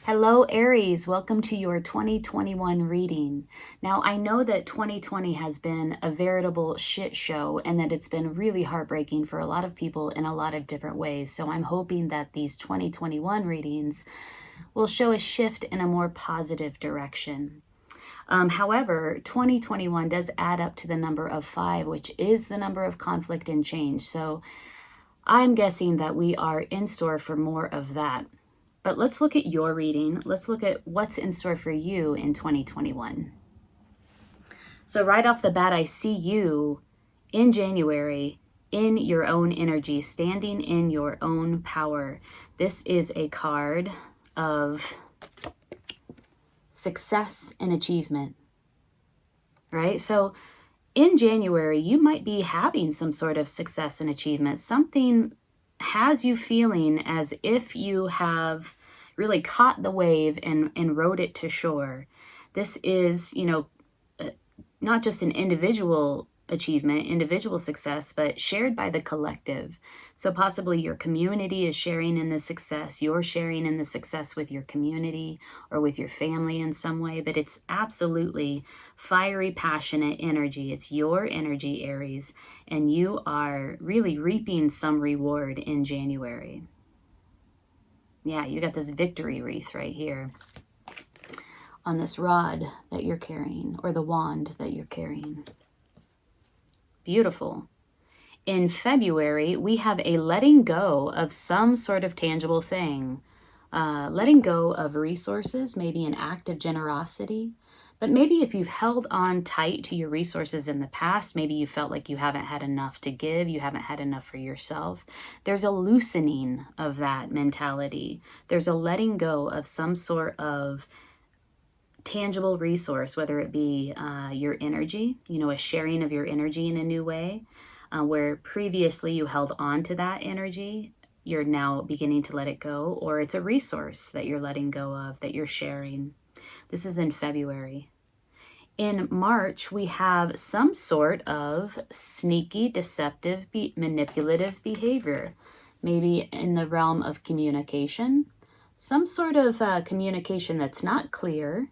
Hello, Aries. Welcome to your 2021 reading. Now, I know that 2020 has been a veritable shit show and that it's been really heartbreaking for a lot of people in a lot of different ways. So I'm hoping that these 2021 readings will show a shift in a more positive direction. However, 2021 does add up to the number of 5, which is the number of conflict and change. So I'm guessing that we are in store for more of that. But let's look at your reading. Let's look at what's in store for you in 2021. So right off the bat, I see you in January in your own energy, standing in your own power. This is a card of success and achievement, right? So in January, you might be having some sort of success and achievement. Something has you feeling as if you have really caught the wave and rode it to shore. This is, not just an individual achievement, individual success, but shared by the collective. So possibly your community is sharing in the success, you're sharing in the success with your community or with your family in some way, but it's absolutely fiery, passionate energy. It's your energy, Aries, and you are really reaping some reward in January. Yeah, you got this victory wreath right here on this rod that you're carrying, or the wand that you're carrying. Beautiful. In February, we have a letting go of some sort of tangible thing. Letting go of resources, maybe an act of generosity. But maybe if you've held on tight to your resources in the past, maybe you felt like you haven't had enough to give, you haven't had enough for yourself. There's a loosening of that mentality. There's a letting go of some sort of tangible resource, whether it be your energy, a sharing of your energy in a new way, where previously you held on to that energy, you're now beginning to let it go, or it's a resource that you're letting go of, that you're sharing. This is in February. In March, we have some sort of sneaky, deceptive, manipulative behavior, maybe in the realm of communication, some sort of communication that's not clear.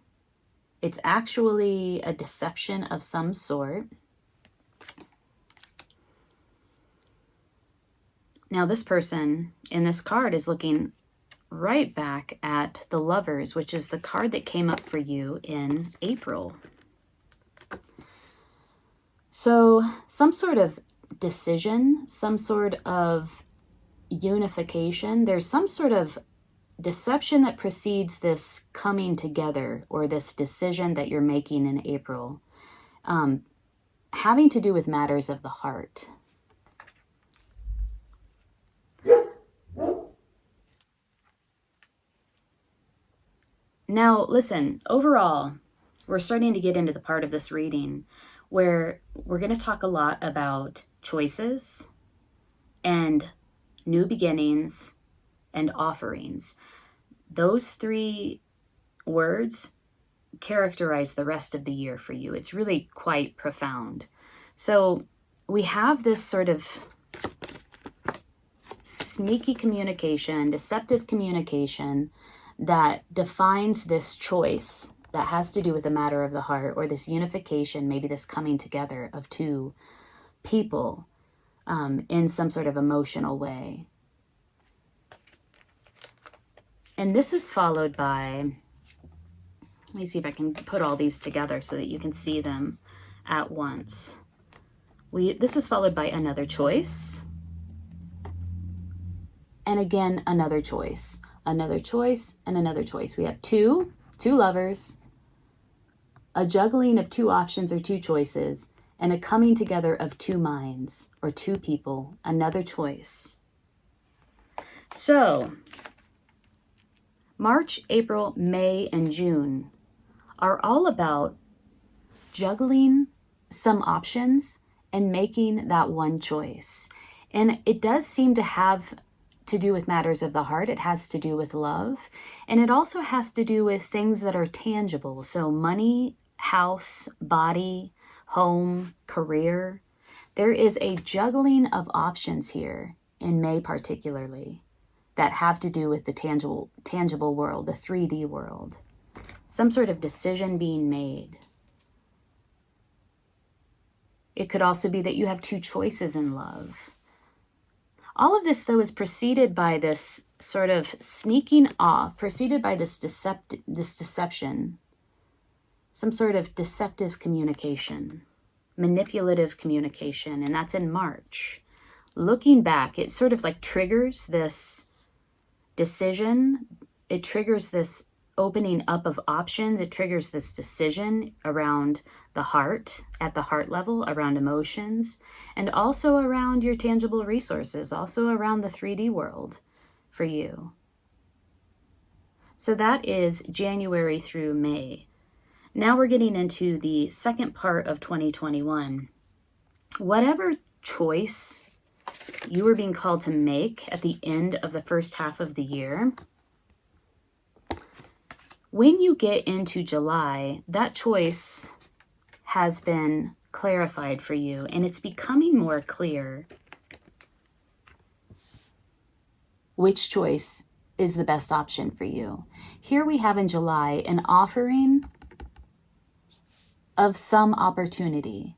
It's actually a deception of some sort. Now, this person in this card is looking right back at the Lovers, which is the card that came up for you in April. So some sort of decision, some sort of unification. There's some sort of deception that precedes this coming together, or this decision that you're making in April, having to do with matters of the heart. Now, listen, overall, we're starting to get into the part of this reading where we're going to talk a lot about choices and new beginnings and offerings. Those 3 words characterize the rest of the year for you. It's really quite profound. So we have this sort of sneaky communication, deceptive communication that defines this choice that has to do with a matter of the heart, or this unification, maybe this coming together of 2 people in some sort of emotional way. And this is followed by, let me see if I can put all these together so that you can see them at once. This is followed by another choice. And again, another choice, and another choice. We have two lovers, a juggling of 2 options or 2 choices, and a coming together of 2 minds or 2 people, another choice. So March, April, May, and June are all about juggling some options and making that one choice. And it does seem to have to do with matters of the heart. It has to do with love. And it also has to do with things that are tangible. So money, house, body, home, career. There is a juggling of options here in May particularly. that have to do with the tangible world, the 3D world. Some sort of decision being made. It could also be that you have two choices in love. All of this, though, is preceded by this sort of sneaking off, preceded by this deception, some sort of deceptive communication, manipulative communication, and that's in March. Looking back, it sort of like triggers this decision. It triggers this opening up of options. It triggers this decision around the heart, at the heart level, around emotions, and also around your tangible resources, also around the 3D world for you. So that is January through May. Now we're getting into the second part of 2021. Whatever choice you are being called to make at the end of the first half of the year, when you get into July, that choice has been clarified for you, and it's becoming more clear which choice is the best option for you. Here we have in July an offering of some opportunity.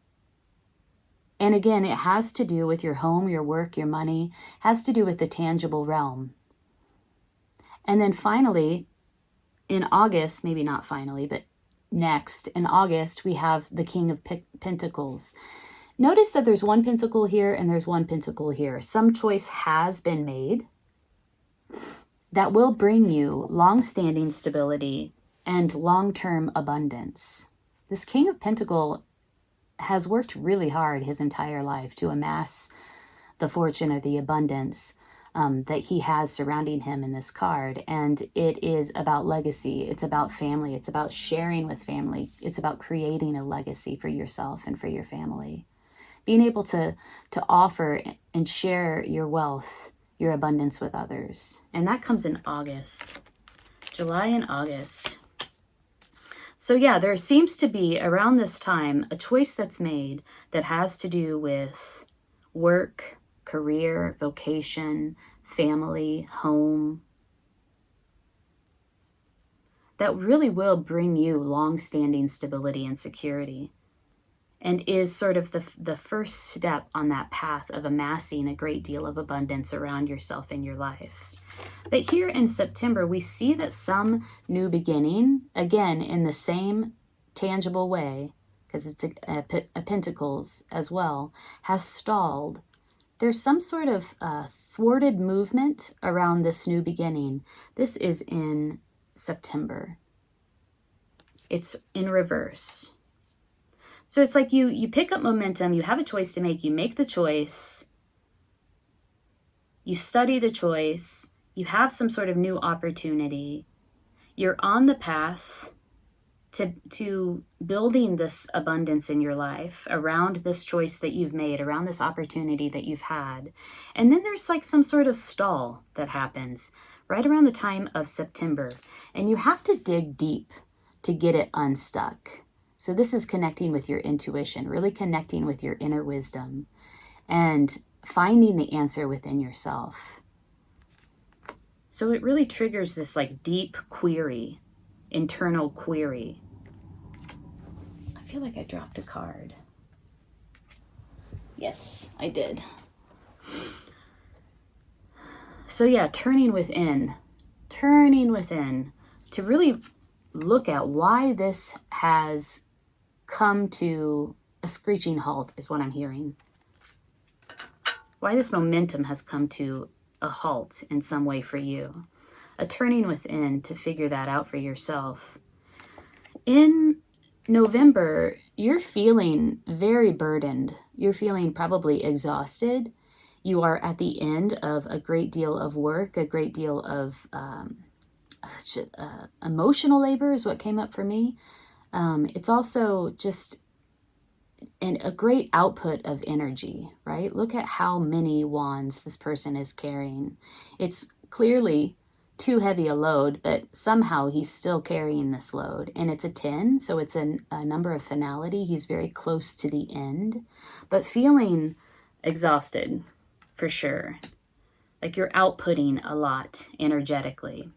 And again, it has to do with your home, your work, your money, has to do with the tangible realm. And then finally, in August, maybe not finally, but next, in August, we have the King of Pentacles. Notice that there's one pentacle here and there's one pentacle here. Some choice has been made that will bring you long-standing stability and long-term abundance. This King of Pentacles has worked really hard his entire life to amass the fortune or the abundance that he has surrounding him in this card. And it is about legacy. It's about family. It's about sharing with family. It's about creating a legacy for yourself and for your family. Being able to offer and share your wealth, your abundance with others. And that comes in August, July and August. So yeah, there seems to be around this time a choice that's made that has to do with work, career, vocation, family, home, that really will bring you long-standing stability and security, and is sort of the first step on that path of amassing a great deal of abundance around yourself in your life. But here in September, we see that some new beginning, again, in the same tangible way, because it's a Pentacles as well, has stalled. There's some sort of thwarted movement around this new beginning. This is in September. It's in reverse. So it's like you pick up momentum, you have a choice to make, you make the choice, you study the choice, you have some sort of new opportunity, you're on the path to building this abundance in your life around this choice that you've made, around this opportunity that you've had. And then there's like some sort of stall that happens right around the time of September. And you have to dig deep to get it unstuck. So this is connecting with your intuition, really connecting with your inner wisdom and finding the answer within yourself. So it really triggers this like deep query, internal query. I feel like I dropped a card. Yes, I did. So yeah, turning within to really look at why this has come to a screeching halt is what I'm hearing. Why this momentum has come to a halt in some way for you. A turning within to figure that out for yourself. In November, you're feeling very burdened. You're feeling probably exhausted. You are at the end of a great deal of work, a great deal of emotional labor is what came up for me. It's also just a great output of energy, right? Look at how many wands this person is carrying. It's clearly too heavy a load, but somehow he's still carrying this load. And it's a 10, so it's a number of finality. He's very close to the end, but feeling exhausted for sure. like you're outputting a lot energetically.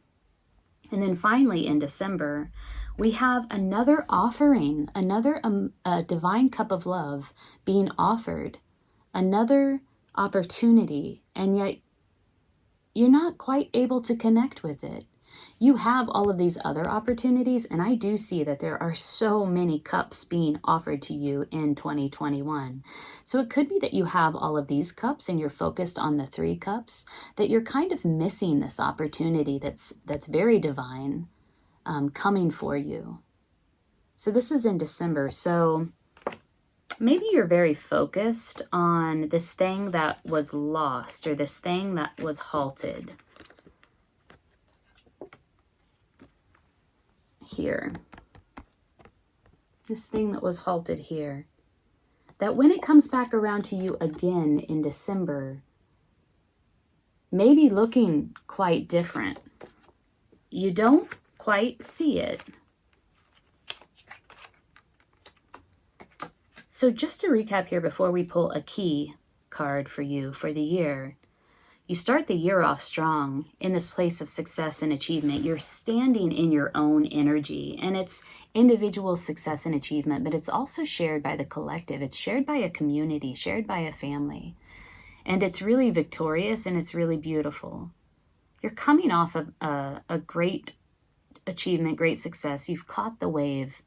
And then finally in December, we have another offering, another divine cup of love being offered, another opportunity, and yet you're not quite able to connect with it. You have all of these other opportunities, and I do see that there are so many cups being offered to you in 2021. So it could be that you have all of these cups and you're focused on the 3 cups, that you're kind of missing this opportunity that's very divine coming for you. So this is in December. So maybe you're very focused on this thing that was lost or this thing that was halted. Here. This thing that was halted here. That when it comes back around to you again in December, maybe looking quite different. You don't quite see it. So just to recap here before we pull a key card for you for the year, you start the year off strong in this place of success and achievement. You're standing in your own energy, and it's individual success and achievement, but it's also shared by the collective. It's shared by a community, shared by a family. And it's really victorious and it's really beautiful. You're coming off of a great achievement, great success. You've caught the wave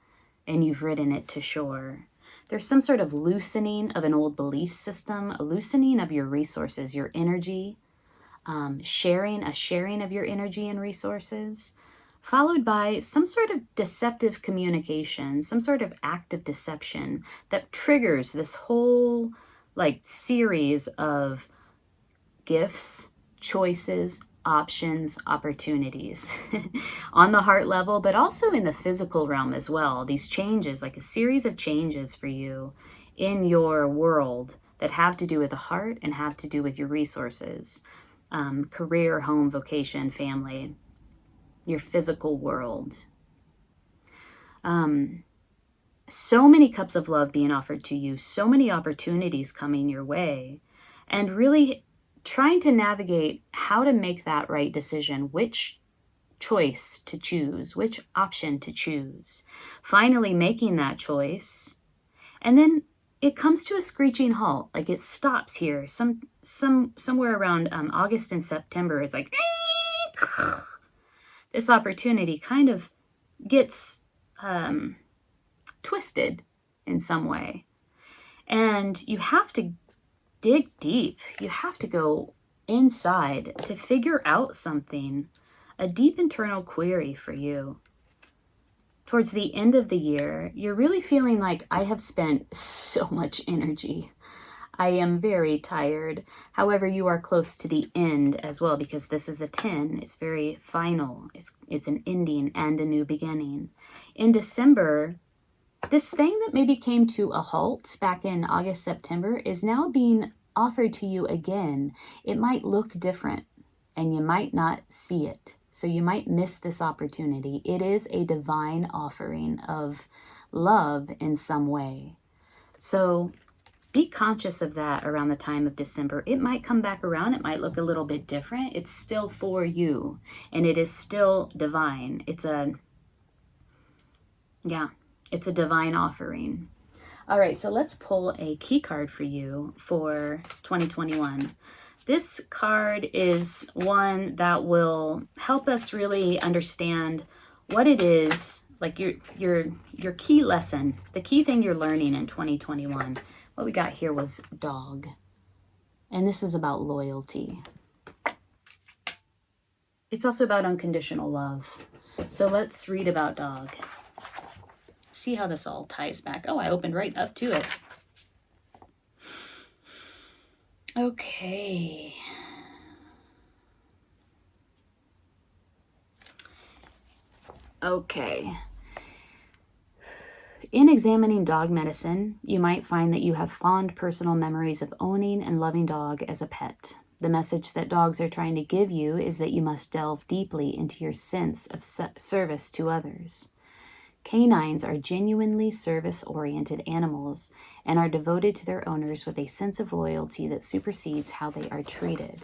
and you've ridden it to shore. There's some sort of loosening of an old belief system, a loosening of your resources, your energy, sharing of your energy and resources, followed by some sort of deceptive communication, some sort of act of deception that triggers this whole series of gifts, choices, options, opportunities on the heart level, but also in the physical realm as well. These changes, like a series of changes for you in your world that have to do with the heart and have to do with your resources, career, home, vocation, family, your physical world. So many cups of love being offered to you, so many opportunities coming your way, and really trying to navigate how to make that right decision, which choice to choose, which option to choose. Finally making that choice, and then it comes to a screeching halt. Like it stops here. Somewhere around August and September, it's like this opportunity kind of gets twisted in some way, and you have to dig deep. You have to go inside to figure out something, a deep internal query for you. Towards the end of the year, you're really feeling like, I have spent so much energy. I am very tired. However, you are close to the end as well, because this is a 10. It's very final. It's an ending and a new beginning. In December, this thing that maybe came to a halt back in August, September is now being offered to you again. It might look different and you might not see it. So you might miss this opportunity. It is a divine offering of love in some way. So be conscious of that around the time of December. It might come back around. It might look a little bit different. It's still for you and it is still divine. It's a divine offering. All right, so let's pull a key card for you for 2021. This card is one that will help us really understand what it is, like your key lesson, the key thing you're learning in 2021. What we got here was dog. And this is about loyalty. It's also about unconditional love. So let's read about dog. See how this all ties back. Oh, I opened right up to it. Okay. In examining dog medicine, you might find that you have fond personal memories of owning and loving dog as a pet. The message that dogs are trying to give you is that you must delve deeply into your sense of service to others. Canines are genuinely service-oriented animals and are devoted to their owners with a sense of loyalty that supersedes how they are treated.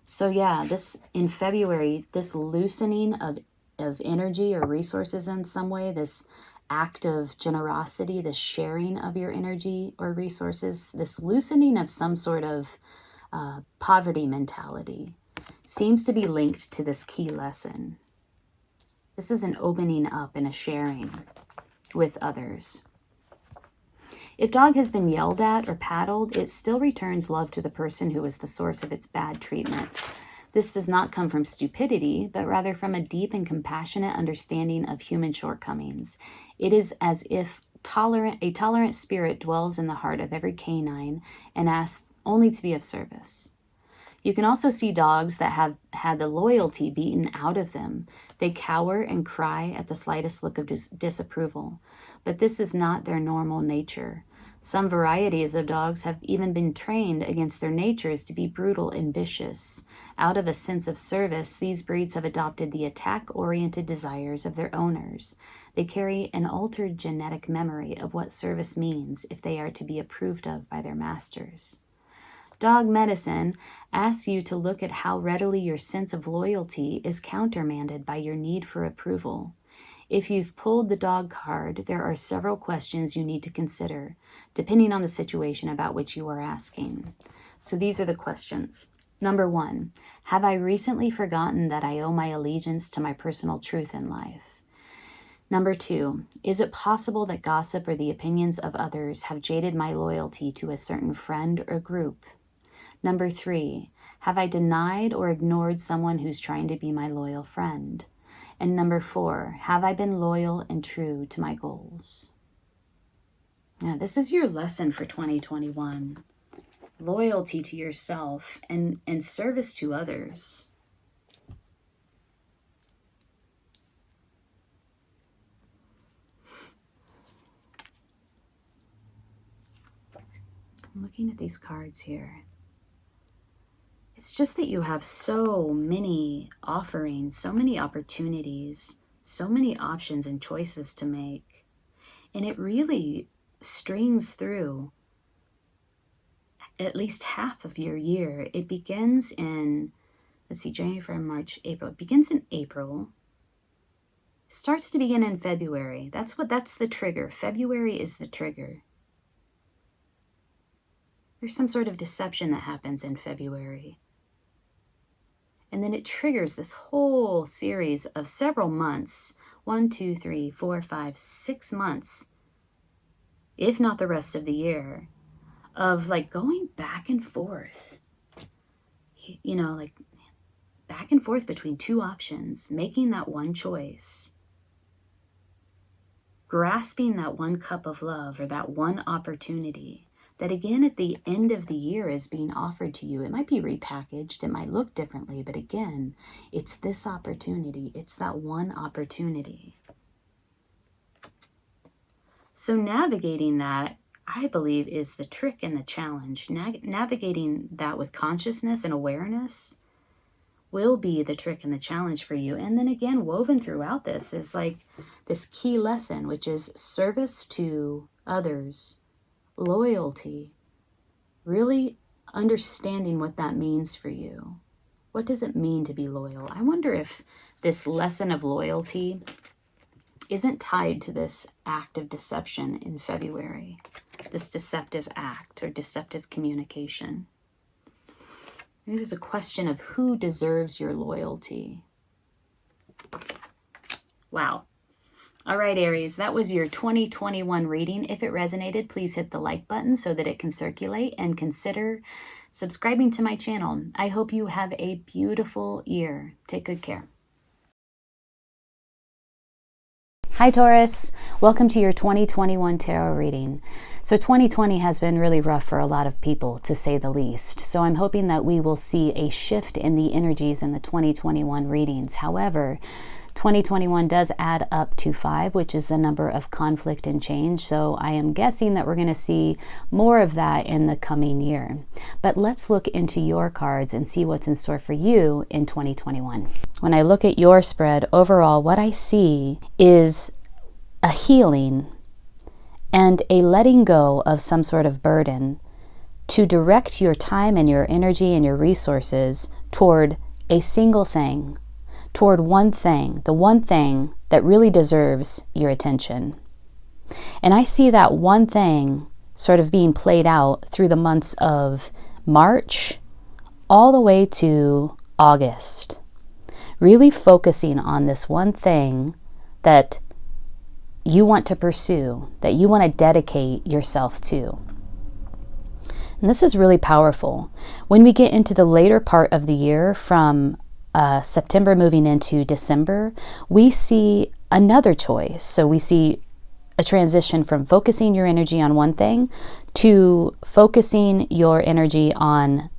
So yeah, in February, this loosening of energy or resources in some way, this act of generosity, this sharing of your energy or resources, this loosening of some sort of poverty mentality seems to be linked to this key lesson. This is an opening up and a sharing with others. If dog has been yelled at or paddled, it still returns love to the person who was the source of its bad treatment. This does not come from stupidity, but rather from a deep and compassionate understanding of human shortcomings. It is as if a tolerant spirit dwells in the heart of every canine and asks only to be of service. You can also see dogs that have had the loyalty beaten out of them. They cower and cry at the slightest look of disapproval, but this is not their normal nature. Some varieties of dogs have even been trained against their natures to be brutal and vicious. Out of a sense of service, these breeds have adopted the attack-oriented desires of their owners. They carry an altered genetic memory of what service means if they are to be approved of by their masters. Dog medicine asks you to look at how readily your sense of loyalty is countermanded by your need for approval. If you've pulled the dog card, there are several questions you need to consider, depending on the situation about which you are asking. So these are the questions. Number 1, have I recently forgotten that I owe my allegiance to my personal truth in life? Number 2, is it possible that gossip or the opinions of others have jaded my loyalty to a certain friend or group? Number 3, have I denied or ignored someone who's trying to be my loyal friend? And number 4, have I been loyal and true to my goals? Now, this is your lesson for 2021. Loyalty to yourself and service to others. I'm looking at these cards here. It's just that you have so many offerings, so many opportunities, so many options and choices to make. And it really strings through at least half of your year. It begins in, January, February, March, April. It begins in April. Starts to begin in February. That's the trigger. February is the trigger. There's some sort of deception that happens in February. And then it triggers this whole series of several months, 1, 2, 3, 4, 5, 6 months, if not the rest of the year, of like going back and forth, back and forth between two options, making that one choice, grasping that one cup of love or that one opportunity that again at the end of the year is being offered to you. It might be repackaged, it might look differently, but again, it's this opportunity, it's that one opportunity. So navigating that, I believe, is the trick and the challenge. Navigating that with consciousness and awareness will be the trick and the challenge for you. And then again, woven throughout this is like this key lesson, which is service to others, loyalty, really understanding what that means for you. What does it mean to be loyal? I wonder if this lesson of loyalty isn't tied to this act of deception in February, this deceptive act or deceptive communication. Maybe there's a question of who deserves your loyalty. Wow. All right, Aries, that was your 2021 reading. If it resonated, please hit the like button so that it can circulate, and consider subscribing to my channel. I hope you have a beautiful year. Take good care. Hi Taurus, welcome to your 2021 tarot reading. So 2020 has been really rough for a lot of people, to say the least. So I'm hoping that we will see a shift in the energies in the 2021 readings. However, 2021 does add up to 5, which is the number of conflict and change. So I am guessing that we're going to see more of that in the coming year. But let's look into your cards and see what's in store for you in 2021. When I look at your spread, overall, what I see is a healing and a letting go of some sort of burden to direct your time and your energy and your resources toward a single thing, toward one thing, the one thing that really deserves your attention. And I see that one thing sort of being played out through the months of March all the way to August. Really focusing on this one thing that you want to pursue, that you want to dedicate yourself to. And this is really powerful. When we get into the later part of the year, from September moving into December, we see another choice. So we see a transition from focusing your energy on one thing to focusing your energy on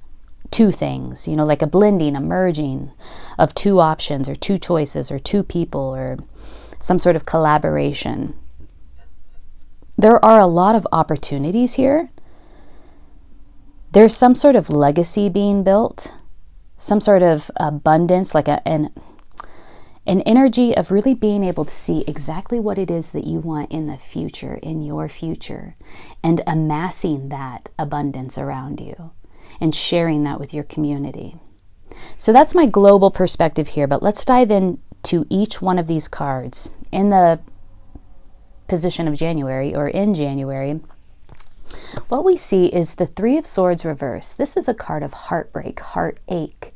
two things, like a blending, a merging of two options or two choices or two people or some sort of collaboration. There are a lot of opportunities here. There's some sort of legacy being built, some sort of abundance, like an energy of really being able to see exactly what it is that you want in the future, in your future, and amassing that abundance around you and sharing that with your community. So that's my global perspective here, but let's dive into each one of these cards. In the position of January, or in January, what we see is the Three of Swords reverse. This is a card of heartbreak, heartache.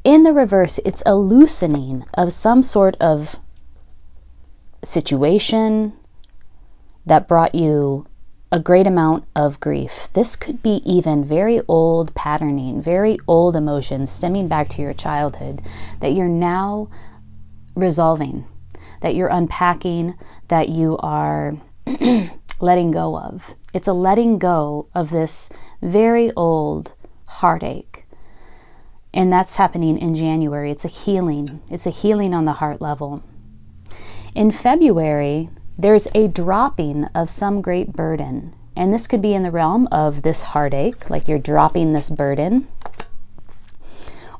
In the reverse, it's a loosening of some sort of situation that brought you a great amount of grief. This could be even very old patterning, very old emotions stemming back to your childhood that you're now resolving, that you're unpacking, that you are letting go of. It's a letting go of this very old heartache. And that's happening in January. It's a healing. It's a healing on the heart level. In February, there's a dropping of some great burden. And this could be in the realm of this heartache, like you're dropping this burden.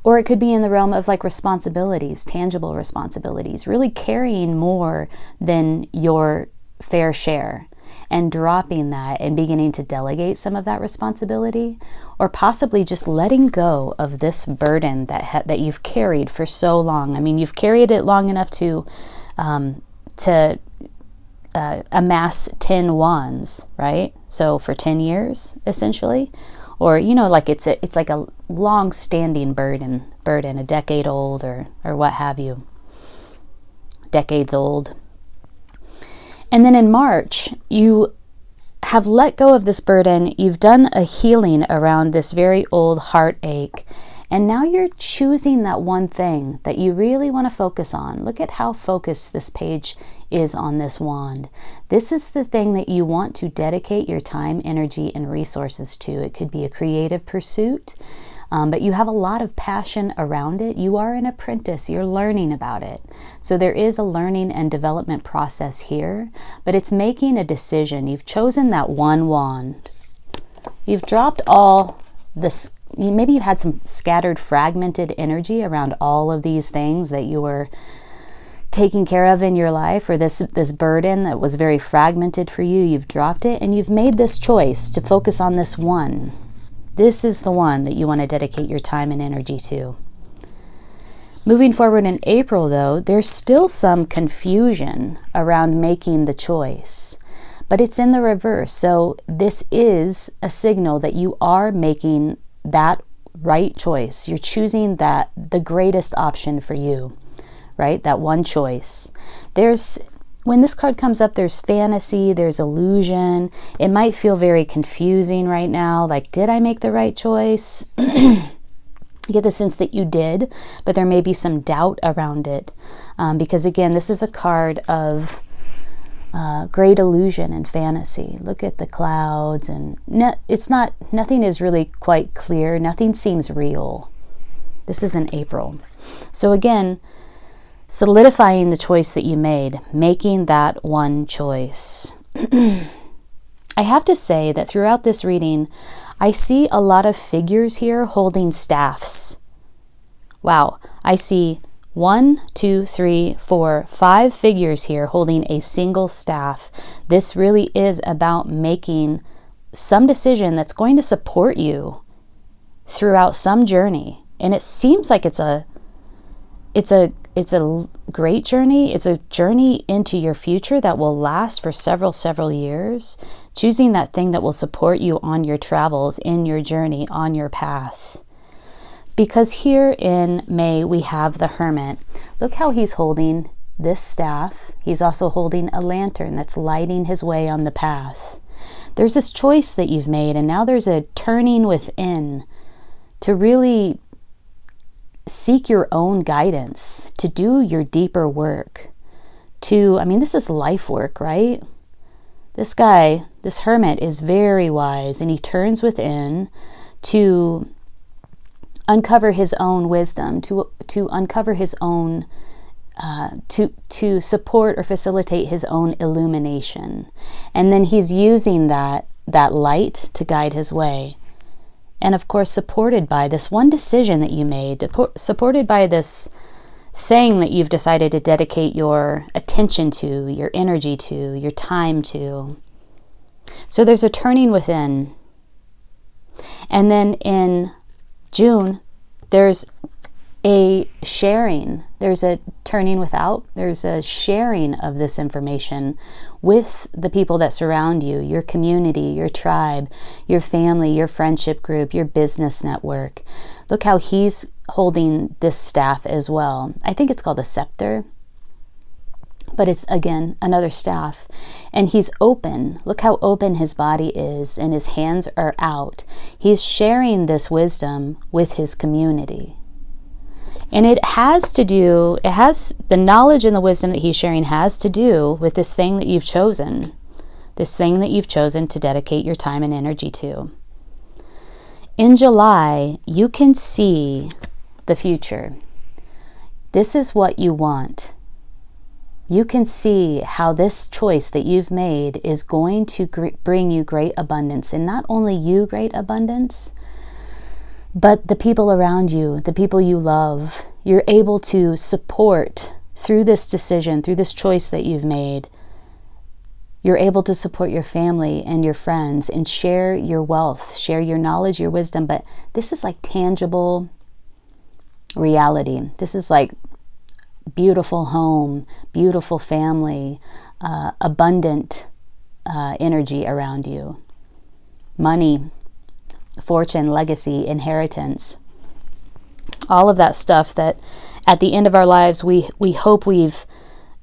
Or it could be in the realm of like responsibilities, tangible responsibilities, really carrying more than your fair share and dropping that and beginning to delegate some of that responsibility, or possibly just letting go of this burden that you've carried for so long. I mean, you've carried it long enough to amass 10 wands, right? So for 10 years, essentially. Or, like it's like a long-standing burden, a decade old or what have you. Decades old. And then in March, you have let go of this burden. You've done a healing around this very old heartache. And now you're choosing that one thing that you really want to focus on. Look at how focused this page is on this wand. This is the thing that you want to dedicate your time, energy, and resources to. It could be a creative pursuit, but you have a lot of passion around it. You are an apprentice. You're learning about it. So there is a learning and development process here, but it's making a decision. You've chosen that one wand. You've dropped all this. Maybe you had some scattered, fragmented energy around all of these things that you were taking care of in your life, or this burden that was very fragmented for you. You've dropped it and you've made this choice to focus on this one. This is the one that you want to dedicate your time and energy to. Moving forward in April, though, there's still some confusion around making the choice, but it's in the reverse. So this is a signal that you are making that right choice. You're choosing the greatest option for you, right? That one choice. When this card comes up, there's fantasy, there's illusion. It might feel very confusing right now. Like, did I make the right choice? You get the sense that you did, but there may be some doubt around it. Because again, this is a card of great illusion and fantasy. Look at the clouds, and nothing is really quite clear. Nothing seems real. This is in April. So again, solidifying the choice that you made, making that one choice. I have to say that throughout this reading, I see a lot of figures here holding staffs. Wow, I see 1, 2, 3, 4, 5 figures here holding a single staff. This really is about making some decision that's going to support you throughout some journey. And it seems like it's a great journey. It's a journey into your future that will last for several years. Choosing that thing that will support you on your travels, in your journey, on your path. Because here in May, we have the Hermit. Look how he's holding this staff. He's also holding a lantern that's lighting his way on the path. There's this choice that you've made, and now there's a turning within to really seek your own guidance, to do your deeper work. This is life work, right? This guy, this Hermit, is very wise, and he turns within to uncover his own wisdom, to uncover his own, to support or facilitate his own illumination. And then he's using that light to guide his way. And of course, supported by this one decision that you made, supported by this thing that you've decided to dedicate your attention to, your energy to, your time to. So there's a turning within. And then in June, there's a sharing. There's a turning without. There's a sharing of this information with the people that surround you, your community, your tribe, your family, your friendship group, your business network. Look how he's holding this staff as well. I think it's called a scepter, but it's, again, another staff. And he's open. Look how open his body is, and his hands are out. He's sharing this wisdom with his community. And the knowledge and the wisdom that he's sharing has to do with this thing that you've chosen to dedicate your time and energy to. In July, you can see the future. This is what you want. You can see how this choice that you've made is going to bring you great abundance. And not only you great abundance, but the people around you, the people you love. You're able to support through this decision, through this choice that you've made. You're able to support your family and your friends and share your wealth, share your knowledge, your wisdom. But this is like tangible reality. This is like beautiful home, beautiful family, abundant energy around you. Money, fortune, legacy, inheritance. All of that stuff that at the end of our lives, we hope we've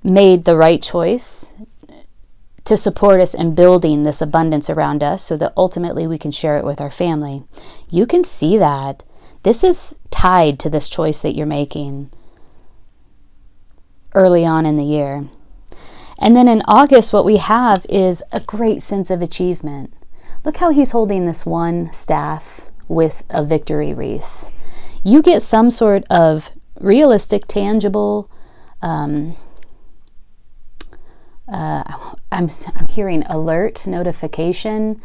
made the right choice to support us in building this abundance around us so that ultimately we can share it with our family. You can see that. This is tied to this choice that you're making early on in the year. And then in August, what we have is a great sense of achievement. Look how he's holding this one staff with a victory wreath. You get some sort of realistic, tangible, I'm hearing alert, notification,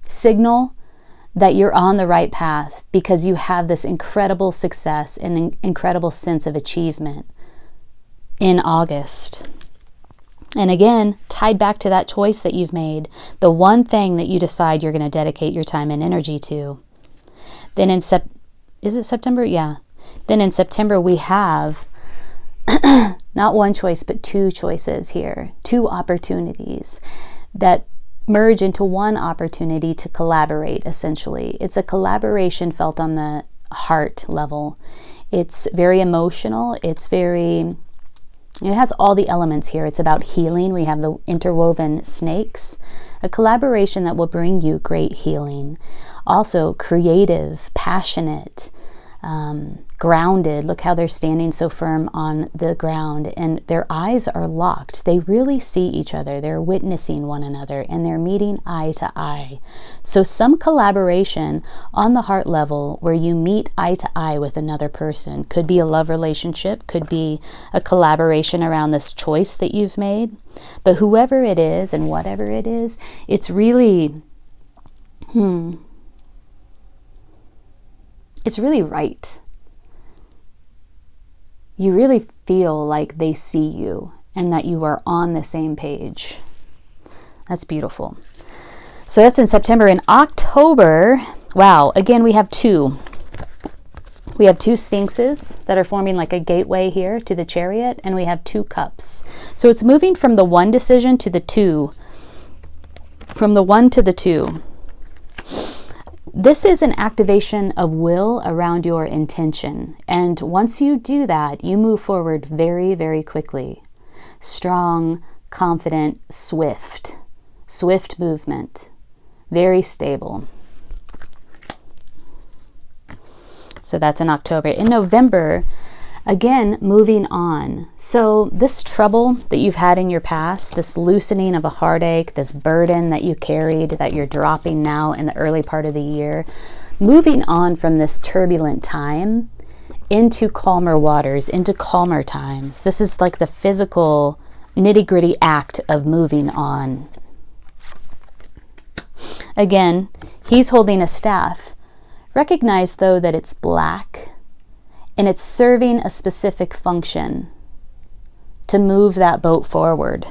signal that you're on the right path because you have this incredible success and an incredible sense of achievement in August. And again, tied back to that choice that you've made, the one thing that you decide you're going to dedicate your time and energy to. Then in is it September? Yeah. Then in September we have not one choice, but two choices here, two opportunities that merge into one opportunity to collaborate, essentially. It's a collaboration felt on the heart level. It's very emotional. It has all the elements here. It's about healing. We have the interwoven snakes, a collaboration that will bring you great healing. Also creative, passionate, grounded. Look how they're standing so firm on the ground, and their eyes are locked. They really see each other. They're witnessing one another, and they're meeting eye to eye. So some collaboration on the heart level where you meet eye to eye with another person. Could be a love relationship, could be a collaboration around this choice that you've made. But whoever it is and whatever it is, it's really it's really right. You really feel like they see you and that you are on the same page. That's beautiful. So that's in September. In October, wow, again, we have two. We have 2 sphinxes that are forming like a gateway here to the Chariot, and we have 2 cups. So it's moving from the 1 decision to the 2, from the 1 to the 2. This is an activation of will around your intention. And once you do that, you move forward very, very quickly. Strong, confident, swift. Swift movement. Very stable. So that's in October. In November, again, moving on. So this trouble that you've had in your past, this loosening of a heartache, this burden that you carried that you're dropping now in the early part of the year, moving on from this turbulent time into calmer waters, into calmer times. This is like the physical nitty-gritty act of moving on. Again, he's holding a staff. Recognize, though, that it's black and it's serving a specific function to move that boat forward.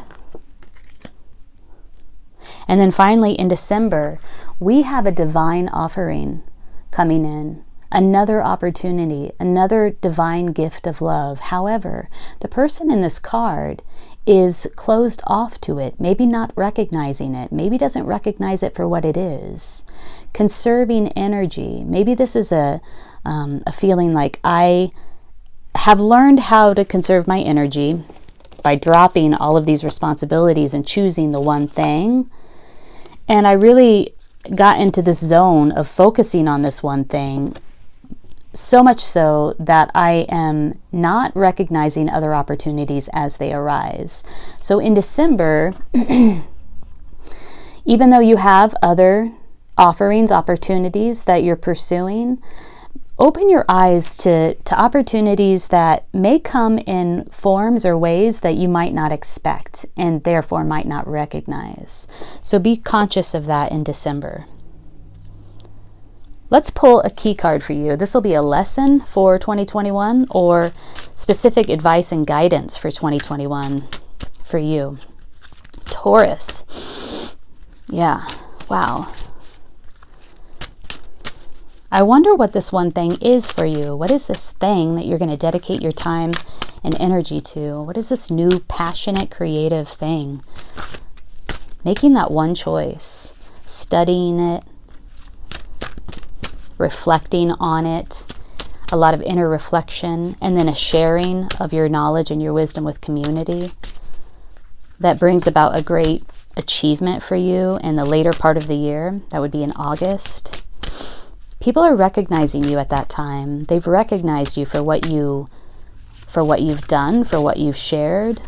And then finally, in December, we have a divine offering coming in, another opportunity, another divine gift of love. However, the person in this card is closed off to it, maybe not recognizing it, maybe doesn't recognize it for what it is. Conserving energy. Maybe this is a feeling like I have learned how to conserve my energy by dropping all of these responsibilities and choosing the one thing. And I really got into this zone of focusing on this one thing, so much so that I am not recognizing other opportunities as they arise. So in December, even though you have other offerings, opportunities that you're pursuing, open your eyes to opportunities that may come in forms or ways that you might not expect and therefore might not recognize. So be conscious of that in December. Let's pull a key card for you. This will be a lesson for 2021 or specific advice and guidance for 2021 for you. Taurus. Yeah, wow. I wonder what this one thing is for you. What is this thing that you're going to dedicate your time and energy to? What is this new, passionate, creative thing? Making that one choice, studying it, reflecting on it, a lot of inner reflection, and then a sharing of your knowledge and your wisdom with community. That brings about a great achievement for you in the later part of the year. That would be in August. People are recognizing you at that time. They've recognized you for what you've done, for what you've shared.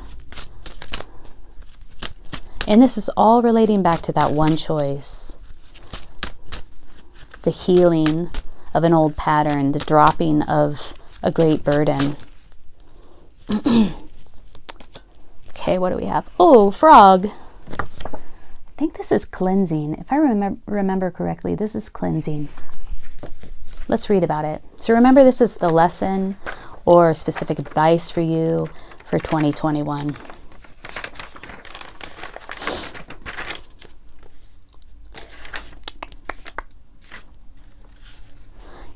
And this is all relating back to that one choice. The healing of an old pattern, the dropping of a great burden. Okay, what do we have? Oh, frog. I think this is cleansing. If I remember correctly, this is cleansing. Let's read about it. So remember, this is the lesson or specific advice for you for 2021.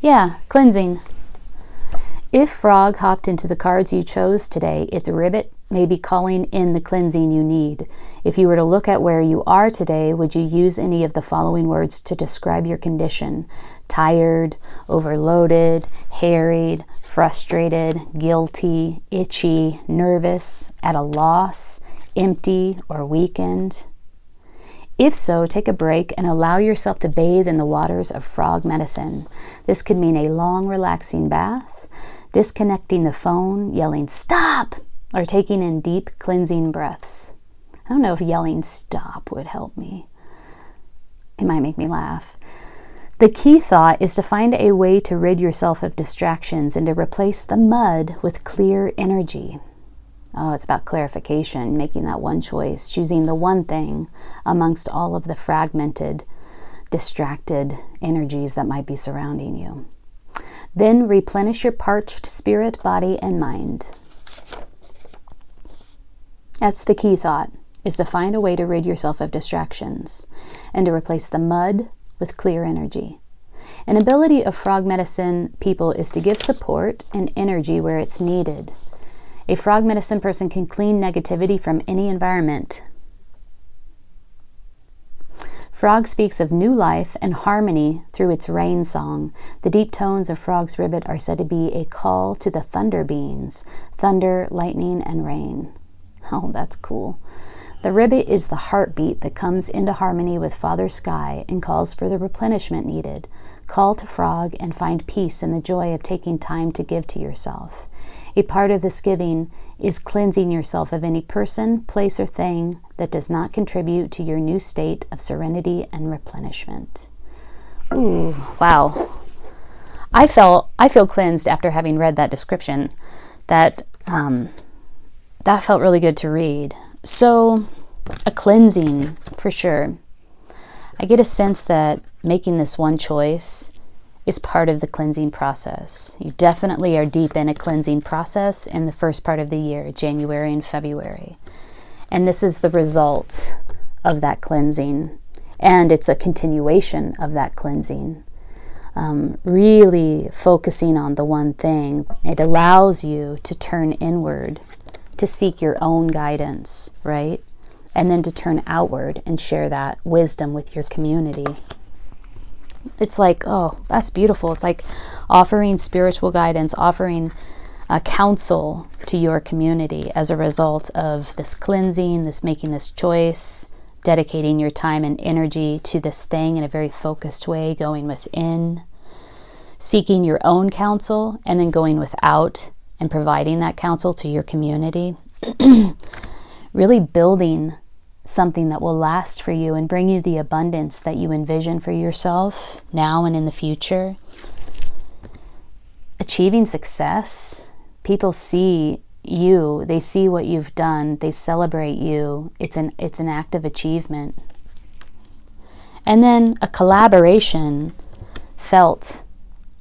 Yeah, cleansing. If frog hopped into the cards you chose today, its ribbit may be calling in the cleansing you need. If you were to look at where you are today, would you use any of the following words to describe your condition? Tired, overloaded, harried, frustrated, guilty, itchy, nervous, at a loss, empty, or weakened? If so, take a break and allow yourself to bathe in the waters of frog medicine. This could mean a long, relaxing bath, disconnecting the phone, yelling, "Stop!" or taking in deep, cleansing breaths. I don't know if yelling "stop" would help me. It might make me laugh. The key thought is to find a way to rid yourself of distractions and to replace the mud with clear energy. Oh, it's about clarification, making that one choice, choosing the one thing amongst all of the fragmented, distracted energies that might be surrounding you. Then replenish your parched spirit, body, and mind. That's the key thought, is to find a way to rid yourself of distractions and to replace the mud with clear energy. An ability of frog medicine people is to give support and energy where it's needed. A frog medicine person can clean negativity from any environment. Frog speaks of new life and harmony through its rain song. The deep tones of frog's ribbit are said to be a call to the thunder beings, thunder, lightning, and rain. Oh, that's cool. The ribbit is the heartbeat that comes into harmony with Father Sky and calls for the replenishment needed. Call to frog and find peace in the joy of taking time to give to yourself. A part of this giving is cleansing yourself of any person, place, or thing that does not contribute to your new state of serenity and replenishment. Ooh, wow. I feel cleansed after having read that description. That felt really good to read. So, a cleansing, for sure. I get a sense that making this one choice is part of the cleansing process. You definitely are deep in a cleansing process in the first part of the year, January and February. And this is the result of that cleansing. And it's a continuation of that cleansing. Really focusing on the one thing. It allows you to turn inward, to seek your own guidance, right? And then to turn outward and share that wisdom with your community. It's like, oh, that's beautiful. It's like offering spiritual guidance, offering counsel to your community as a result of this cleansing, this making this choice, dedicating your time and energy to this thing in a very focused way, going within, seeking your own counsel, and then going without and providing that counsel to your community. Really building something that will last for you and bring you the abundance that you envision for yourself now and in the future. Achieving success. People see you. They see what you've done. They celebrate you. It's an act of achievement. And then a collaboration felt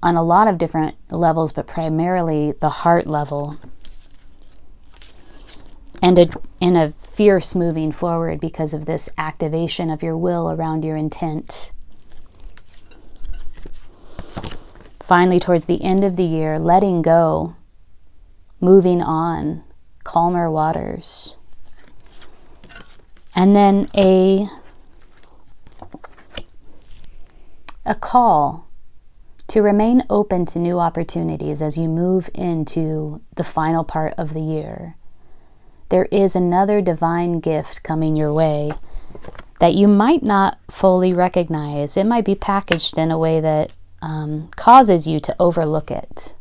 on a lot of different levels, but primarily the heart level. And in a fierce moving forward because of this activation of your will around your intent. Finally, towards the end of the year, letting go, moving on, calmer waters. And then a call to remain open to new opportunities as you move into the final part of the year. There is another divine gift coming your way that you might not fully recognize. It might be packaged in a way that causes you to overlook it.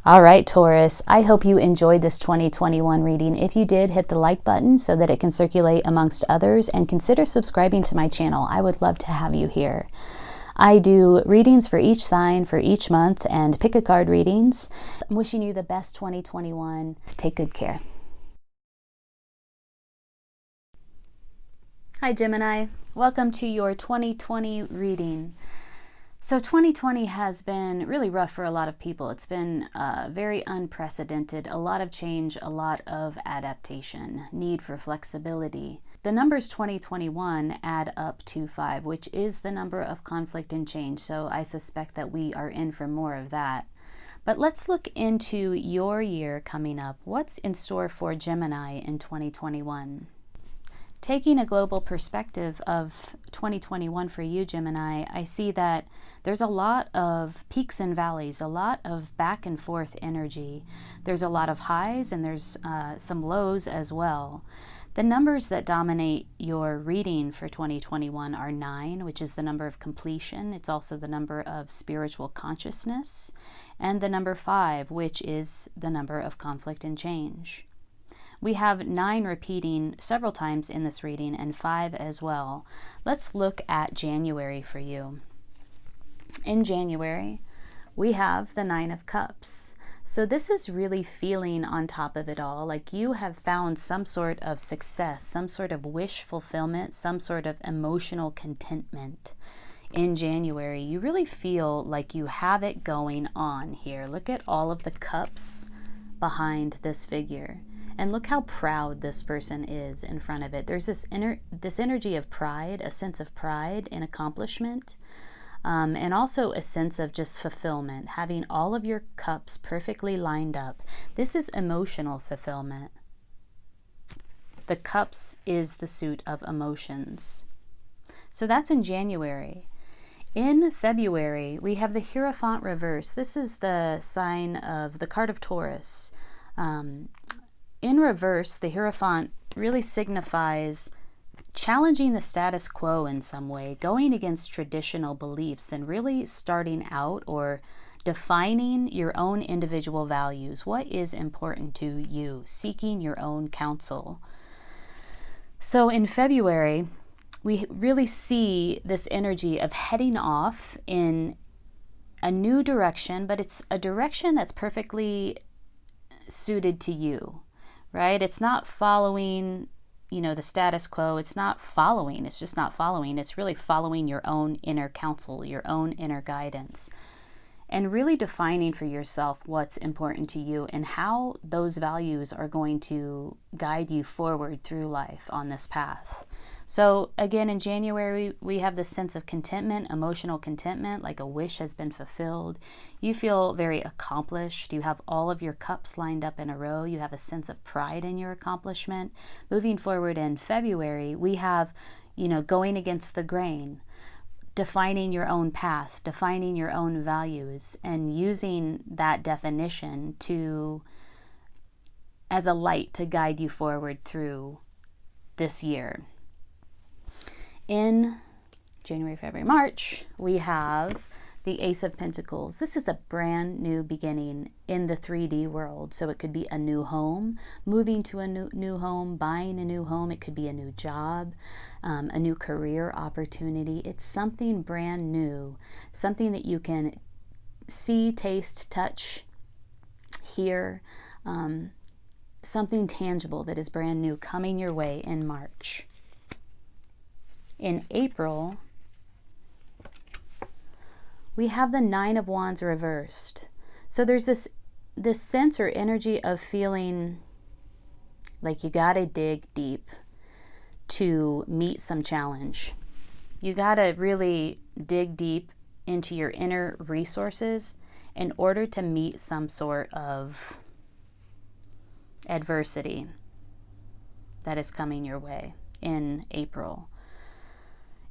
All right, Taurus, I hope you enjoyed this 2021 reading. If you did, hit the like button so that it can circulate amongst others, and consider subscribing to my channel. I would love to have you here. I do readings for each sign for each month and pick a card readings. I'm wishing you the best 2021. Take good care. Hi Gemini, welcome to your 2020 reading. So 2020 has been really rough for a lot of people. It's been very unprecedented, a lot of change, a lot of adaptation, need for flexibility. The numbers 2021 add up to 5, which is the number of conflict and change. So I suspect that we are in for more of that. But let's look into your year coming up. What's in store for Gemini in 2021? Taking a global perspective of 2021 for you, Gemini, I see that there's a lot of peaks and valleys, a lot of back and forth energy. There's a lot of highs and there's some lows as well. The numbers that dominate your reading for 2021 are 9, which is the number of completion. It's also the number of spiritual consciousness, and the number 5, which is the number of conflict and change. We have 9 repeating several times in this reading and 5 as well. Let's look at January for you. In January, we have the 9 of Cups. So this is really feeling on top of it all, like you have found some sort of success, some sort of wish fulfillment, some sort of emotional contentment. In January, you really feel like you have it going on here. Look at all of the cups behind this figure. And look how proud this person is in front of it. There's this energy of pride, a sense of pride in accomplishment. and also a sense of just fulfillment, having all of your cups perfectly lined up. This is emotional fulfillment. The cups is the suit of emotions. So that's in January. In February, we have the Hierophant reverse. This is the sign of the card of Taurus. In reverse, the Hierophant really signifies challenging the status quo in some way, going against traditional beliefs and really starting out or defining your own individual values. What is important to you? Seeking your own counsel. So in February, we really see this energy of heading off in a new direction, but it's a direction that's perfectly suited to you, right? It's not following, the status quo. It's not following. It's just not following. It's really following your own inner counsel, your own inner guidance, and really defining for yourself what's important to you and how those values are going to guide you forward through life on this path. So again, in January, we have this sense of contentment, emotional contentment, like a wish has been fulfilled. You feel very accomplished. You have all of your cups lined up in a row. You have a sense of pride in your accomplishment. Moving forward in February, we have, going against the grain, defining your own path, defining your own values, and using that definition as a light to guide you forward through this year. In January, February, March, we have the Ace of Pentacles. This is a brand new beginning in the 3D world. So it could be a new home, moving to a new home, buying a new home. It could be a new job, a new career opportunity. It's something brand new, something that you can see, taste, touch, hear, something tangible that is brand new coming your way in March. In April, we have the Nine of Wands reversed. So there's this sense or energy of feeling like you gotta dig deep to meet some challenge. You gotta really dig deep into your inner resources in order to meet some sort of adversity that is coming your way in April.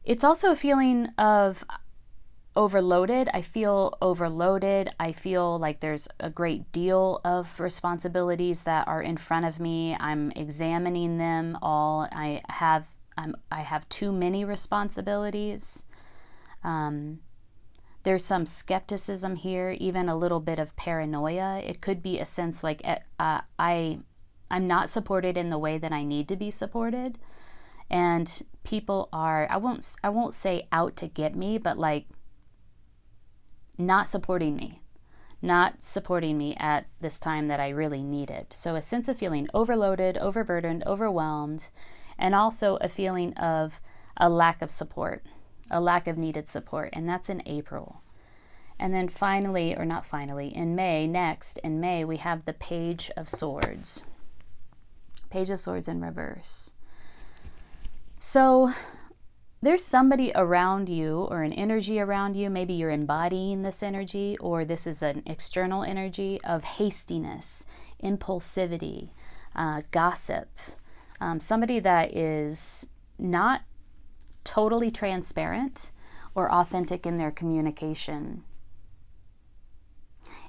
It's also a feeling of overloaded. I feel overloaded. I feel like there's a great deal of responsibilities that are in front of me. I'm examining them all. I have too many responsibilities. There's some skepticism here, even a little bit of paranoia. It could be a sense like I'm not supported in the way that I need to be supported. And people are, I won't say out to get me, but like not supporting me at this time that I really need it. So a sense of feeling overloaded, overburdened, overwhelmed, and also a feeling of a lack of support, a lack of needed support. And that's in April. And then finally, or not finally, in May, we have the Page of Swords. Page of Swords in reverse. So there's somebody around you or an energy around you. Maybe you're embodying this energy, or this is an external energy of hastiness, impulsivity, gossip. Somebody that is not totally transparent or authentic in their communication.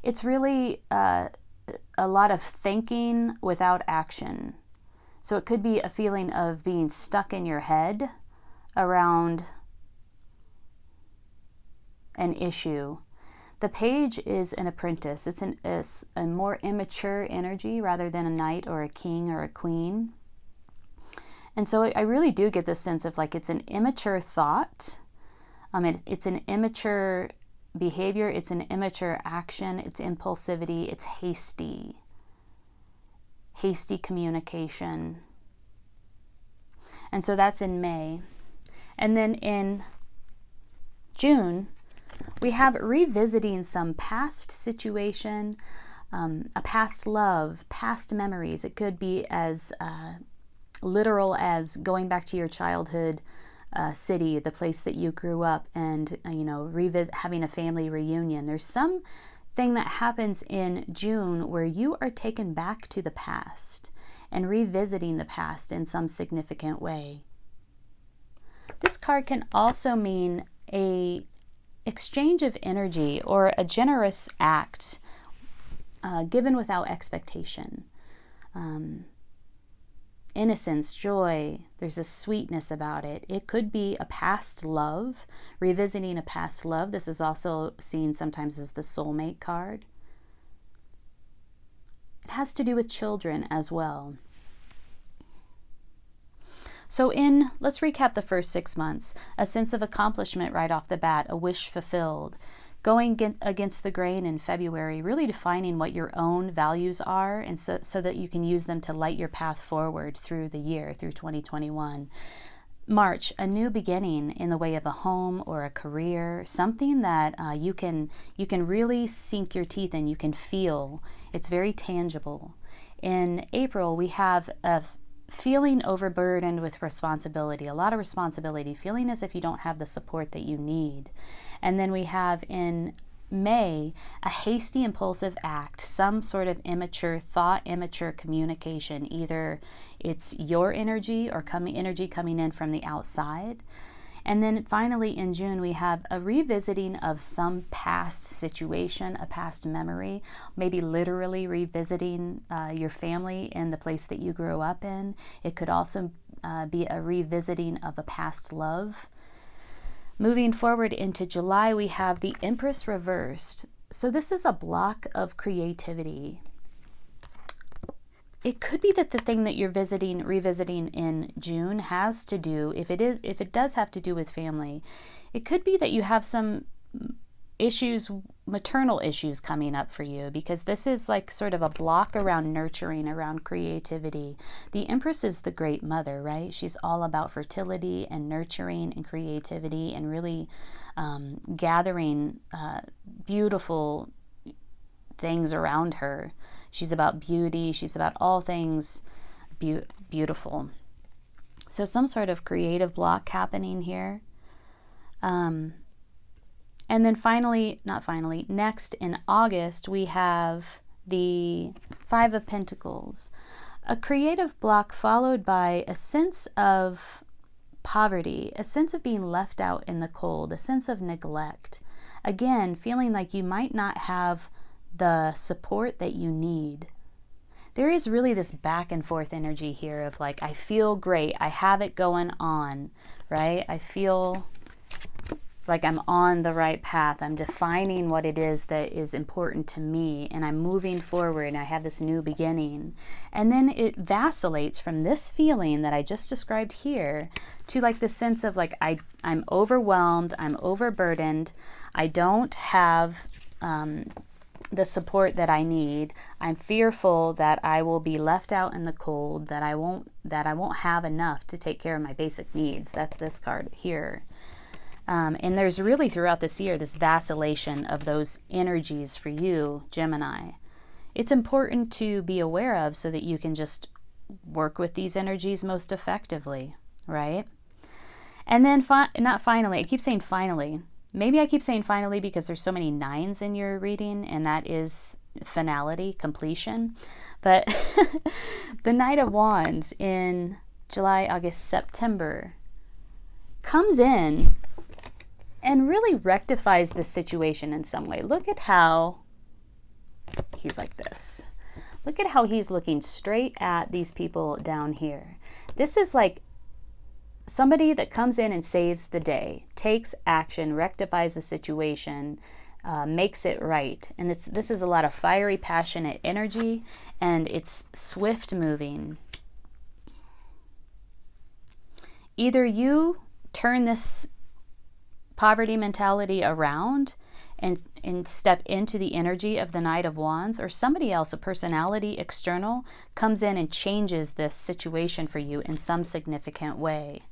It's really a lot of thinking without action. So it could be a feeling of being stuck in your head around an issue. The Page is an apprentice. It's a more immature energy rather than a knight or a king or a queen. And so I really do get this sense of like it's an immature thought. It's an immature behavior. It's an immature action. It's impulsivity. It's hasty communication. And so that's in May. And then in June, we have revisiting some past situation, a past love, past memories. It could be as literal as going back to your childhood city, the place that you grew up, and, you know, having a family reunion. There's some thing that happens in June where you are taken back to the past and revisiting the past in some significant way. This card can also mean a exchange of energy or a generous act given without expectation. Innocence, joy, there's a sweetness about it. It could be a past love, revisiting a past love. This is also seen sometimes as the soulmate card. It has to do with children as well. So let's recap the first 6 months. A sense of accomplishment right off the bat, a wish fulfilled. Going against the grain in February, really defining what your own values are, and so that you can use them to light your path forward through the year, through 2021. March, a new beginning in the way of a home or a career, something that you can really sink your teeth in, you can feel. It's very tangible. In April, we have a feeling overburdened with responsibility, a lot of responsibility, feeling as if you don't have the support that you need. And then we have in May, a hasty, impulsive act, some sort of immature thought, immature communication. Either it's your energy or energy coming in from the outside. And then finally in June, we have a revisiting of some past situation, a past memory, maybe literally revisiting your family in the place that you grew up in. It could also be a revisiting of a past love. Moving forward into July, we have the Empress reversed. So this is a block of creativity. It could be that the thing that you're revisiting in June has to do, if it does have to do with family, it could be that you have some issues, maternal issues coming up for you, because this is like sort of a block around nurturing, around creativity. The Empress is the great mother, right? She's all about fertility and nurturing and creativity and really gathering beautiful things around her. She's about beauty. She's about all things beautiful. So some sort of creative block happening here. And then next in August, we have the Five of Pentacles. A creative block followed by a sense of poverty, a sense of being left out in the cold, a sense of neglect. Again, feeling like you might not have the support that you need. There is really this back and forth energy here of like, I feel great, I have it going on, right? I feel like I'm on the right path. I'm defining what it is that is important to me, and I'm moving forward, and I have this new beginning. And then it vacillates from this feeling that I just described here to like the sense of like, I'm overwhelmed, I'm overburdened, I don't have the support that I need. I'm fearful that I will be left out in the cold, that I won't have enough to take care of my basic needs. That's this card here. And there's really throughout this year this vacillation of those energies for you, Gemini. It's important to be aware of so that you can just work with these energies most effectively, right? And then not finally, I keep saying finally. Maybe I keep saying finally because there's so many nines in your reading, and that is finality, completion. But the Knight of Wands in July, August, September comes in and really rectifies the situation in some way. Look at how he's like this. Look at how he's looking straight at these people down here. This is like somebody that comes in and saves the day, takes action, rectifies the situation, makes it right. And this is a lot of fiery, passionate energy, and it's swift moving. Either you turn this poverty mentality around and step into the energy of the Knight of Wands, or somebody else, a personality external, comes in and changes this situation for you in some significant way.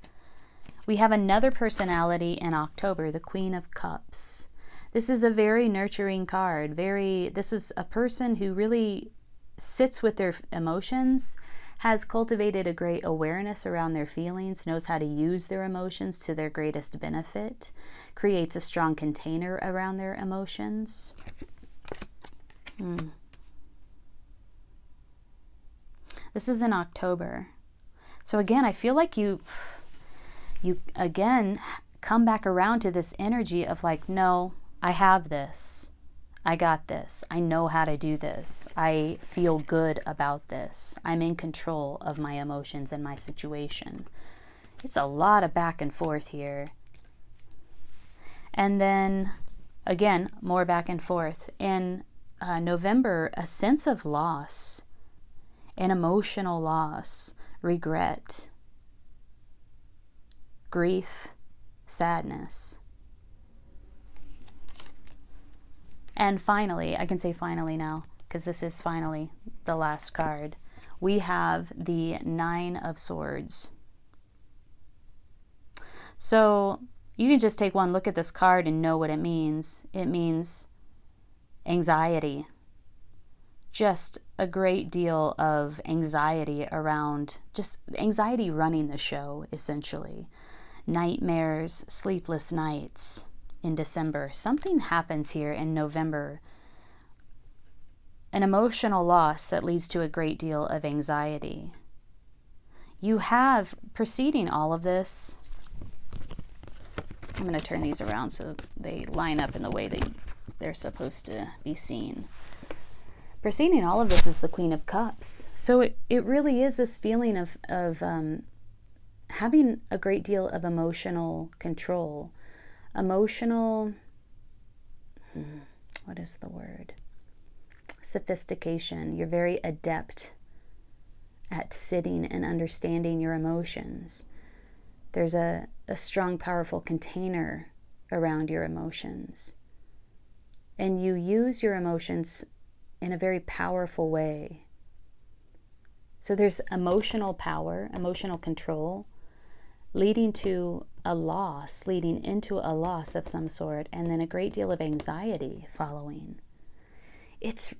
We have another personality in October, the Queen of Cups. This is a very nurturing card. This is a person who really sits with their emotions, has cultivated a great awareness around their feelings, knows how to use their emotions to their greatest benefit, creates a strong container around their emotions. This is in October. So again, I feel like you again come back around to this energy of like, no, I have this. I got this. I know how to do this. I feel good about this. I'm in control of my emotions and my situation. It's a lot of back and forth here. And then, again, more back and forth. In November, a sense of loss, an emotional loss, regret, grief, sadness. And finally, I can say finally now, because this is finally the last card. We have the Nine of Swords. So you can just take one look at this card and know what it means. It means anxiety. Just a great deal of anxiety around, just anxiety running the show, essentially. Nightmares, sleepless nights. In December, something happens here in November, an emotional loss that leads to a great deal of anxiety. You have, preceding all of this, I'm going to turn these around so they line up in the way they're supposed to be seen. Preceding all of this is the Queen of Cups. So it really is this feeling of having a great deal of emotional control. Emotional, what is the word? Sophistication. You're very adept at sitting and understanding your emotions. There's a strong, powerful container around your emotions. And you use your emotions in a very powerful way. So there's emotional power, emotional control, leading to a loss, leading into a loss of some sort, and then a great deal of anxiety following. It's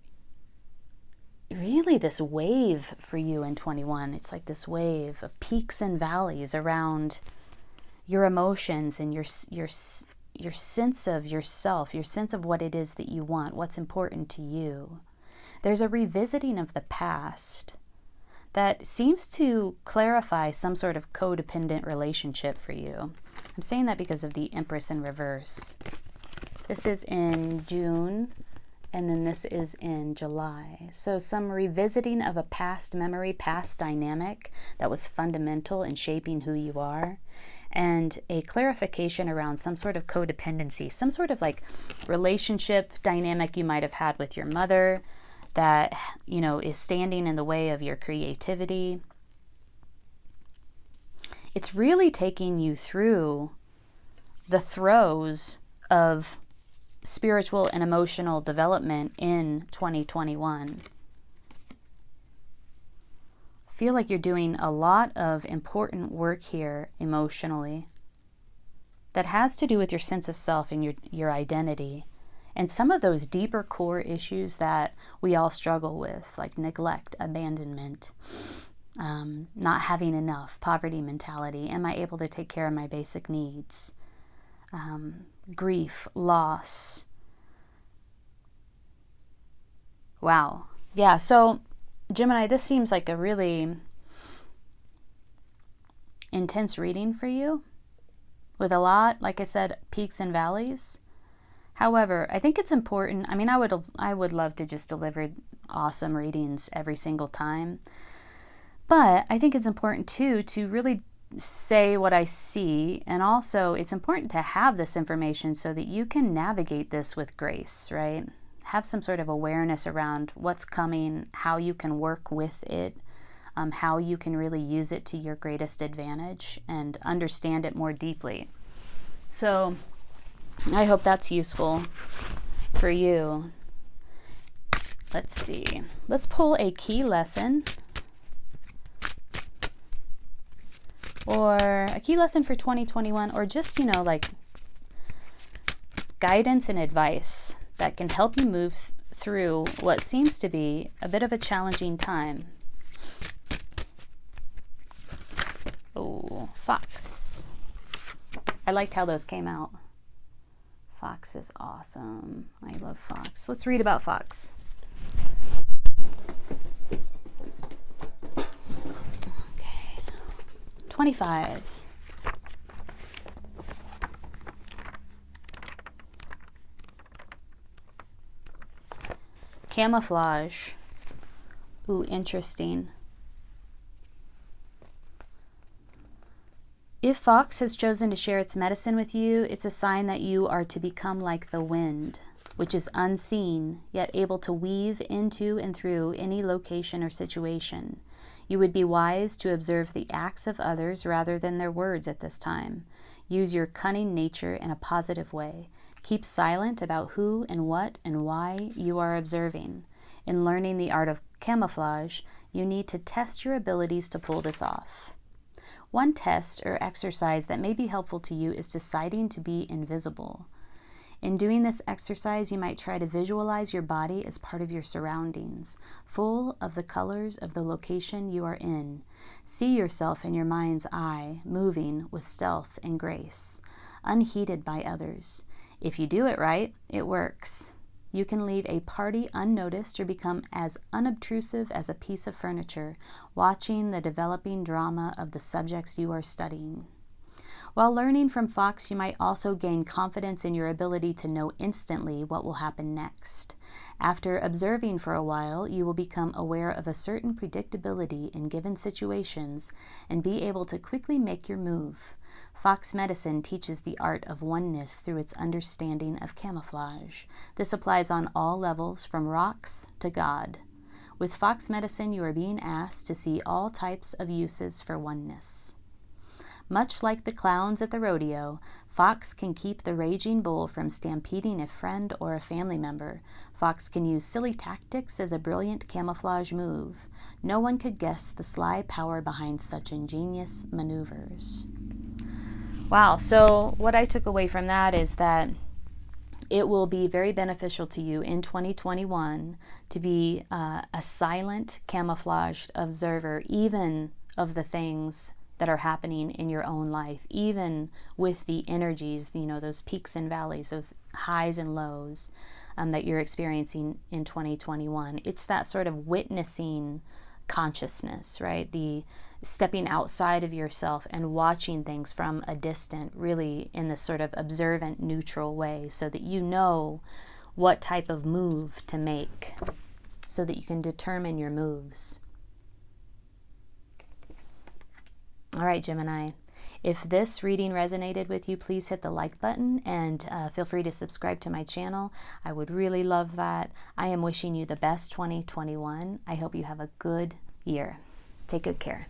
really this wave for you in 21. It's like this wave of peaks and valleys around your emotions and your sense of yourself, your sense of what it is that you want, what's important to you. There's a revisiting of the past that seems to clarify some sort of codependent relationship for you. I'm saying that because of the Empress in reverse. This is in June, and then this is in July. So some revisiting of a past memory, past dynamic that was fundamental in shaping who you are, and a clarification around some sort of codependency, some sort of like relationship dynamic you might have had with your mother, that, you know, is standing in the way of your creativity. It's really taking you through the throes of spiritual and emotional development in 2021. I feel like you're doing a lot of important work here emotionally that has to do with your sense of self and your identity. And some of those deeper core issues that we all struggle with, like neglect, abandonment, not having enough, poverty mentality. Am I able to take care of my basic needs? Grief, loss. Wow. Yeah, so Gemini, this seems like a really intense reading for you with a lot, like I said, peaks and valleys. However, I think it's important. I mean, I would love to just deliver awesome readings every single time. But I think it's important too to really say what I see, and also it's important to have this information so that you can navigate this with grace, right? Have some sort of awareness around what's coming, how you can work with it, how you can really use it to your greatest advantage and understand it more deeply. So I hope that's useful for you. Let's see. Let's pull a key lesson, or a key lesson for 2021, or just, you know, like guidance and advice that can help you move through what seems to be a bit of a challenging time. Oh, Fox. I liked how those came out. Fox is awesome. I love Fox. Let's read about Fox. Okay. 25. Camouflage. Ooh, interesting. If Fox has chosen to share its medicine with you, it's a sign that you are to become like the wind, which is unseen, yet able to weave into and through any location or situation. You would be wise to observe the acts of others rather than their words at this time. Use your cunning nature in a positive way. Keep silent about who and what and why you are observing. In learning the art of camouflage, you need to test your abilities to pull this off. One test or exercise that may be helpful to you is deciding to be invisible. In doing this exercise, you might try to visualize your body as part of your surroundings, full of the colors of the location you are in. See yourself in your mind's eye, moving with stealth and grace, unheeded by others. If you do it right, it works. You can leave a party unnoticed or become as unobtrusive as a piece of furniture, watching the developing drama of the subjects you are studying. While learning from Fox, you might also gain confidence in your ability to know instantly what will happen next. After observing for a while, you will become aware of a certain predictability in given situations and be able to quickly make your move. Fox medicine teaches the art of oneness through its understanding of camouflage. This applies on all levels, from rocks to God. With Fox medicine, you are being asked to see all types of uses for oneness. Much like the clowns at the rodeo, Fox can keep the raging bull from stampeding a friend or a family member. Fox can use silly tactics as a brilliant camouflage move. No one could guess the sly power behind such ingenious maneuvers. Wow, so what I took away from that is that it will be very beneficial to you in 2021 to be a silent, camouflaged observer, even of the things that are happening in your own life, even with the energies, those peaks and valleys, those highs and lows that you're experiencing in 2021. It's that sort of witnessing consciousness, right? The stepping outside of yourself and watching things from a distant, really in this sort of observant, neutral way, so that you know what type of move to make, so that you can determine your moves. All right, Gemini. If this reading resonated with you, please hit the like button and feel free to subscribe to my channel. I would really love that. I am wishing you the best 2021. I hope you have a good year. Take good care.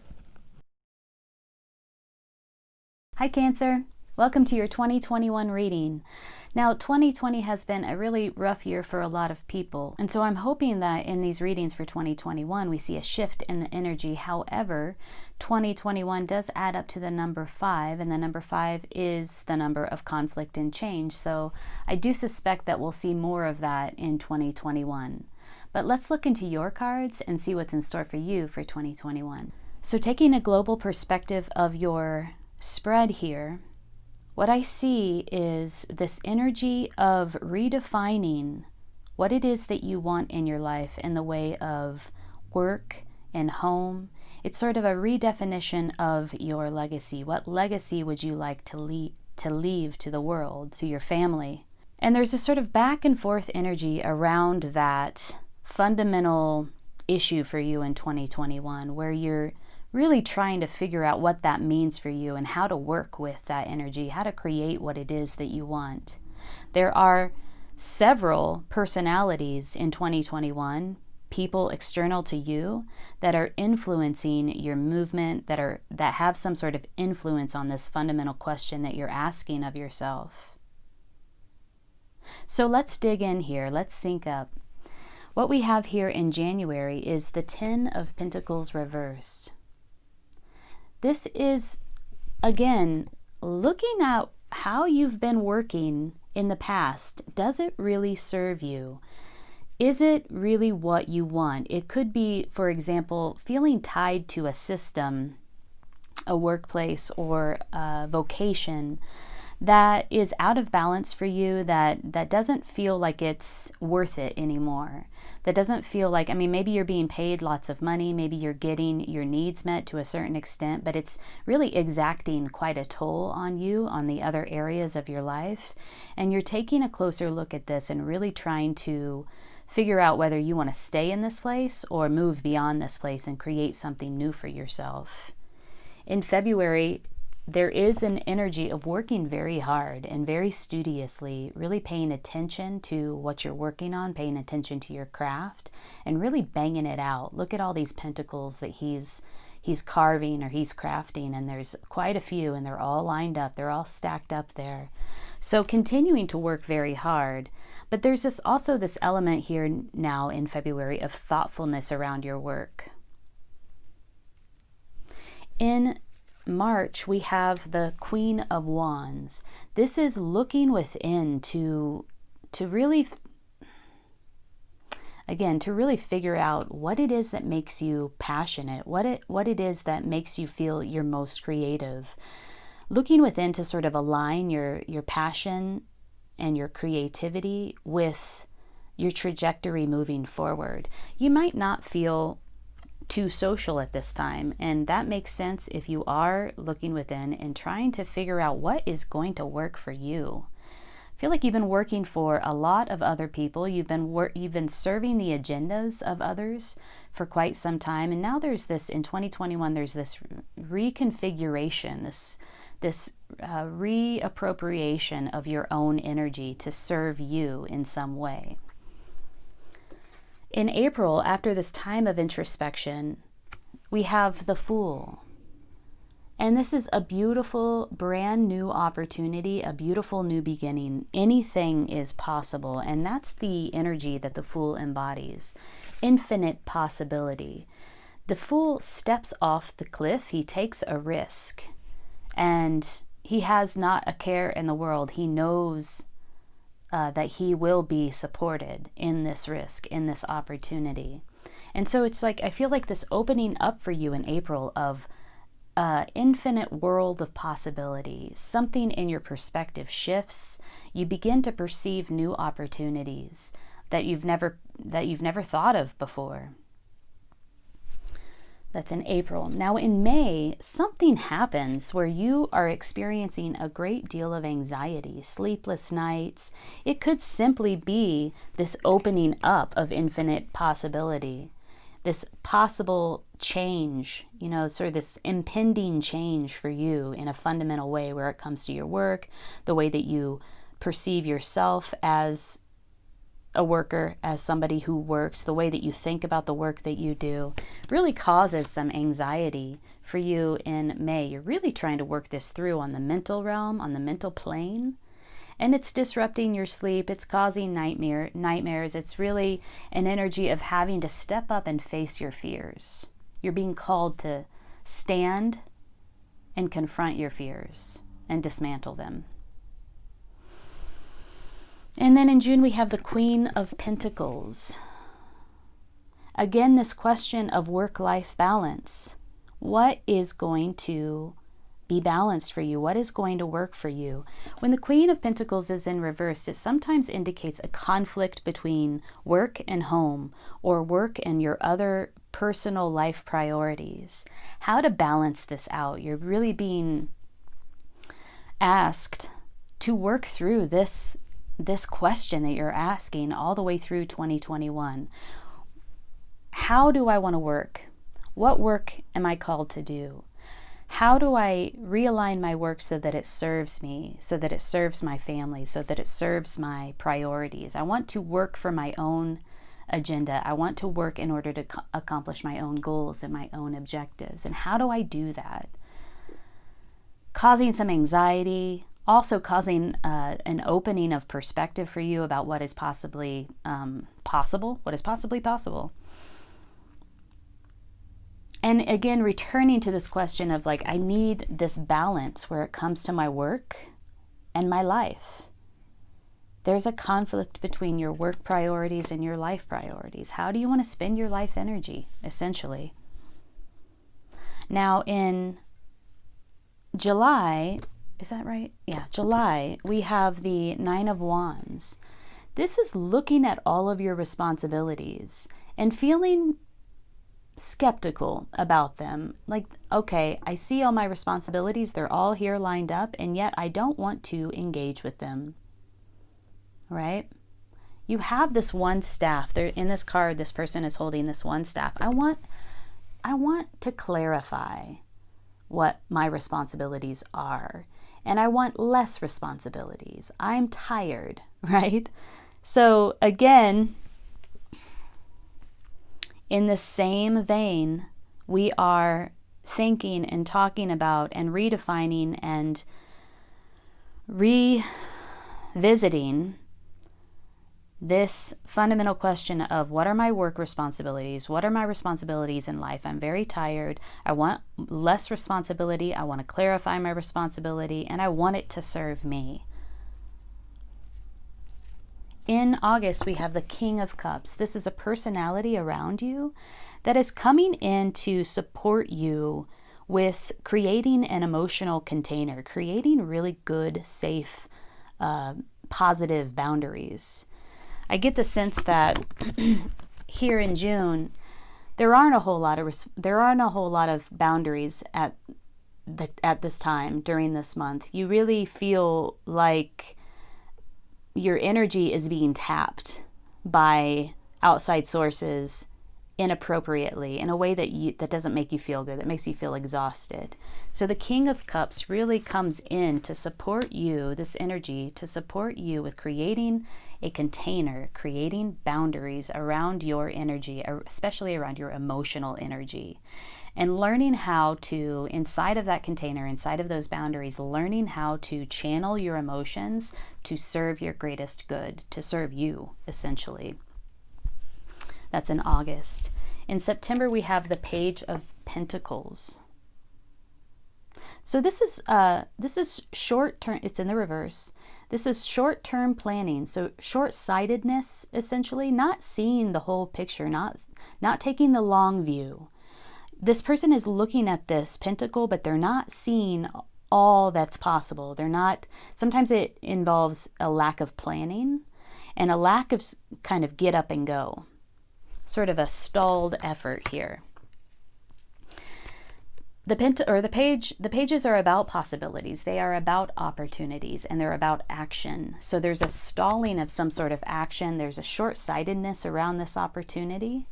Hi, Cancer. Welcome to your 2021 reading. Now, 2020 has been a really rough year for a lot of people, and so I'm hoping that in these readings for 2021 we see a shift in the energy. However, 2021 does add up to the number 5, and the number 5 is the number of conflict and change, so I do suspect that we'll see more of that in 2021. But let's look into your cards and see what's in store for you for 2021. So taking a global perspective of your spread here, what I see is this energy of redefining what it is that you want in your life in the way of work and home. It's sort of a redefinition of your legacy. What legacy would you like to leave to the world, to your family? And there's a sort of back and forth energy around that fundamental issue for you in 2021, where you're really trying to figure out what that means for you and how to work with that energy, how to create what it is that you want. There are several personalities in 2021, people external to you, that are influencing your movement, that have some sort of influence on this fundamental question that you're asking of yourself. So let's dig in here. Let's sync up. What we have here in January is the 10 of Pentacles reversed. This is, again, looking at how you've been working in the past. Does it really serve you? Is it really what you want? It could be, for example, feeling tied to a system a workplace or a vocation that is out of balance for you, that doesn't feel like it's worth it anymore. That doesn't feel like, I mean, maybe you're being paid lots of money, maybe you're getting your needs met to a certain extent, but it's really exacting quite a toll on you, on the other areas of your life. And you're taking a closer look at this and really trying to figure out whether you want to stay in this place or move beyond this place and create something new for yourself. In February, there is an energy of working very hard and very studiously, really paying attention to what you're working on, paying attention to your craft, and really banging it out. Look at all these pentacles that he's carving or he's crafting, and there's quite a few, and they're all lined up. They're all stacked up there. So continuing to work very hard. But there's also this element here now in February of thoughtfulness around your work. In March, we have the Queen of Wands. This is looking within to really, again, to really figure out what it is that makes you passionate, what it is that makes you feel you're most creative. Looking within to sort of align your passion and your creativity with your trajectory moving forward. You might not feel too social at this time, and that makes sense if you are looking within and trying to figure out what is going to work for you. I feel like you've been working for a lot of other people. You've been serving the agendas of others for quite some time, and now there's this, in 2021, there's this reconfiguration, this reappropriation of your own energy to serve you in some way. In April, after this time of introspection, we have the Fool. And this is a beautiful, brand new opportunity, a beautiful new beginning. Anything is possible, and that's the energy that the Fool embodies. Infinite possibility. The Fool steps off the cliff, he takes a risk, and he has not a care in the world. He knows that he will be supported in this risk, in this opportunity. And so it's like, I feel like this opening up for you in April of infinite world of possibilities. Something in your perspective shifts. You begin to perceive new opportunities that you've never thought of before. That's in April. Now in May, something happens where you are experiencing a great deal of anxiety, sleepless nights. It could simply be this opening up of infinite possibility, this possible change, sort of this impending change for you in a fundamental way where it comes to your work, the way that you perceive yourself as a worker, as somebody who works, the way that you think about the work that you do really causes some anxiety for you in May. You're really trying to work this through on the mental realm, on the mental plane, and it's disrupting your sleep. It's causing nightmares. It's really an energy of having to step up and face your fears. You're being called to stand and confront your fears and dismantle them. And then in June, we have the Queen of Pentacles. Again, this question of work-life balance. What is going to be balanced for you? What is going to work for you? When the Queen of Pentacles is in reverse, it sometimes indicates a conflict between work and home, or work and your other personal life priorities. How to balance this out? You're really being asked to work through this question that you're asking all the way through 2021. How do I want to work? What work am I called to do? How do I realign my work so that it serves me, so that it serves my family, so that it serves my priorities? I want to work for my own agenda. I want to work in order to accomplish my own goals and my own objectives. And how do I do that? Causing some anxiety, also causing an opening of perspective for you about what is possibly possible, what is possibly possible. And again, returning to this question of like, I need this balance where it comes to my work and my life. There's a conflict between your work priorities and your life priorities. How do you want to spend your life energy, essentially? Now in July, is that right? Yeah, July, we have the Nine of Wands. This is looking at all of your responsibilities and feeling skeptical about them. Like, okay, I see all my responsibilities. They're all here lined up, and yet I don't want to engage with them. Right? You have this one staff. There in this card, this person is holding this one staff. I want to clarify what my responsibilities are. And I want less responsibilities. I'm tired, right? So again, in the same vein, we are thinking and talking about and redefining and revisiting this fundamental question of what are my work responsibilities? What are my responsibilities in life? I'm very tired. I want less responsibility. I want to clarify my responsibility, and I want it to serve me. In August, we have the King of Cups. This is a personality around you that is coming in to support you with creating an emotional container, creating really good, safe, positive boundaries. I get the sense that here in June, there aren't a whole lot of boundaries at this time during this month. You really feel like your energy is being tapped by outside sources inappropriately in a way that doesn't make you feel good, that makes you feel exhausted. So the King of Cups really comes in to support you, this energy, to support you with creating a container, creating boundaries around your energy, especially around your emotional energy. And learning how to, inside of that container, inside of those boundaries, learning how to channel your emotions to serve your greatest good, to serve you, essentially. That's in August. In September, we have the Page of Pentacles. So this is short term. It's in the reverse. This is short term planning. So short-sightedness, essentially, not seeing the whole picture, not taking the long view. This person is looking at this pentacle, but they're not seeing all that's possible. They're not. Sometimes it involves a lack of planning and a lack of kind of get up and go. Sort of a stalled effort here. The pages are about possibilities. They are about opportunities, and they're about action. So there's a stalling of some sort of action. There's a short-sightedness around this opportunity.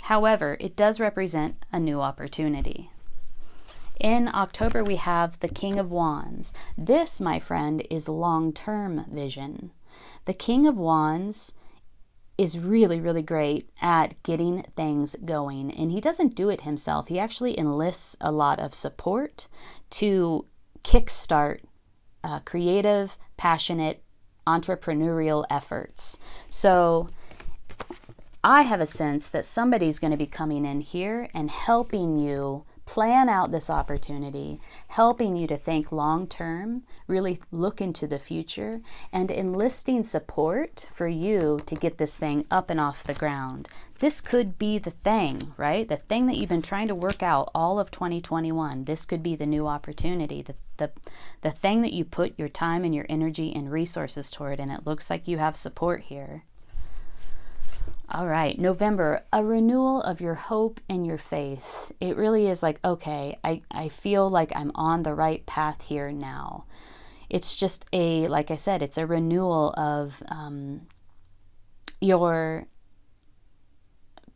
However, it does represent a new opportunity. In October, we have the King of Wands. This, my friend, is long-term vision. The King of Wands is really, really great at getting things going. And he doesn't do it himself. He actually enlists a lot of support to kickstart creative, passionate, entrepreneurial efforts. So I have a sense that somebody's going to be coming in here and helping you plan out this opportunity, helping you to think long-term, really look into the future, and enlisting support for you to get this thing up and off the ground. This could be the thing, right? The thing that you've been trying to work out all of 2021. This could be the new opportunity, the thing that you put your time and your energy and resources toward, and it looks like you have support here. All right, November, a renewal of your hope and your faith. It really is like, okay, I feel like I'm on the right path here now. It's just like I said, it's a renewal of your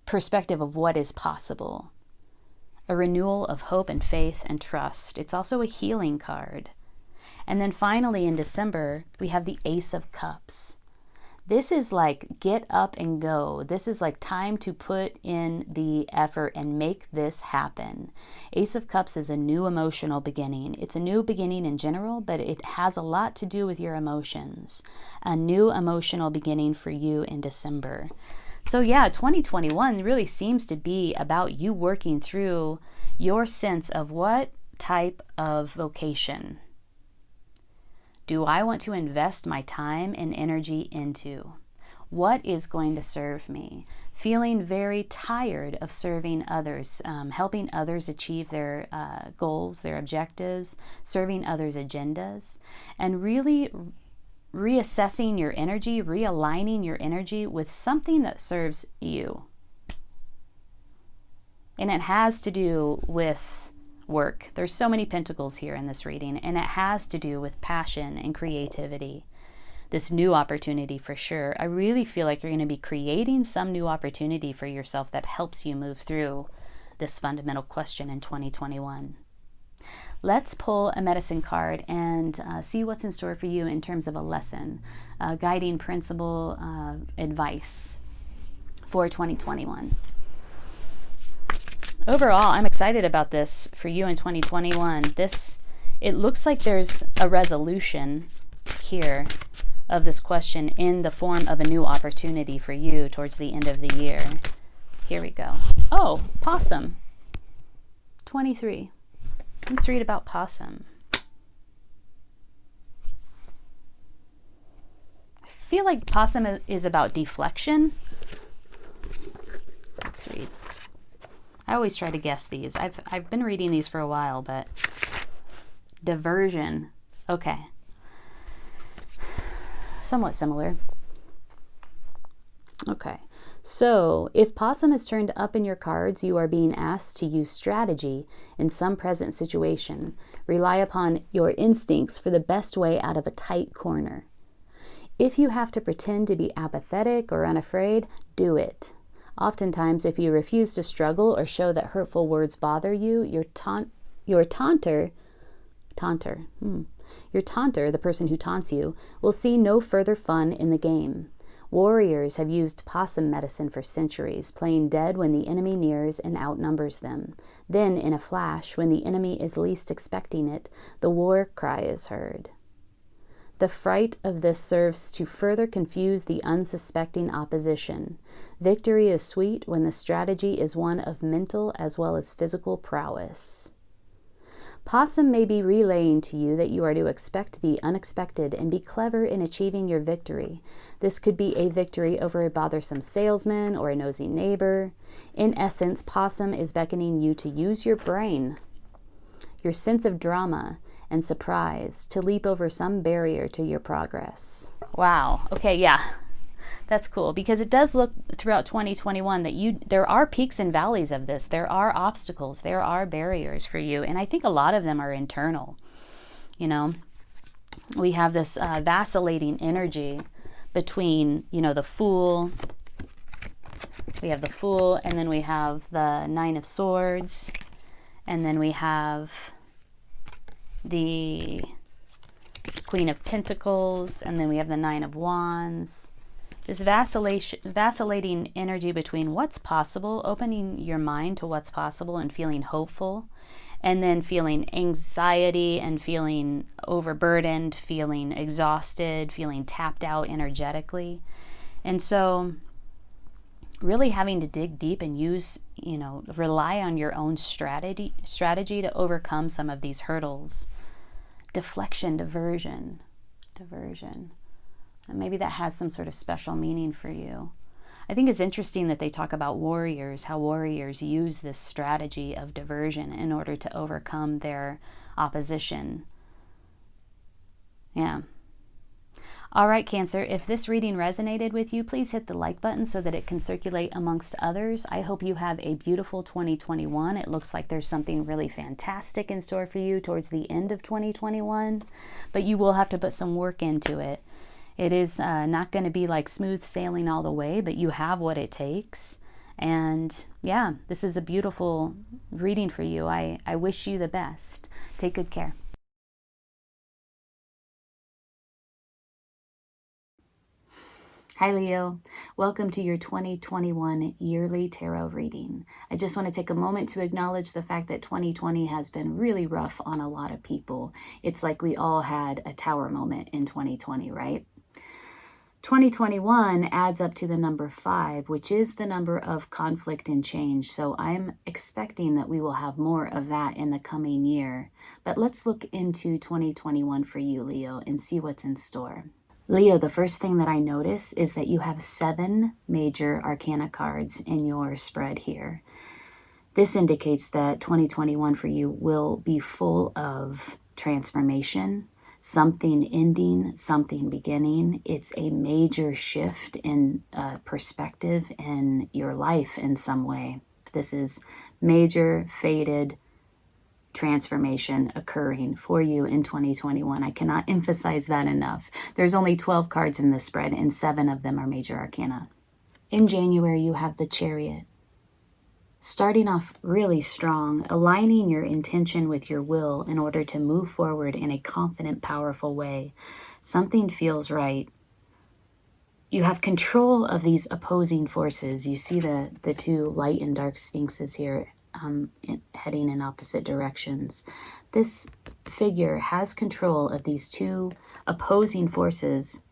perspective of what is possible. A renewal of hope and faith and trust. It's also a healing card. And then finally in December, we have the Ace of Cups. This is like get up and go. This is like time to put in the effort and make this happen. Ace of Cups is a new emotional beginning. It's a new beginning in general, but it has a lot to do with your emotions. A new emotional beginning for you in December. So yeah, 2021 really seems to be about you working through your sense of what type of vocation do I want to invest my time and energy into? What is going to serve me? Feeling very tired of serving others, helping others achieve their goals, their objectives, serving others' agendas, and really reassessing your energy, realigning your energy with something that serves you. And it has to do with work. There's so many pentacles here in this reading, and it has to do with passion and creativity. This new opportunity for sure. I really feel like you're going to be creating some new opportunity for yourself that helps you move through this fundamental question in 2021. Let's pull a medicine card and see what's in store for you in terms of a lesson, guiding principle, advice for 2021. Overall, I'm excited about this for you in 2021. It looks like there's a resolution here of this question in the form of a new opportunity for you towards the end of the year. Here we go. Oh, possum. 23. Let's read about possum. I feel like possum is about deflection. Let's read. I always try to guess these. I've been reading these for a while, but diversion. Okay. Somewhat similar. Okay. So, if possum is turned up in your cards, you are being asked to use strategy in some present situation. Rely upon your instincts for the best way out of a tight corner. If you have to pretend to be apathetic or unafraid, do it. Oftentimes, if you refuse to struggle or show that hurtful words bother you, your taunter, the person who taunts you, will see no further fun in the game. Warriors have used possum medicine for centuries, playing dead when the enemy nears and outnumbers them. Then, in a flash, when the enemy is least expecting it, the war cry is heard. The fright of this serves to further confuse the unsuspecting opposition. Victory is sweet when the strategy is one of mental as well as physical prowess. Possum may be relaying to you that you are to expect the unexpected and be clever in achieving your victory. This could be a victory over a bothersome salesman or a nosy neighbor. In essence, possum is beckoning you to use your brain, your sense of drama and surprise, to leap over some barrier to your progress. Wow. Okay, yeah. That's cool, because it does look throughout 2021 that there are peaks and valleys of this. There are obstacles, there are barriers for you, and I think a lot of them are internal. You know, we have this vacillating energy between, the Fool. We have the Fool, and then we have the Nine of Swords, and then we have the Queen of Pentacles, and then we have the Nine of Wands. This vacillating energy between what's possible, opening your mind to what's possible and feeling hopeful, and then feeling anxiety and feeling overburdened, feeling exhausted, feeling tapped out energetically. And so really having to dig deep and use, rely on your own strategy to overcome some of these hurdles. Deflection, diversion. And maybe that has some sort of special meaning for you. I think it's interesting that they talk about warriors, how warriors use this strategy of diversion in order to overcome their opposition. Yeah. All right, Cancer, if this reading resonated with you, please hit the like button so that it can circulate amongst others. I hope you have a beautiful 2021. It looks like there's something really fantastic in store for you towards the end of 2021, but you will have to put some work into it. It is not going to be like smooth sailing all the way, but you have what it takes. And yeah, this is a beautiful reading for you. I wish you the best. Take good care. Hi Leo, welcome to your 2021 yearly tarot reading. I just want to take a moment to acknowledge the fact that 2020 has been really rough on a lot of people. It's like we all had a tower moment in 2020, right? 2021 adds up to the number 5, which is the number of conflict and change. So I'm expecting that we will have more of that in the coming year. But let's look into 2021 for you, Leo, and see what's in store. Leo, the first thing that I notice is that you have 7 major arcana cards in your spread here. This indicates that 2021 for you will be full of transformation, something ending, something beginning. It's a major shift in perspective in your life in some way. This is major, fated transformation occurring for you in 2021. I cannot emphasize that enough. There's only 12 cards in this spread, and 7 of them are major arcana. In January, you have the Chariot. Starting off really strong, aligning your intention with your will in order to move forward in a confident, powerful way. Something feels right. You have control of these opposing forces. You see the 2 light and dark sphinxes here heading in opposite directions. This figure has control of these 2 opposing forces,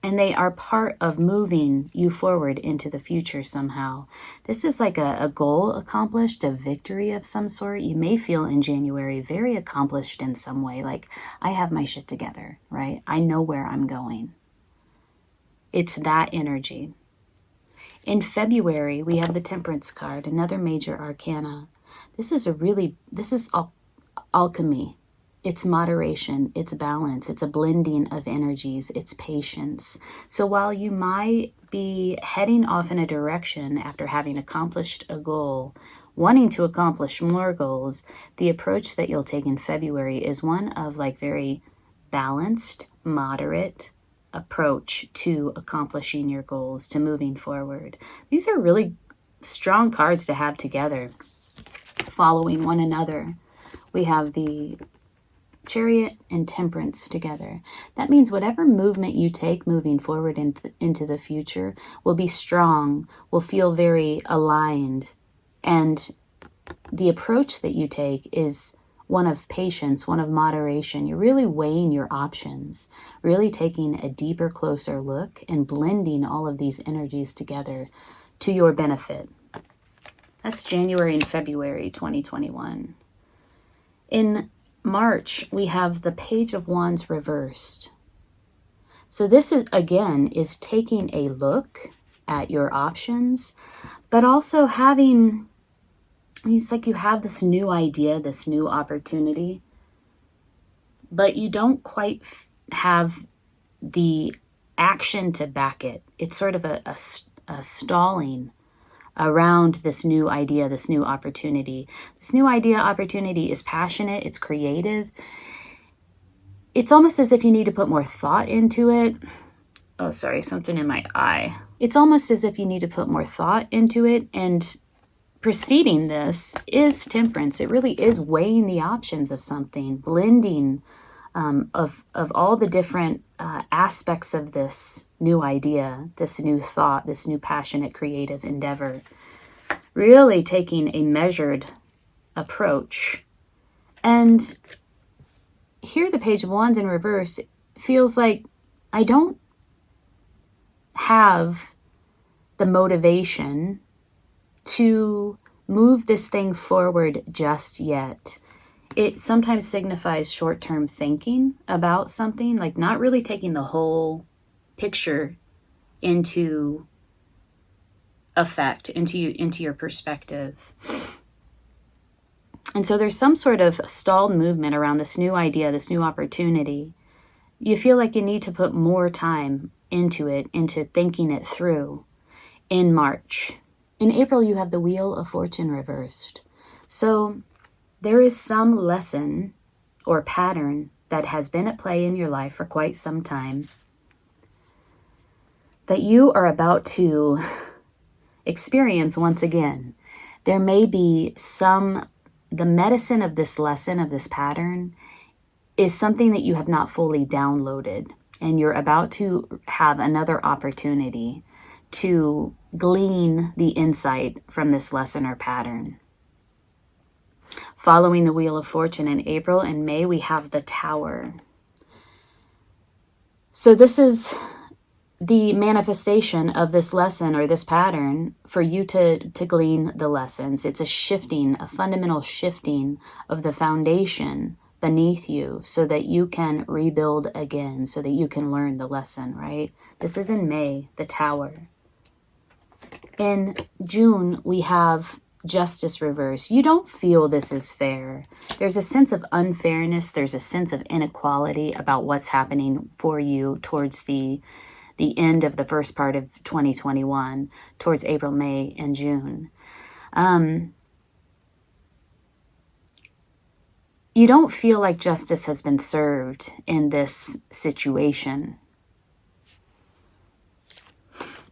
and they are part of moving you forward into the future somehow. This is like a goal accomplished, a victory of some sort. You may feel in January very accomplished in some way, like I have my shit together, right? I know where I'm going. It's that energy. In February, we have the Temperance card, another major arcana. This is alchemy. It's moderation, it's balance, it's a blending of energies, it's patience. So while you might be heading off in a direction after having accomplished a goal, wanting to accomplish more goals, the approach that you'll take in February is one of like very balanced, moderate approach to accomplishing your goals, to moving forward. These are really strong cards to have together, following one another. We have the Chariot and Temperance together. That means whatever movement you take moving forward into the future will be strong, will feel very aligned. And the approach that you take is one of patience, one of moderation. You're really weighing your options, really taking a deeper, closer look and blending all of these energies together to your benefit. That's January and February 2021. In March, we have the Page of Wands reversed. So this is, again, is taking a look at your options, but also having, it's like you have this new idea, this new opportunity, but you don't quite have the action to back it. It's sort of a stalling around this new idea, this new opportunity. This new idea, opportunity is passionate, it's creative. It's almost as if you need to put more thought into it. Oh, sorry, something in my eye. It's almost as if you need to put more thought into it, and preceding this is Temperance. It really is weighing the options of something, blending of all the different aspects of this new idea, this new thought, this new passionate creative endeavor. Really taking a measured approach. And here the Page of Wands in reverse feels like I don't have the motivation to move this thing forward just yet. It sometimes signifies short-term thinking about something, like not really taking the whole picture into effect, into your perspective. And so there's some sort of stalled movement around this new idea, this new opportunity. You feel like you need to put more time into it, into thinking it through in March. In April, you have the Wheel of Fortune reversed. So there is some lesson or pattern that has been at play in your life for quite some time that you are about to experience once again. There may be the medicine of this lesson, of this pattern, is something that you have not fully downloaded, and you're about to have another opportunity to glean the insight from this lesson or pattern. Following the Wheel of Fortune in April and May, we have the Tower. So this is the manifestation of this lesson or this pattern for you to glean the lessons. It's a shifting, a fundamental shifting of the foundation beneath you so that you can rebuild again, so that you can learn the lesson, right? This is in May, the Tower. In June, we have Justice reverse. You don't feel this is fair. There's a sense of unfairness. There's a sense of inequality about what's happening for you towards the end of the first part of 2021, towards April, May, and June. You don't feel like justice has been served in this situation.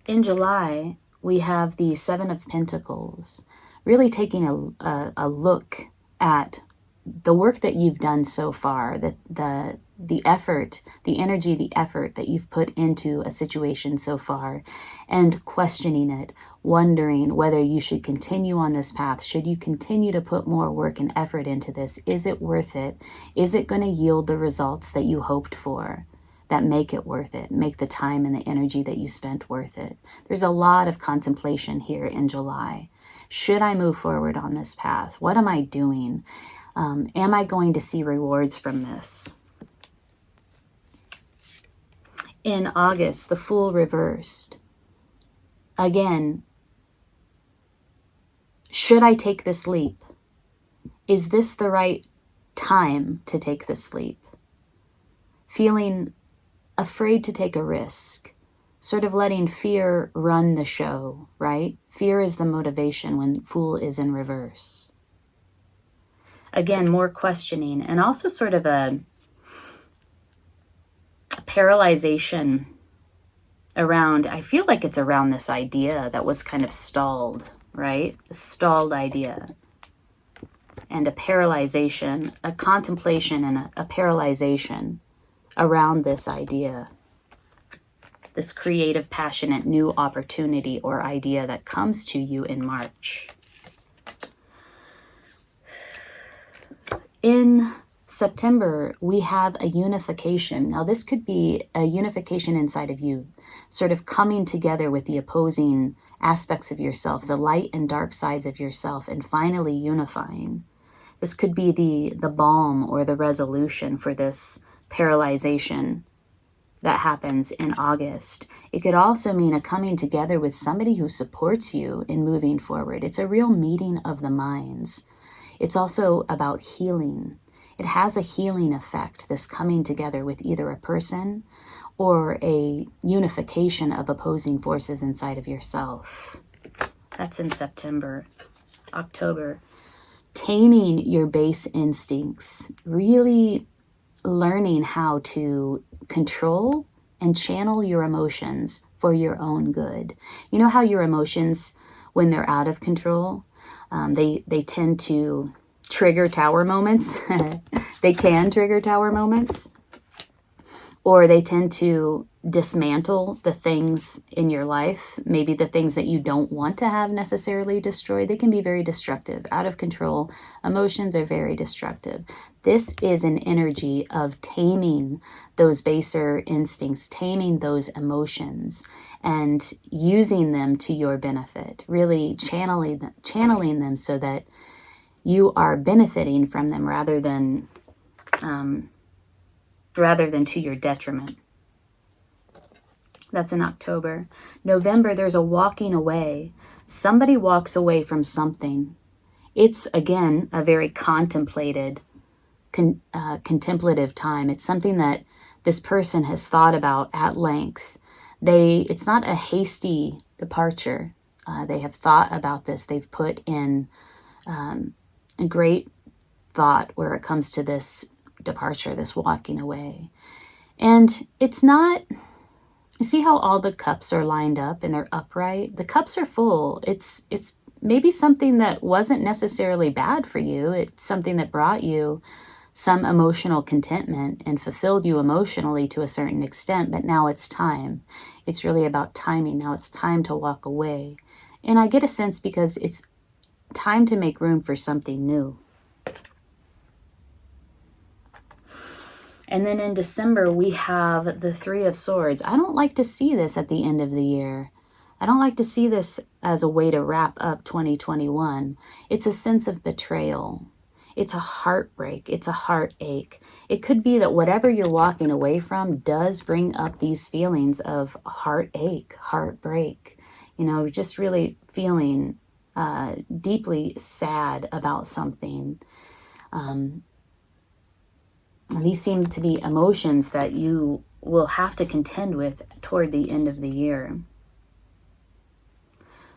In July, we have the Seven of Pentacles, really taking a look at the work that you've done so far, the effort, the energy, the effort that you've put into a situation so far, and questioning it, wondering whether you should continue on this path. Should you continue to put more work and effort into this? Is it worth it? Is it going to yield the results that you hoped for, that make it worth it, make the time and the energy that you spent worth it? There's a lot of contemplation here in July. Should I move forward on this path? What am I doing? Am I going to see rewards from this? In August, the Fool reversed. Again, should I take this leap? Is this the right time to take this leap? Feeling afraid to take a risk, sort of letting fear run the show, right? Fear is the motivation when Fool is in reverse. Again, more questioning, and also sort of a paralyzation around, I feel like it's around this idea that was kind of stalled, right? A stalled idea. And a paralyzation, a contemplation and a paralyzation around this idea. This creative, passionate, new opportunity or idea that comes to you in March. In September, we have a unification. Now, this could be a unification inside of you, sort of coming together with the opposing aspects of yourself, the light and dark sides of yourself, and finally unifying. This could be the balm or the resolution for this paralyzation that happens in August. It could also mean a coming together with somebody who supports you in moving forward. It's a real meeting of the minds. It's also about healing. It has a healing effect, this coming together with either a person or a unification of opposing forces inside of yourself. That's in September. October, taming your base instincts, really learning how to control and channel your emotions for your own good. You know how your emotions, when they're out of control, they tend to trigger tower moments. They can trigger tower moments. Or they tend to dismantle the things in your life, maybe the things that you don't want to have necessarily destroyed. They can be very destructive, out of control. Emotions are very destructive. This is an energy of taming those baser instincts, taming those emotions, and using them to your benefit, really channeling them so that you are benefiting from them rather than to your detriment. That's in October. November, there's a walking away. Somebody walks away from something. It's, again, a very contemplative time. It's something that this person has thought about at length. It's not a hasty departure. They have thought about this. They've put in a great thought where it comes to this departure, this walking away. And it's not, you see how all the cups are lined up and they're upright? The cups are full. It's maybe something that wasn't necessarily bad for you. It's something that brought you some emotional contentment and fulfilled you emotionally to a certain extent, but now it's time. It's really about timing. Now it's time to walk away. And I get a sense because it's time to make room for something new. And then in December, we have the Three of Swords. I don't like to see this at the end of the year. I don't like to see this as a way to wrap up 2021. It's a sense of betrayal. It's a heartbreak. It's a heartache. It could be that whatever you're walking away from does bring up these feelings of heartache, heartbreak, just really feeling deeply sad about something. And these seem to be emotions that you will have to contend with toward the end of the year.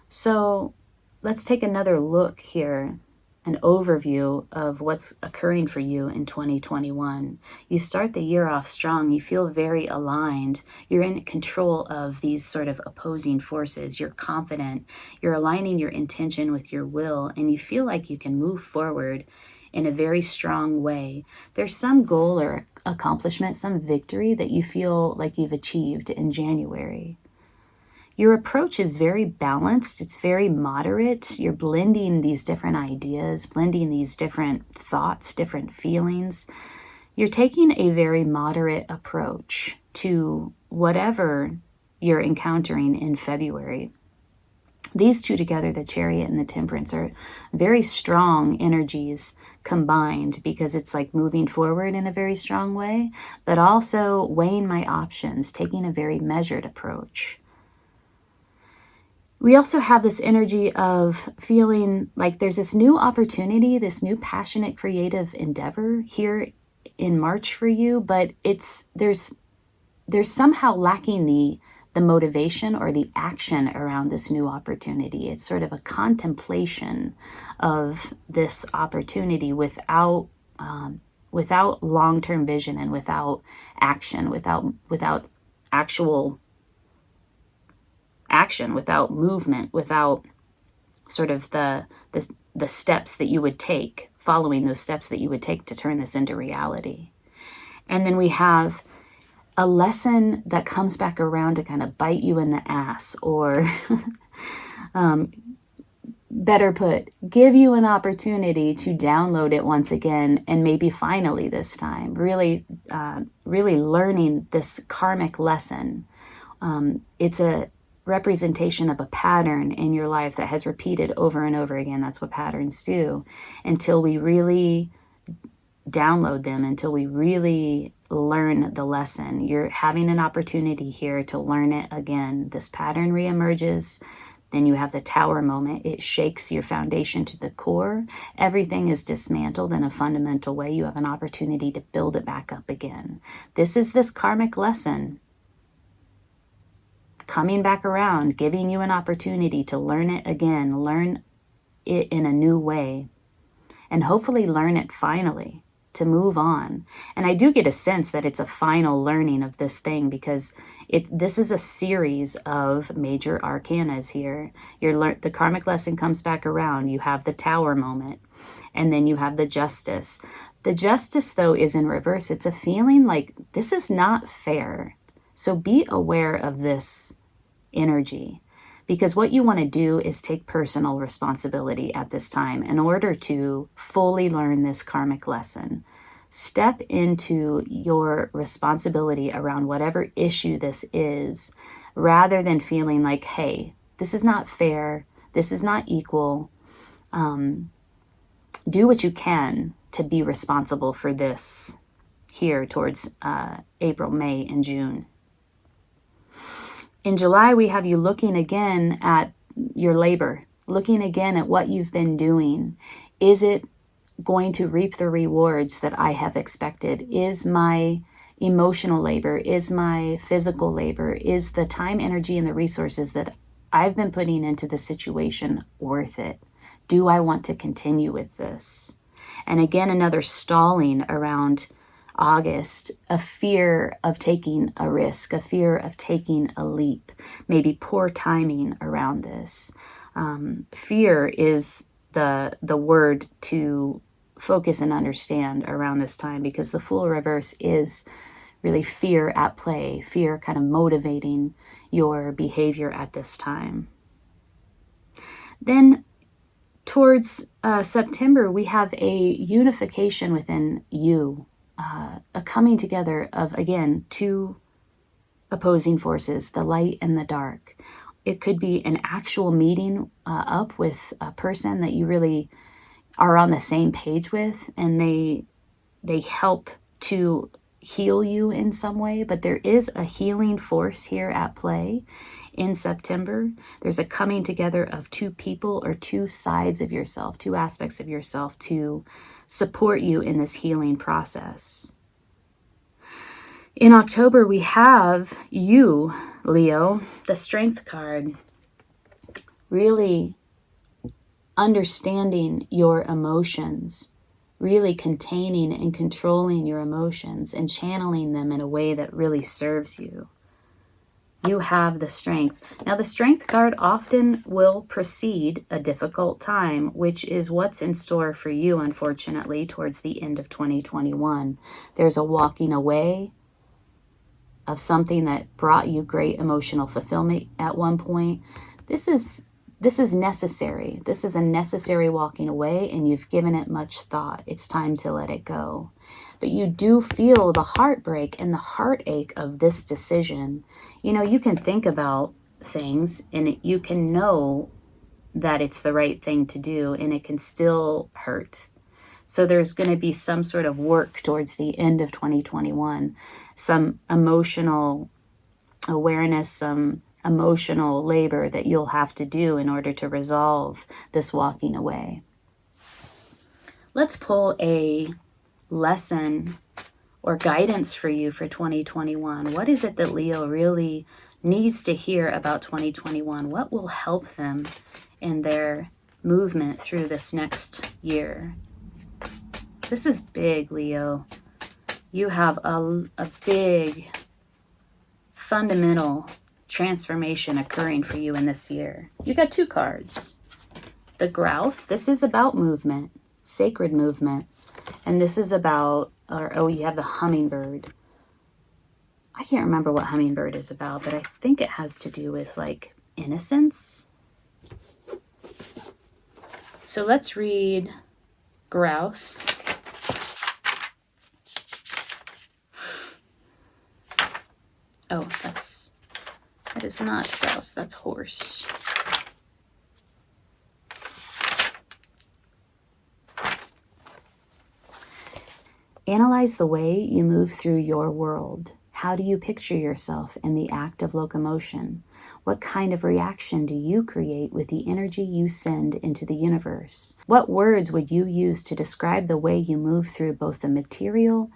So let's take another look here, an overview of what's occurring for you in 2021. You start the year off strong. You feel very aligned. You're in control of these sort of opposing forces. You're confident. You're aligning your intention with your will, and you feel like you can move forward in a very strong way. There's some goal or accomplishment, some victory that you feel like you've achieved in January. Your approach is very balanced. It's very moderate. You're blending these different ideas, blending these different thoughts, different feelings. You're taking a very moderate approach to whatever you're encountering in February. These two together, the Chariot and the Temperance, are very strong energies combined, because it's like moving forward in a very strong way, but also weighing my options, taking a very measured approach. We also have this energy of feeling like there's this new opportunity, this new passionate creative endeavor here in March for you, but there's somehow lacking the motivation or the action around this new opportunity. It's sort of a contemplation of this opportunity without long-term vision and without action, without actual action, without movement, without sort of the steps that you would take, following those steps that you would take to turn this into reality. And then we have a lesson that comes back around to kind of bite you in the ass, or better put, give you an opportunity to download it once again, and maybe finally this time, really learning this karmic lesson. It's a representation of a pattern in your life that has repeated over and over again. That's what patterns do, until we really download them, until we really learn the lesson. You're having an opportunity here to learn it again. This pattern reemerges. Then you have the Tower moment. It shakes your foundation to the core. Everything is dismantled in a fundamental way. You have an opportunity to build it back up again. This is this karmic lesson coming back around, giving you an opportunity to learn it again, learn it in a new way, and hopefully learn it finally, to move on. And I do get a sense that it's a final learning of this thing, because this is a series of major arcanas here. The karmic lesson comes back around. You have the Tower moment, and then you have the Justice. The Justice, though, is in reverse. It's a feeling like this is not fair. So be aware of this energy, because what you want to do is take personal responsibility at this time in order to fully learn this karmic lesson. Step into your responsibility around whatever issue this is, rather than feeling like, hey, this is not fair, this is not equal. Do what you can to be responsible for this here towards April, May, and June. In July, we have you looking again at your labor, looking again at what you've been doing. Is it going to reap the rewards that I have expected? Is my emotional labor, is my physical labor, is the time, energy, and the resources that I've been putting into the situation worth it? Do I want to continue with this? And again, another stalling around August, a fear of taking a risk, a fear of taking a leap, maybe poor timing around this. Fear is the word to focus and understand around this time, because the Fool reverse is really fear at play, fear kind of motivating your behavior at this time. Then towards September, we have a unification within you. A coming together of, again, two opposing forces, the light and the dark. It could be an actual meeting up with a person that you really are on the same page with, and they help to heal you in some way. But there is a healing force here at play in September. There's a coming together of two people or two sides of yourself, two aspects of yourself to support you in this healing process. In October, we have you, Leo, the Strength card, really understanding your emotions, really containing and controlling your emotions and channeling them in a way that really serves you. You have the Strength. Now, the Strength card often will precede a difficult time, which is what's in store for you, unfortunately, towards the end of 2021. There's a walking away of something that brought you great emotional fulfillment at one point. This is necessary. This is a necessary walking away, and you've given it much thought. It's time to let it go. But you do feel the heartbreak and the heartache of this decision. You know, you can think about things and you can know that it's the right thing to do, and it can still hurt. So there's going to be some sort of work towards the end of 2021, some emotional awareness, some emotional labor that you'll have to do in order to resolve this walking away. Let's pull a lesson or guidance for you for 2021. What is it that Leo really needs to hear about 2021? What will help them in their movement through this next year? This is big, Leo. You have a big fundamental transformation occurring for you in this year. You got two cards. The Grouse, this is about movement, sacred movement. And this is about, you have the Hummingbird. I can't remember what Hummingbird is about, but I think it has to do with like innocence. So let's read Grouse. Oh, that is not Grouse, that's Horse. Analyze the way you move through your world. How do you picture yourself in the act of locomotion? What kind of reaction do you create with the energy you send into the universe? What words would you use to describe the way you move through both the material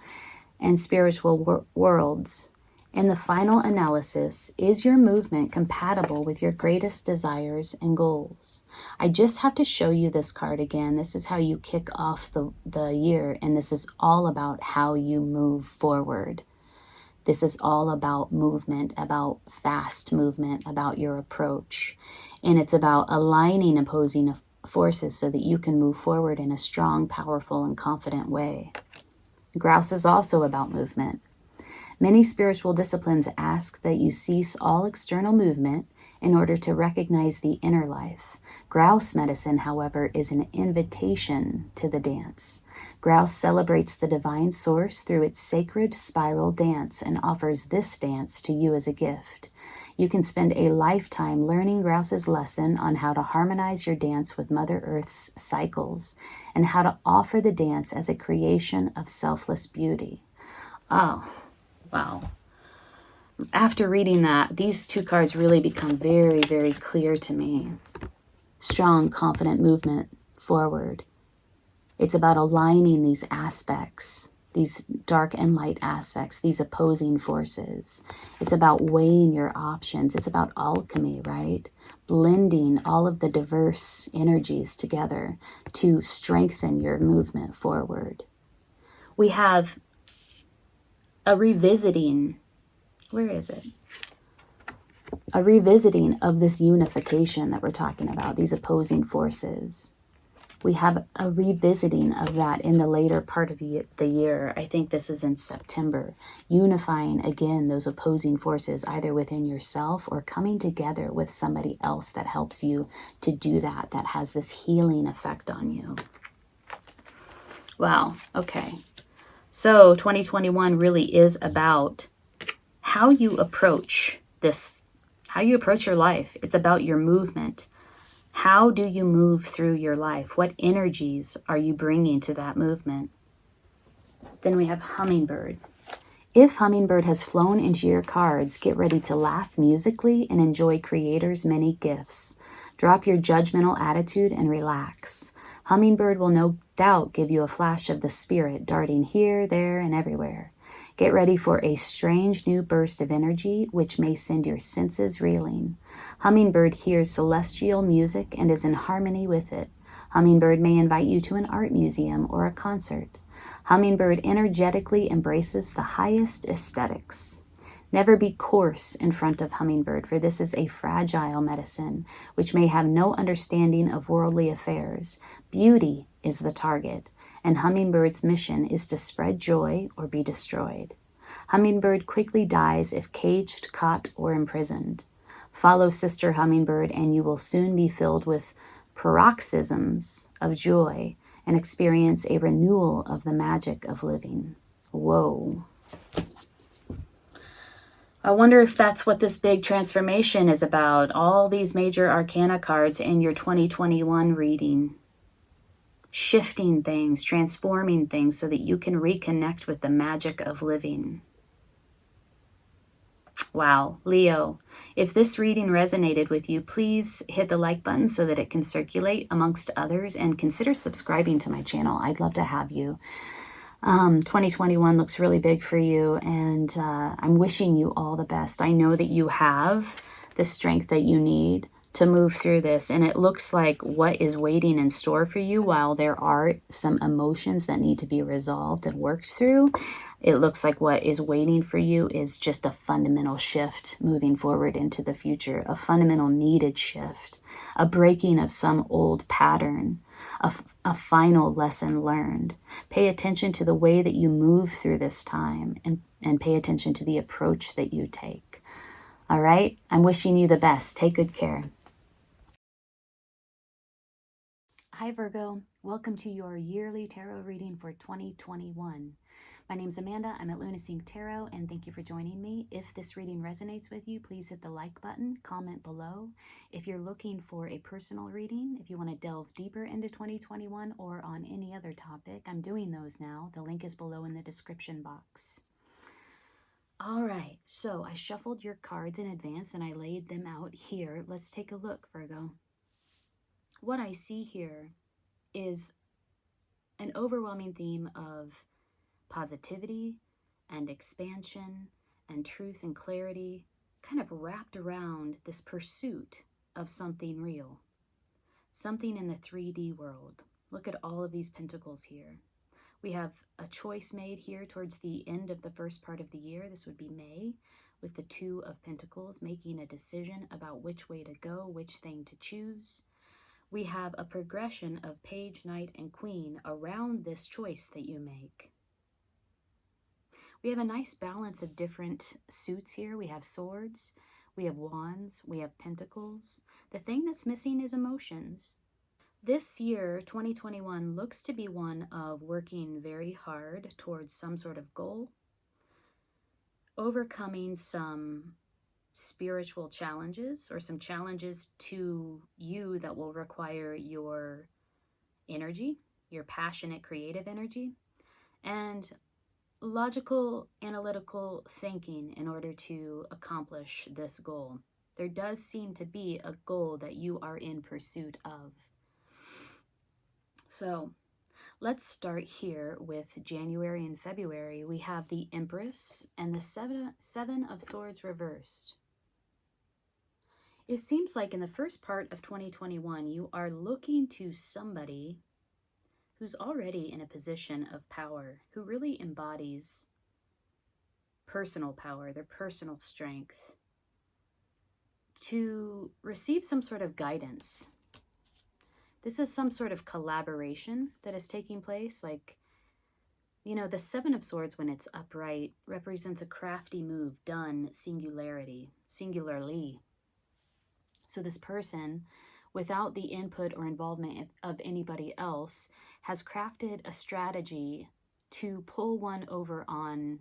and spiritual worlds? In the final analysis, is your movement compatible with your greatest desires and goals? I just have to show you this card again. This is how you kick off the year, and this is all about how you move forward. This is all about movement, about fast movement, about your approach. And it's about aligning opposing forces so that you can move forward in a strong, powerful, and confident way. Grouse is also about movement. Many spiritual disciplines ask that you cease all external movement in order to recognize the inner life. Grouse medicine, however, is an invitation to the dance. Grouse celebrates the divine source through its sacred spiral dance and offers this dance to you as a gift. You can spend a lifetime learning Grouse's lesson on how to harmonize your dance with Mother Earth's cycles and how to offer the dance as a creation of selfless beauty. Oh, wow. After reading that, these two cards really become very, very clear to me. Strong, confident movement forward. It's about aligning these aspects, these dark and light aspects, these opposing forces. It's about weighing your options. It's about alchemy, right? Blending all of the diverse energies together to strengthen your movement forward. We have a revisiting, where is it? A revisiting of this unification that we're talking about, these opposing forces. We have a revisiting of that in the later part of the year. I think this is in September. Unifying again those opposing forces, either within yourself or coming together with somebody else that helps you to do that, that has this healing effect on you. Wow, okay. So 2021 really is about how you approach this, how you approach your life. It's about your movement. How do you move through your life? What energies are you bringing to that movement? Then we have hummingbird. If hummingbird has flown into your cards, get ready to laugh musically and enjoy creator's many gifts. Drop your judgmental attitude and relax. Hummingbird will no doubt give you a flash of the spirit darting here, there, and everywhere. Get ready for a strange new burst of energy which may send your senses reeling. Hummingbird hears celestial music and is in harmony with it. Hummingbird may invite you to an art museum or a concert. Hummingbird energetically embraces the highest aesthetics. Never be coarse in front of hummingbird, for this is a fragile medicine, which may have no understanding of worldly affairs. Beauty is the target, and hummingbird's mission is to spread joy or be destroyed. Hummingbird quickly dies if caged, caught, or imprisoned. Follow sister hummingbird, and you will soon be filled with paroxysms of joy and experience a renewal of the magic of living. Whoa. I wonder if that's what this big transformation is about. All these major arcana cards in your 2021 reading. Shifting things, transforming things so that you can reconnect with the magic of living. Wow, Leo, if this reading resonated with you, please hit the like button so that it can circulate amongst others, and consider subscribing to my channel. I'd love to have you. 2021 looks really big for you, and I'm wishing you all the best. I know that you have the strength that you need to move through this, and it looks like what is waiting in store for you, while there are some emotions that need to be resolved and worked through, it looks like what is waiting for you is just a fundamental shift moving forward into the future, a fundamental needed shift, a breaking of some old pattern, a final lesson learned. Pay attention to the way that you move through this time, and pay attention to the approach that you take. All right? I'm wishing you the best. Take good care. Hi Virgo, welcome to your yearly tarot reading for 2021. My name's Amanda, I'm at Lunasync Tarot, and thank you for joining me. If this reading resonates with you, please hit the like button, comment below. If you're looking for a personal reading, if you want to delve deeper into 2021 or on any other topic, I'm doing those now. The link is below in the description box. All right, so I shuffled your cards in advance and I laid them out here. Let's take a look, Virgo. What I see here is an overwhelming theme of positivity and expansion and truth and clarity, kind of wrapped around this pursuit of something real, something in the 3D world. Look at all of these pentacles here. We have a choice made here towards the end of the first part of the year. This would be May, with the Two of Pentacles, making a decision about which way to go, which thing to choose. We have a progression of Page, Knight, and Queen around this choice that you make. We have a nice balance of different suits here. We have swords, we have wands, we have pentacles. The thing that's missing is emotions. This year, 2021, looks to be one of working very hard towards some sort of goal, overcoming some spiritual challenges or some challenges to you that will require your energy, your passionate creative energy, and logical analytical thinking in order to accomplish this goal. There does seem to be a goal that you are in pursuit of. So let's start here with January and February. We have the Empress and the Seven of Swords reversed. It seems like in the first part of 2021, you are looking to somebody who's already in a position of power, who really embodies personal power, their personal strength, to receive some sort of guidance. This is some sort of collaboration that is taking place. Like, you know, the Seven of Swords, when it's upright, represents a crafty move done singularly. So this person, without the input or involvement of anybody else, has crafted a strategy to pull one over on,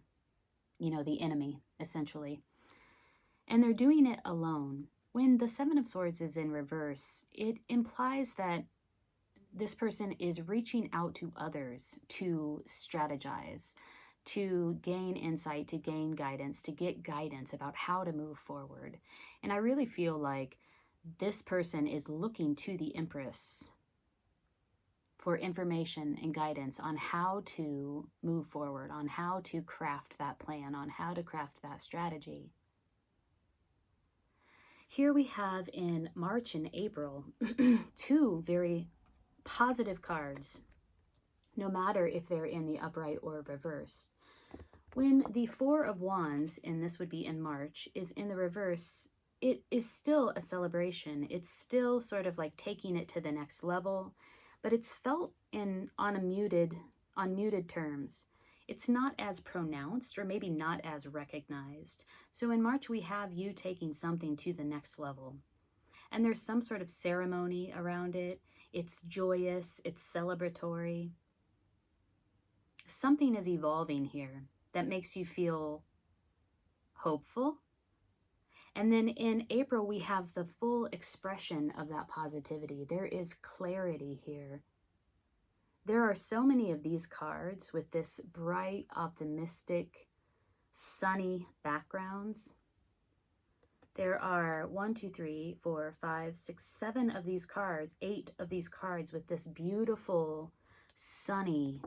you know, the enemy, essentially. And they're doing it alone. When the Seven of Swords is in reverse, it implies that this person is reaching out to others to strategize, to gain insight, to gain guidance, to get guidance about how to move forward. And I really feel like this person is looking to the Empress for information and guidance on how to move forward, on how to craft that plan, on how to craft that strategy. Here we have in March and April, two very positive cards, no matter if they're in the upright or reverse. When the Four of Wands, and this would be in March, is in the reverse, it is still a celebration. It's still sort of like taking it to the next level, but it's felt on muted terms. It's not as pronounced, or maybe not as recognized. So in March, we have you taking something to the next level. And there's some sort of ceremony around it. It's joyous, it's celebratory. Something is evolving here that makes you feel hopeful. And then in April, we have the full expression of that positivity. There is clarity here. There are so many of these cards with this bright, optimistic, sunny backgrounds. There are 1, 2, 3, 4, 5, 6, 7 of these cards, 8 of these cards with this beautiful, sunny,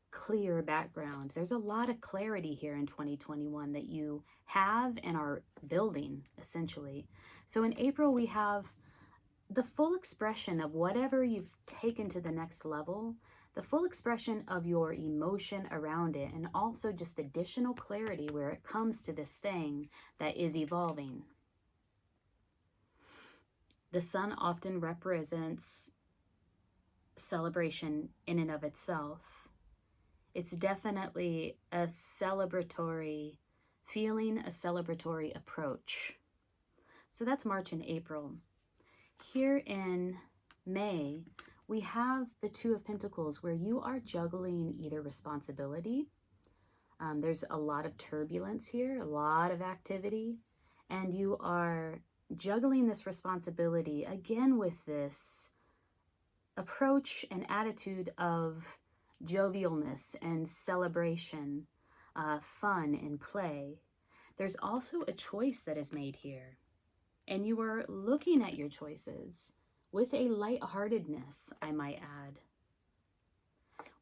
clear background. There's a lot of clarity here in 2021 that you have and are building, essentially. So in April, we have the full expression of whatever you've taken to the next level, the full expression of your emotion around it, and also just additional clarity where it comes to this thing that is evolving. The sun often represents celebration in and of itself. It's definitely a celebratory feeling, a celebratory approach. So that's March and April. Here in May, we have the Two of Pentacles, where you are juggling either responsibility. There's a lot of turbulence here, a lot of activity, and you are juggling this responsibility again with this approach and attitude of jovialness and celebration, fun and play. There's also a choice that is made here, and you are looking at your choices with a lightheartedness, I might add.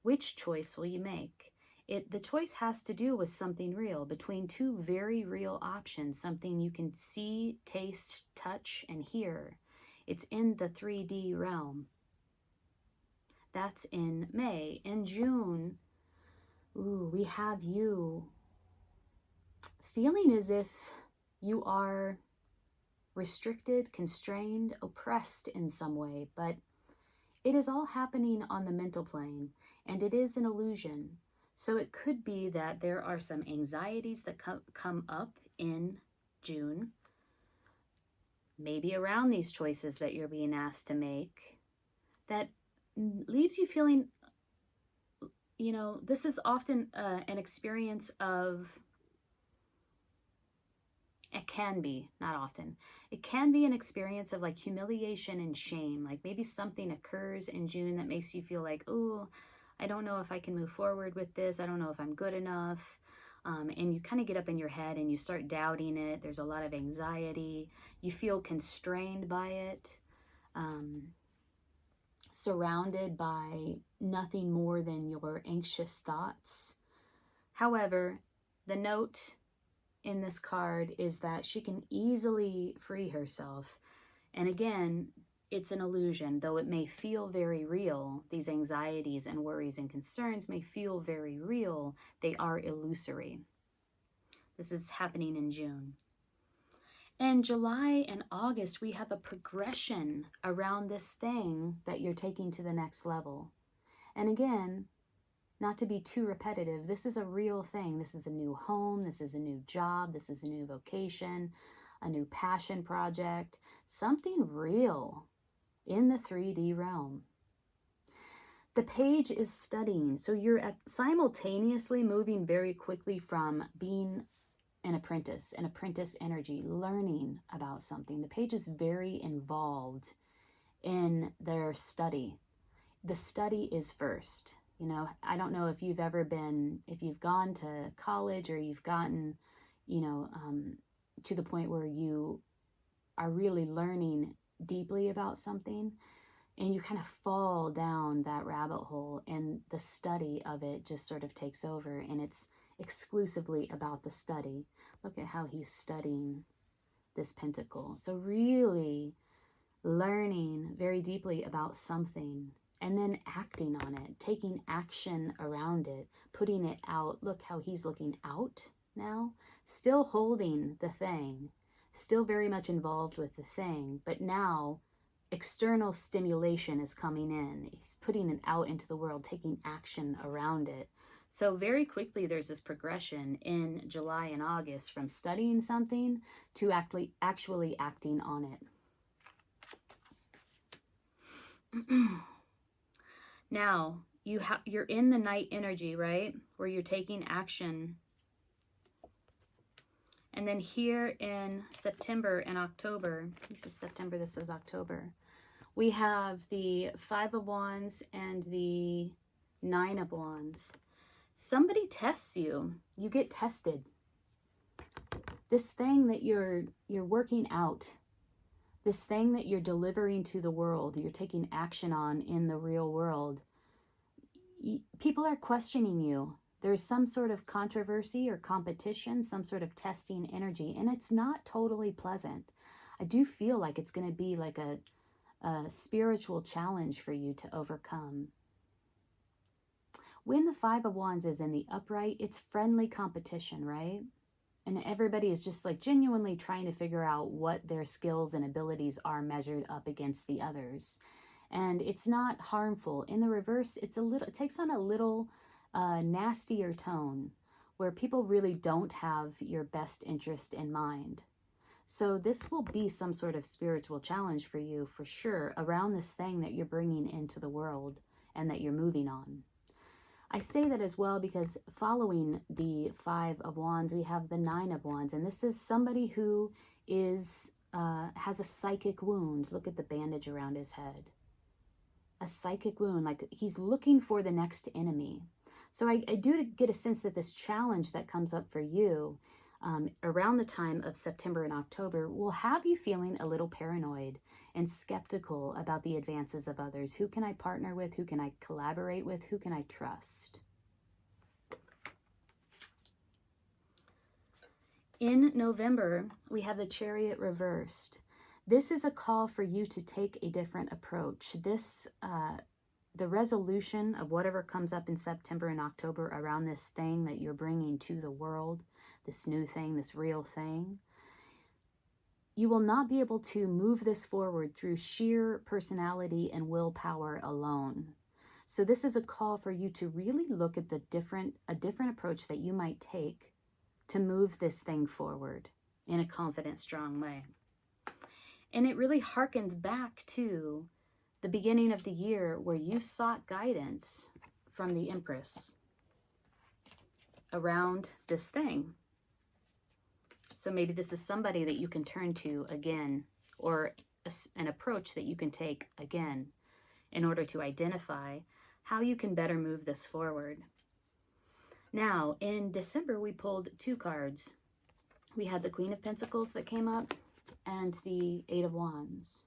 Which choice will you make? The choice has to do with something real, between two very real options, something you can see, taste, touch, and hear. It's in the 3D realm. That's in May. In June, we have you feeling as if you are restricted, constrained, oppressed in some way, but it is all happening on the mental plane, and it is an illusion. So it could be that there are some anxieties that come up in June, maybe around these choices that you're being asked to make, that leaves you feeling, this is often an experience of, it can be, not often, it can be an experience of like humiliation and shame. Like maybe something occurs in June that makes you feel like, oh, I don't know if I can move forward with this. I don't know if I'm good enough. And you kind of get up in your head and you start doubting it. There's a lot of anxiety. You feel constrained by it, surrounded by nothing more than your anxious thoughts. However, the note in this card is that she can easily free herself. And again, it's an illusion, though it may feel very real. These anxieties and worries and concerns may feel very real. They are illusory. This is happening in June. In July and August, we have a progression around this thing that you're taking to the next level. And again, not to be too repetitive, this is a real thing. This is a new home. This is a new job. This is a new vocation, a new passion project, something real in the 3D realm. The page is studying. So you're simultaneously moving very quickly from being an apprentice energy, learning about something. The page is very involved in their study. The study is first. You know, I don't know if you've ever been, if you've gone to college or you've gotten, you know, to the point where you are really learning deeply about something and you kind of fall down that rabbit hole and the study of it just sort of takes over and it's exclusively about the study. Look at how he's studying this pentacle. So really learning very deeply about something and then acting on it, taking action around it, putting it out. Look how he's looking out now, still holding the thing, still very much involved with the thing, but now external stimulation is coming in. He's putting it out into the world, taking action around it. So very quickly there's this progression in July and August from studying something to actually acting on it. Now, you're in the night energy, right? Where you're taking action. And then here in September and October, this is September, this is October, we have the Five of Wands and the Nine of Wands. Somebody tests you. You get tested. This thing that you're working out, this thing that you're delivering to the world, you're taking action on in the real world, people are questioning you. There's some sort of controversy or competition, some sort of testing energy, and it's not totally pleasant. I do feel like it's going to be like a spiritual challenge for you to overcome. When the Five of Wands is in the upright, it's friendly competition, right? And everybody is just like genuinely trying to figure out what their skills and abilities are measured up against the others. And it's not harmful. In the reverse, it takes on a little nastier tone where people really don't have your best interest in mind. So this will be some sort of spiritual challenge for you for sure around this thing that you're bringing into the world and that you're moving on. I say that as well because following the Five of Wands, we have the Nine of Wands. And this is somebody who is has a psychic wound. Look at the bandage around his head. A psychic wound, like he's looking for the next enemy. So I do get a sense that this challenge that comes up for you around the time of September and October will have you feeling a little paranoid and skeptical about the advances of others. Who can I partner with? Who can I collaborate with? Who can I trust? In November, we have the Chariot reversed. This is a call for you to take a different approach. The resolution of whatever comes up in September and October around this thing that you're bringing to the world, this new thing, this real thing, you will not be able to move this forward through sheer personality and willpower alone. So this is a call for you to really look at a different approach that you might take to move this thing forward in a confident, strong way. And it really harkens back to the beginning of the year where you sought guidance from the Empress around this thing. So maybe this is somebody that you can turn to again, or an approach that you can take again in order to identify how you can better move this forward. Now, in December, we pulled two cards. We had the Queen of Pentacles that came up and the Eight of Wands.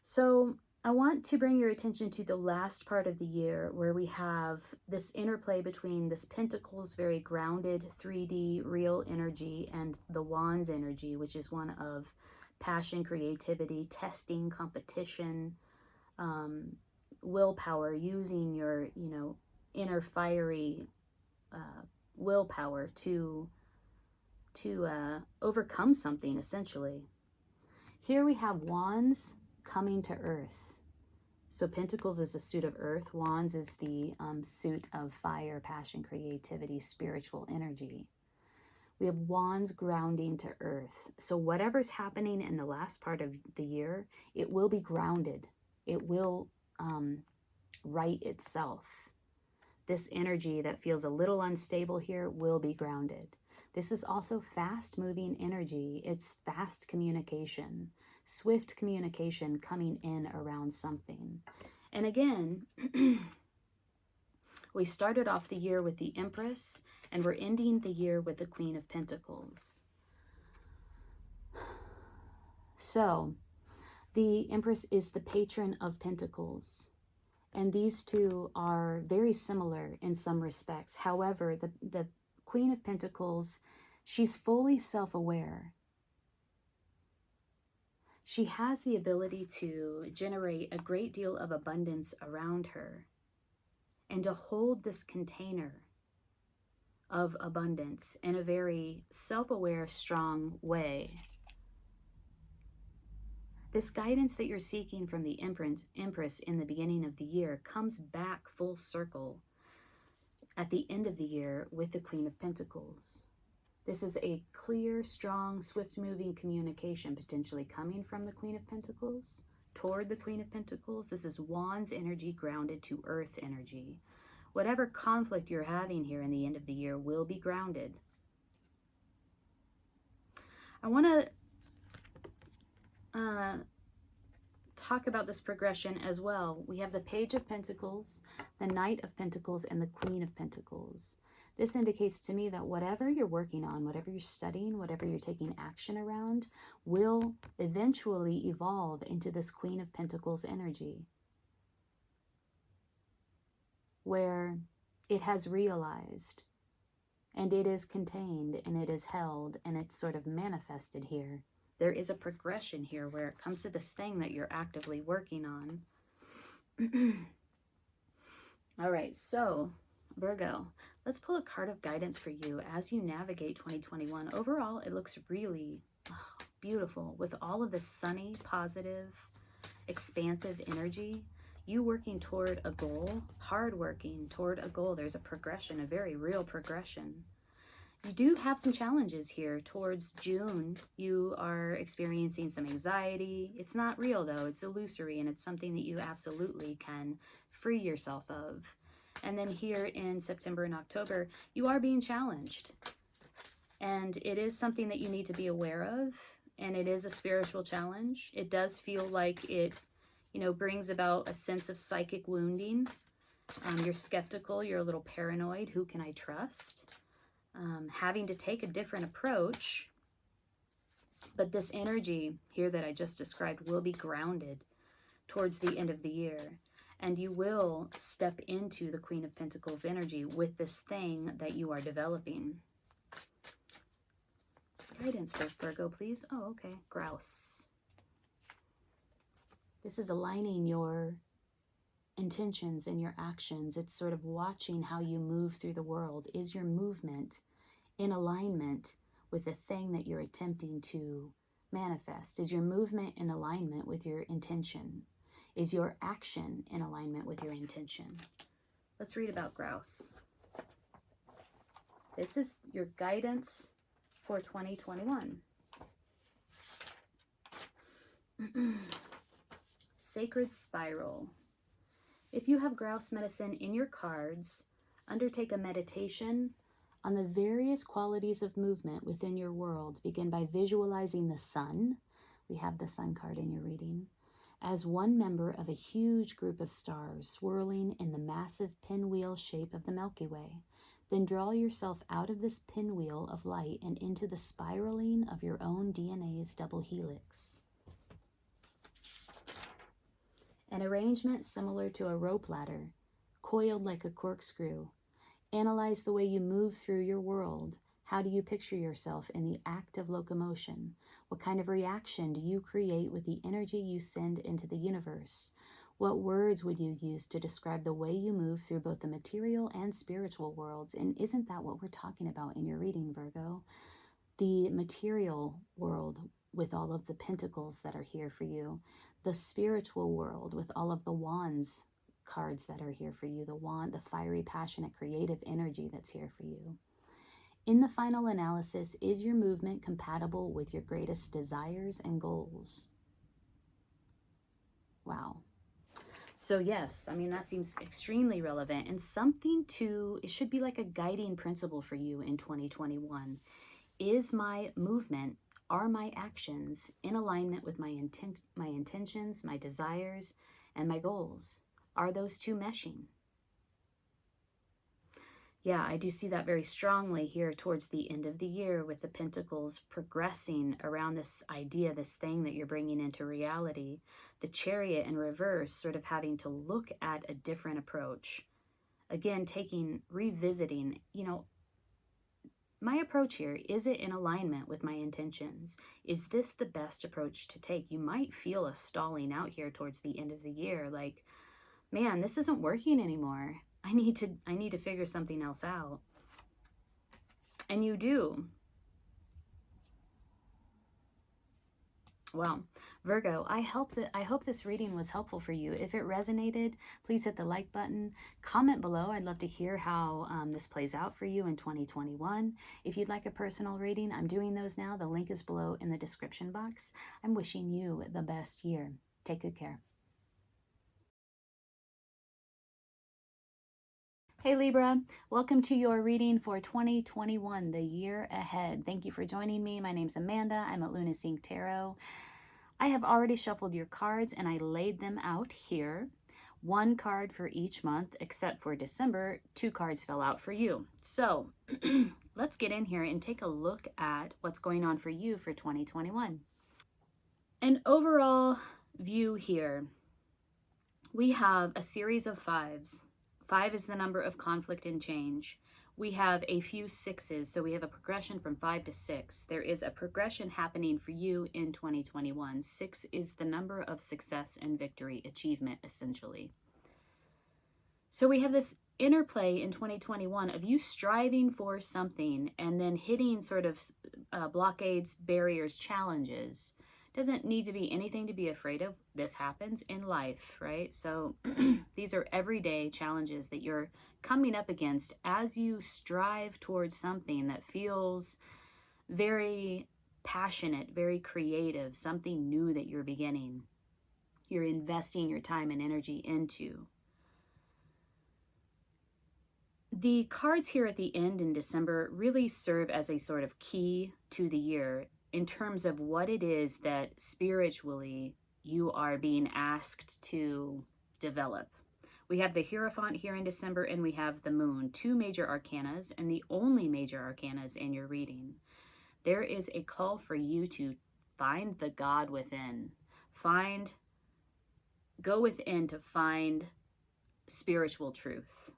So I want to bring your attention to the last part of the year where we have this interplay between this Pentacles, very grounded 3D real energy, and the Wands energy, which is one of passion, creativity, testing, competition, willpower, using your, inner fiery willpower to overcome something, essentially. Here we have Wands coming to earth. So Pentacles is a suit of earth. Wands is the suit of fire, passion, creativity, spiritual energy. We have Wands grounding to earth. So whatever's happening in the last part of the year, it will be grounded. It will right itself. This energy that feels a little unstable here will be grounded. This is also fast-moving energy. It's fast communication, swift communication coming in around something. And again, we started off the year with the Empress, and we're ending the year with the Queen of Pentacles. So, the Empress is the patron of Pentacles, and these two are very similar in some respects. However, the Queen of Pentacles, she's fully self-aware. She has the ability to generate a great deal of abundance around her and to hold this container of abundance in a very self-aware, strong way. This guidance that you're seeking from the Empress in the beginning of the year comes back full circle at the end of the year with the Queen of Pentacles. This is a clear, strong, swift-moving communication potentially coming from the Queen of Pentacles toward the Queen of Pentacles. This is Wands energy grounded to Earth energy. Whatever conflict you're having here in the end of the year will be grounded. I want to talk about this progression as well. We have the Page of Pentacles, the Knight of Pentacles, and the Queen of Pentacles. This indicates to me that whatever you're working on, whatever you're studying, whatever you're taking action around, will eventually evolve into this Queen of Pentacles energy, where it has realized, and it is contained, and it is held, and it's sort of manifested here. There is a progression here where it comes to this thing that you're actively working on. All right, so Virgo, let's pull a card of guidance for you as you navigate 2021. Overall, it looks really beautiful with all of this sunny, positive, expansive energy. You working toward a goal, hard working toward a goal. There's a progression, a very real progression. You do have some challenges here. Towards June, you are experiencing some anxiety. It's not real though, it's illusory, and it's something that you absolutely can free yourself of. And then here in September and October, you are being challenged. And it is something that you need to be aware of, and it is a spiritual challenge. It does feel like it, brings about a sense of psychic wounding. You're skeptical, you're a little paranoid. Who can I trust? Having to take a different approach, but this energy here that I just described will be grounded towards the end of the year, and you will step into the Queen of Pentacles energy with this thing that you are developing. Guidance for Virgo, please. Oh, okay. Grouse. This is aligning your intentions and your actions. It's sort of watching how you move through the world. Is your movement in alignment with the thing that you're attempting to manifest? Is your movement in alignment with your intention? Is your action in alignment with your intention? Let's read about Grouse. This is your guidance for 2021. Sacred Spiral. If you have Grouse medicine in your cards, undertake a meditation on the various qualities of movement within your world. Begin by visualizing the sun. We have the sun card in your reading. As one member of a huge group of stars swirling in the massive pinwheel shape of the Milky Way. Then draw yourself out of this pinwheel of light and into the spiraling of your own DNA's double helix. An arrangement similar to a rope ladder, coiled like a corkscrew. Analyze the way you move through your world. How do you picture yourself in the act of locomotion? What kind of reaction do you create with the energy you send into the universe? What words would you use to describe the way you move through both the material and spiritual worlds? And isn't that what we're talking about in your reading, Virgo? The material world with all of the pentacles that are here for you. The spiritual world with all of the wands cards that are here for you. The wand, the fiery, passionate, creative energy that's here for you. In the final analysis, is your movement compatible with your greatest desires and goals? Wow. So yes, I mean, that seems extremely relevant and something to, it should be like a guiding principle for you in 2021. Is my movement, are my actions in alignment with my intentions, my desires, and my goals? Are those two meshing? Yeah, I do see that very strongly here towards the end of the year with the Pentacles progressing around this idea, this thing that you're bringing into reality. The Chariot in reverse, sort of having to look at a different approach. Again, revisiting, my approach here, is it in alignment with my intentions? Is this the best approach to take? You might feel a stalling out here towards the end of the year, like, man, this isn't working anymore. I need to figure something else out. And you do. Well, Virgo, I hope this reading was helpful for you. If it resonated, please hit the like button. Comment below. I'd love to hear how this plays out for you in 2021. If you'd like a personal reading, I'm doing those now. The link is below in the description box. I'm wishing you the best year. Take good care. Hey Libra, welcome to your reading for 2021, the year ahead. Thank you for joining me. My name's Amanda. I'm at Luna Sync Tarot. I have already shuffled your cards and I laid them out here. One card for each month, except for December. 2 cards fell out for you. So let's get in here and take a look at what's going on for you for 2021. An overall view here. We have a series of 5s. 5 is the number of conflict and change. We have a few 6s, so we have a progression from 5 to 6. There is a progression happening for you in 2021. 6 is the number of success and victory, achievement, essentially. So we have this interplay in 2021 of you striving for something and then hitting sort of blockades, barriers, challenges. Doesn't need to be anything to be afraid of. This happens in life, right? So these are everyday challenges that you're coming up against as you strive towards something that feels very passionate, very creative, something new that you're beginning. You're investing your time and energy into. The cards here at the end in December really serve as a sort of key to the year in terms of what it is that spiritually you are being asked to develop. We have the Hierophant here in December, and we have the Moon, 2 major arcanas, and the only major arcanas in your reading. There is a call for you to find the God within. Go within to find spiritual truth.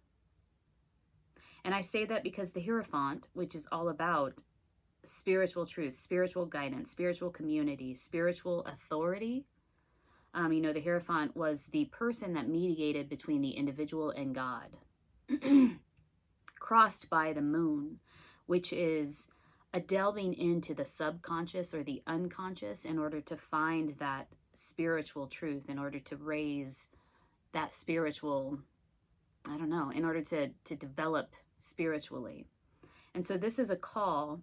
And I say that because the Hierophant, which is all about spiritual truth, spiritual guidance, spiritual community, spiritual authority. The Hierophant was the person that mediated between the individual and God. Crossed by the Moon, which is a delving into the subconscious or the unconscious in order to find that spiritual truth, in order to raise that spiritual, in order to develop spiritually. And so this is a call.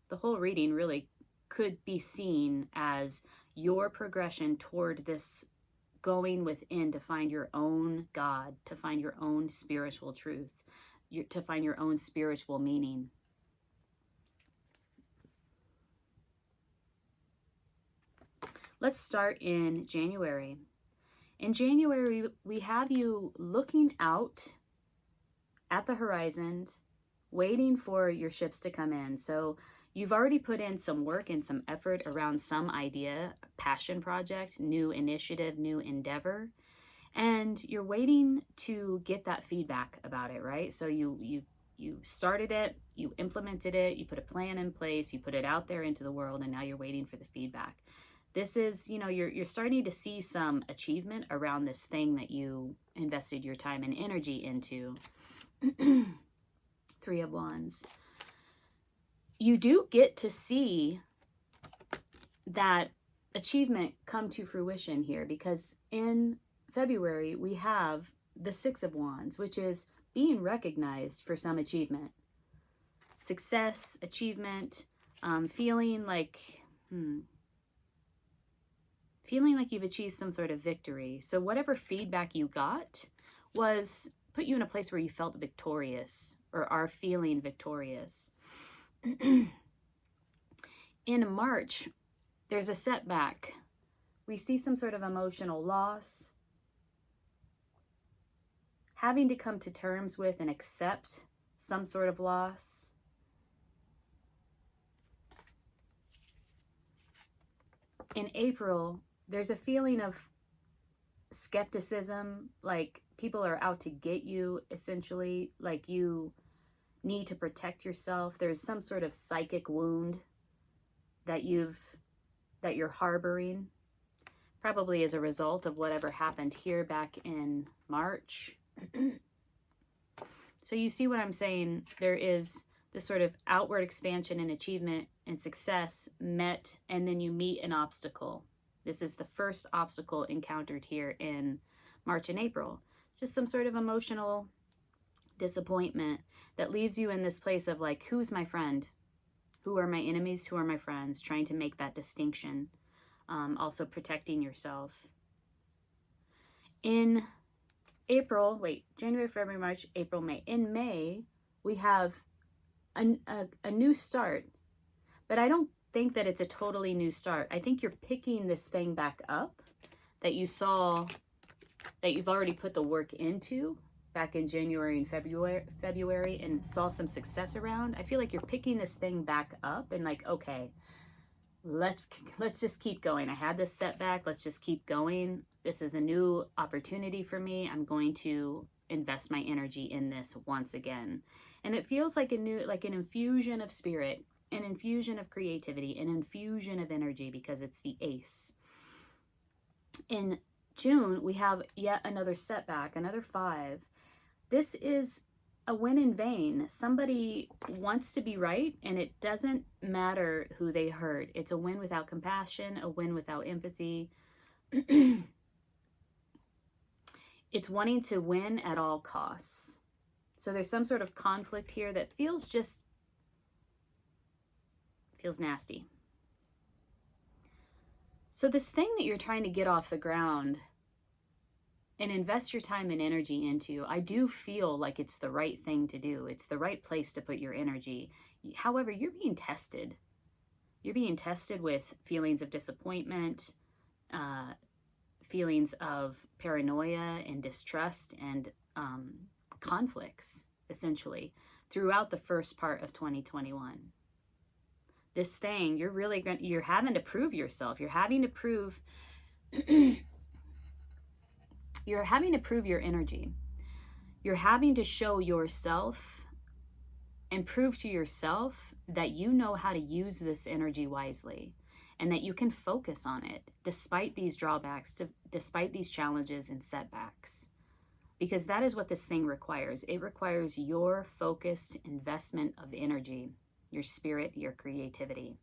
The whole reading really could be seen as your progression toward this going within to find your own God, to find your own spiritual truth, to find your own spiritual meaning. Let's start in January. In January, we have you looking out at the horizon, waiting for your ships to come in. So you've already put in some work and some effort around some idea, passion project, new initiative, new endeavor, and you're waiting to get that feedback about it, right? So you started it, you implemented it, you put a plan in place, you put it out there into the world, and now you're waiting for the feedback. This is, you're starting to see some achievement around this thing that you invested your time and energy into. 3 of Wands. You do get to see that achievement come to fruition here, because in February we have the 6 of Wands, which is being recognized for some achievement. Success, achievement, feeling like you've achieved some sort of victory. So whatever feedback you got put you in a place where you felt victorious or are feeling victorious. In March, there's a setback. We see some sort of emotional loss, having to come to terms with and accept some sort of loss. In April, there's a feeling of skepticism, like people are out to get you, essentially, like you need to protect yourself. There's some sort of psychic wound that you're harboring, probably as a result of whatever happened here back in March. So you see what I'm saying? There is this sort of outward expansion and achievement and success met, and then you meet an obstacle. This is the first obstacle encountered here in March and April. Just some sort of emotional disappointment that leaves you in this place of like, who's my friend? Who are my enemies? Who are my friends? Trying to make that distinction. Also protecting yourself. In April, January, February, March, April, May. In May, we have a new start, but I don't think that it's a totally new start. I think you're picking this thing back up that you saw, that you've already put the work into back in January and February and saw some success around. I feel like you're picking this thing back up and like, okay, let's just keep going. I had this setback. Let's just keep going. This is a new opportunity for me. I'm going to invest my energy in this once again. And it feels like an infusion of spirit, an infusion of creativity, an infusion of energy, because it's the ace. In June, we have yet another setback, another 5. This is a win in vain. Somebody wants to be right, and it doesn't matter who they hurt. It's a win without compassion, a win without empathy. It's wanting to win at all costs. So there's some sort of conflict here that feels nasty. So this thing that you're trying to get off the ground and invest your time and energy into, I do feel like it's the right thing to do. It's the right place to put your energy. However, you're being tested. You're being tested with feelings of disappointment, feelings of paranoia and distrust and conflicts, essentially, throughout the first part of 2021. This thing, you're having to prove yourself. You're having to prove you're having to prove your energy. You're having to show yourself and prove to yourself that you know how to use this energy wisely and that you can focus on it despite these drawbacks, despite these challenges and setbacks. Because that is what this thing requires. It requires your focused investment of energy, your spirit, your creativity.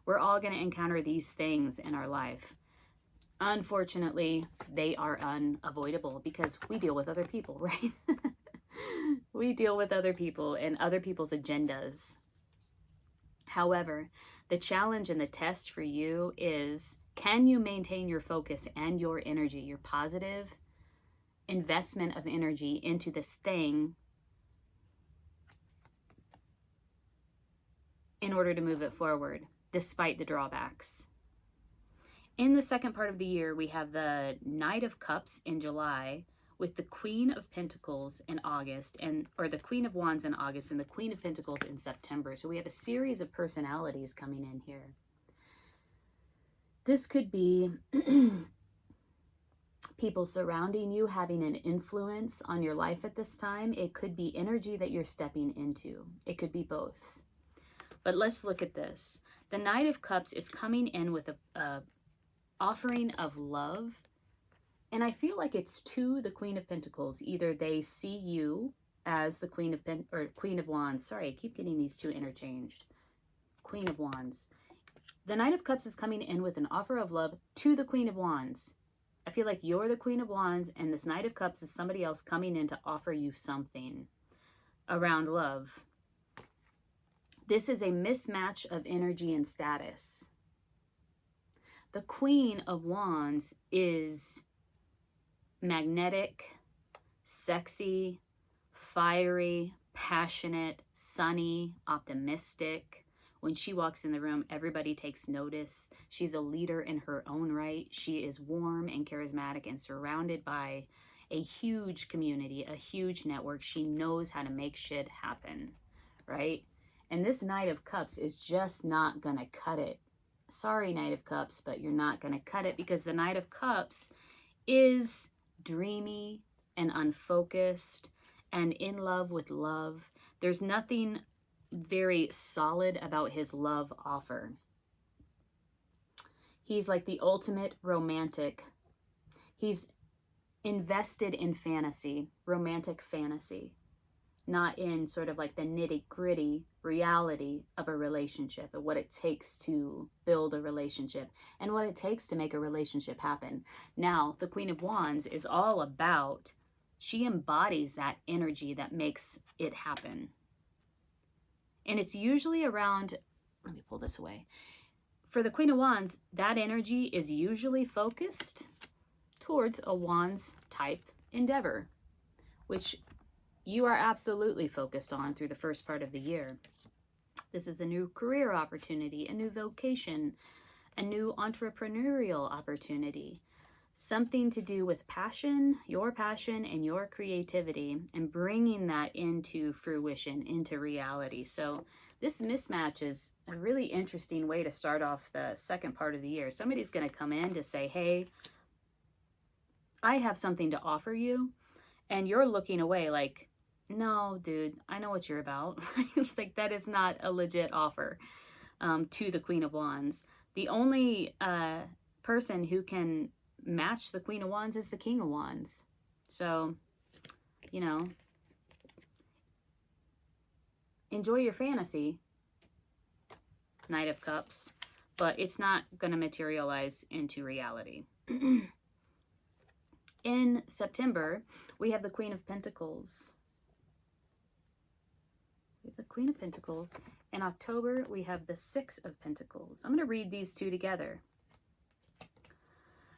We're all going to encounter these things in our life. Unfortunately, they are unavoidable because we deal with other people, right? We deal with other people and other people's agendas. However, the challenge and the test for you is, can you maintain your focus and your energy, your positive investment of energy into this thing in order to move it forward, despite the drawbacks? In the second part of the year, we have the Knight of Cups in July with the Queen of Pentacles in August, or the Queen of Wands in August and the Queen of Pentacles in September. So we have a series of personalities coming in here. This could be people surrounding you having an influence on your life at this time. It could be energy that you're stepping into. It could be both. But let's look at this. The Knight of Cups is coming in with a offering of love, and I feel like it's to the Queen of Pentacles. Either they see you as the Queen of Wands. Sorry, I keep getting these two interchanged. Queen of Wands. The Knight of Cups is coming in with an offer of love to the Queen of Wands. I feel like you're the Queen of Wands, and this Knight of Cups is somebody else coming in to offer you something around love. This is a mismatch of energy and status. The Queen of Wands is magnetic, sexy, fiery, passionate, sunny, optimistic. When she walks in the room, everybody takes notice. She's a leader in her own right. She is warm and charismatic and surrounded by a huge community, a huge network. She knows how to make shit happen, right? And this Knight of Cups is just not going to cut it. Sorry, Knight of Cups, but you're not going to cut it, because the Knight of Cups is dreamy and unfocused and in love with love. There's nothing very solid about his love offer. He's like the ultimate romantic. He's invested in fantasy, romantic fantasy, not in sort of like the nitty-gritty reality of a relationship and what it takes to build a relationship and what it takes to make a relationship happen. Now, the Queen of Wands is all about, she embodies that energy that makes it happen. And it's usually around, let me pull this away. For the Queen of Wands, that energy is usually focused towards a Wands type endeavor, which you are absolutely focused on through the first part of the year. This is a new career opportunity, a new vocation, a new entrepreneurial opportunity, something to do with passion and your creativity, and bringing that into fruition, into reality. So this mismatch is a really interesting way to start off the second part of the year. Somebody's going to come in to say, hey, I have something to offer you, and you're looking away like, no, dude, I know what you're about. Like, that is not a legit offer to the Queen of Wands. The only person who can match the Queen of Wands is the King of Wands. So, you know, enjoy your fantasy, Knight of Cups, but it's not going to materialize into reality. In September, we have the Queen of Pentacles. The Queen of Pentacles. In October, we have the Six of Pentacles. I'm going to read these two together.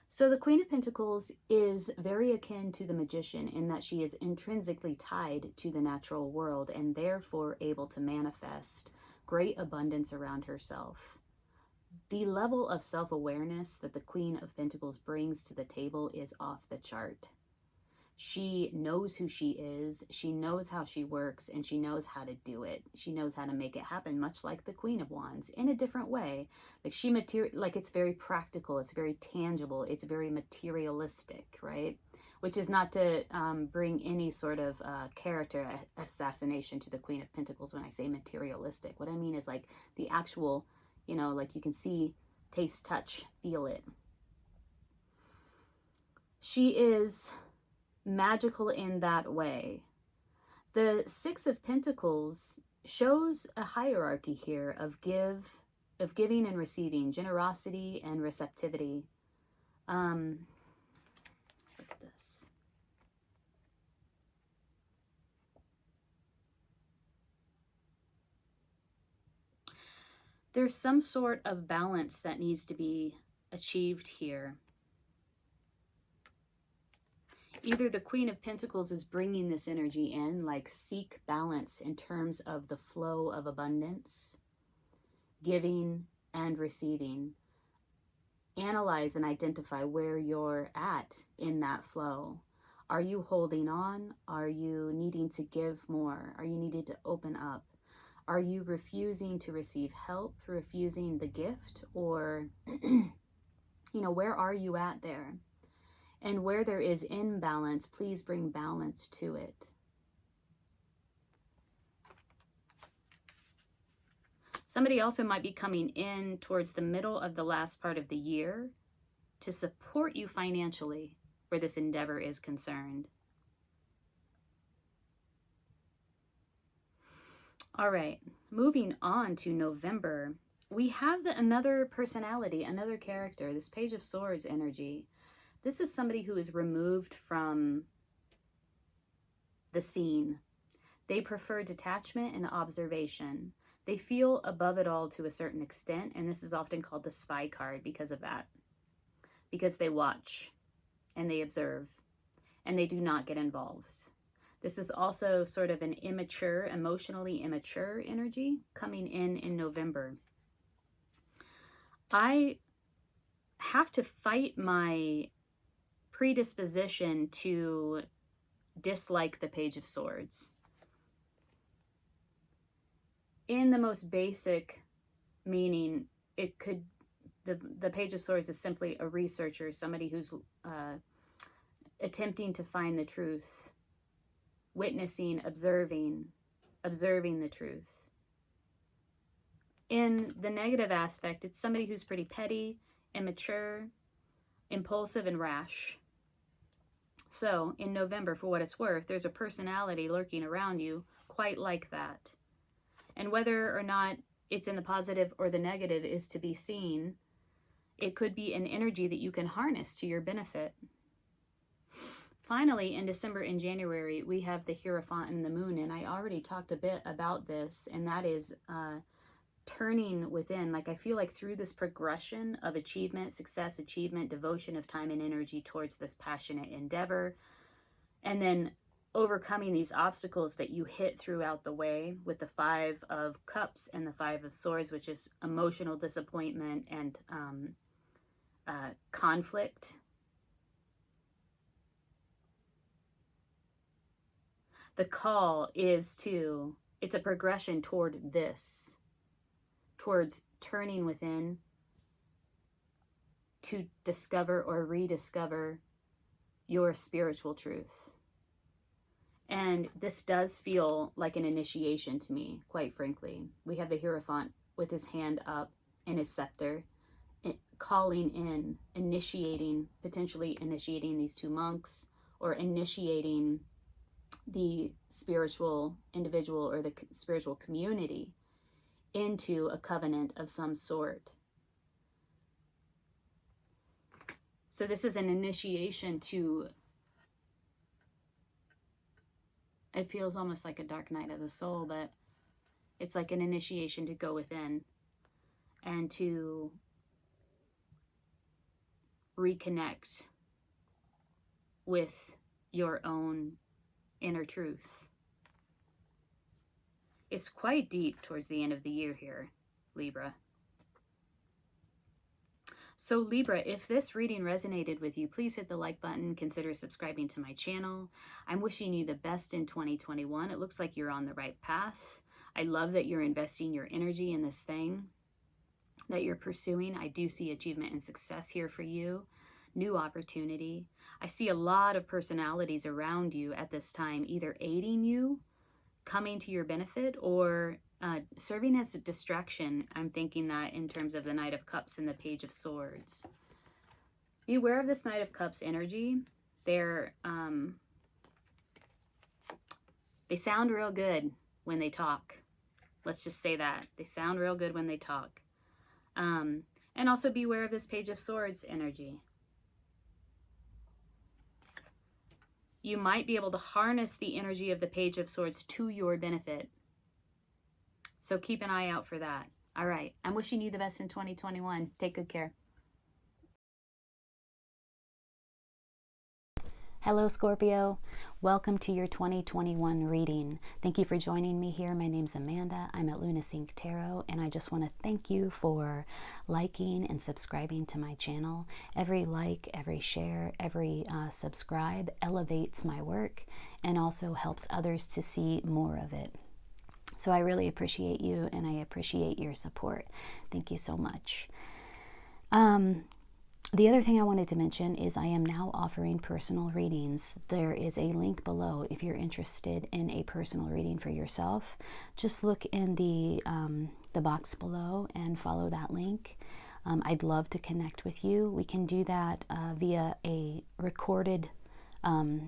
So the Queen of Pentacles is very akin to the Magician in that she is intrinsically tied to the natural world and therefore able to manifest great abundance around herself. The level of self-awareness that the Queen of Pentacles brings to the table is off the chart. She knows who she is, she knows how she works, and she knows how to do it. She knows how to make it happen, much like the Queen of Wands, in a different way. Like it's very practical, it's very tangible, it's very materialistic, right? Which is not to bring any sort of character assassination to the Queen of Pentacles when I say materialistic. What I mean is like the actual, you know, like you can see, taste, touch, feel it. She is magical in that way. The Six of Pentacles shows a hierarchy here of giving and receiving, generosity and receptivity. Look at this. There's some sort of balance that needs to be achieved here. Either the Queen of Pentacles is bringing this energy in, like seek balance in terms of the flow of abundance, giving and receiving. Analyze and identify where you're at in that flow. Are you holding on? Are you needing to give more? Are you needing to open up? Are you refusing to receive help, refusing the gift? Or, you know, where are you at there? And where there is imbalance, please bring balance to it. Somebody also might be coming in towards the middle of the last part of the year to support you financially where this endeavor is concerned. All right, moving on to November, we have another personality, another character, this Page of Swords energy. This is somebody who is removed from the scene. They prefer detachment and observation. They feel above it all to a certain extent, and this is often called the spy card because of that. Because they watch and they observe and they do not get involved. This is also sort of an immature, emotionally immature energy coming in November. I have to fight my predisposition to dislike the Page of Swords. In the most basic meaning, it could, the Page of Swords is simply a researcher, somebody who's attempting to find the truth, witnessing, observing the truth. In the negative aspect, it's somebody who's pretty petty, immature, impulsive, and rash. So in November, for what it's worth, there's a personality lurking around you quite like that. And whether or not it's in the positive or the negative is to be seen. It could be an energy that you can harness to your benefit. Finally, in December and January, we have the Hierophant and the Moon, and I already talked a bit about this, and that is turning within. Like, I feel like through this progression of achievement, success, achievement, devotion of time and energy towards this passionate endeavor, and then overcoming these obstacles that you hit throughout the way with the Five of Cups and the Five of Swords, which is emotional disappointment and conflict. The call is to, it's a progression toward this, towards turning within to discover or rediscover your spiritual truth. And this does feel like an initiation to me, quite frankly. We have the Hierophant with his hand up and his scepter, calling in, initiating, potentially initiating these two monks, or initiating the spiritual individual or the spiritual community into a covenant of some sort. So this is an initiation to, it feels almost like a dark night of the soul, but it's like an initiation to go within and to reconnect with your own inner truth. It's quite deep towards the end of the year here, Libra. So Libra, if this reading resonated with you, please hit the like button, consider subscribing to my channel. I'm wishing you the best in 2021. It looks like you're on the right path. I love that you're investing your energy in this thing that you're pursuing. I do see achievement and success here for you. New opportunity. I see a lot of personalities around you at this time, either aiding you, coming to your benefit, or serving as a distraction. I'm thinking that in terms of the Knight of Cups and the Page of Swords. Beware of this Knight of Cups energy. They sound real good when they talk. Let's just say that. They sound real good when they talk. And also beware of this Page of Swords energy. You might be able to harness the energy of the Page of Swords to your benefit. So keep an eye out for that. All right. I'm wishing you the best in 2021. Take good care. Hello, Scorpio. Welcome to your 2021 reading. Thank you for joining me here. My name's Amanda. I'm at Luna Sync Tarot, and I just want to thank you for liking and subscribing to my channel. Every like, every share, every subscribe elevates my work and also helps others to see more of it. So I really appreciate you, and I appreciate your support. Thank you so much. The other thing I wanted to mention is I am now offering personal readings. There is a link below if you're interested in a personal reading for yourself. Just look in the box below and follow that link. I'd love to connect with you. We can do that via a recorded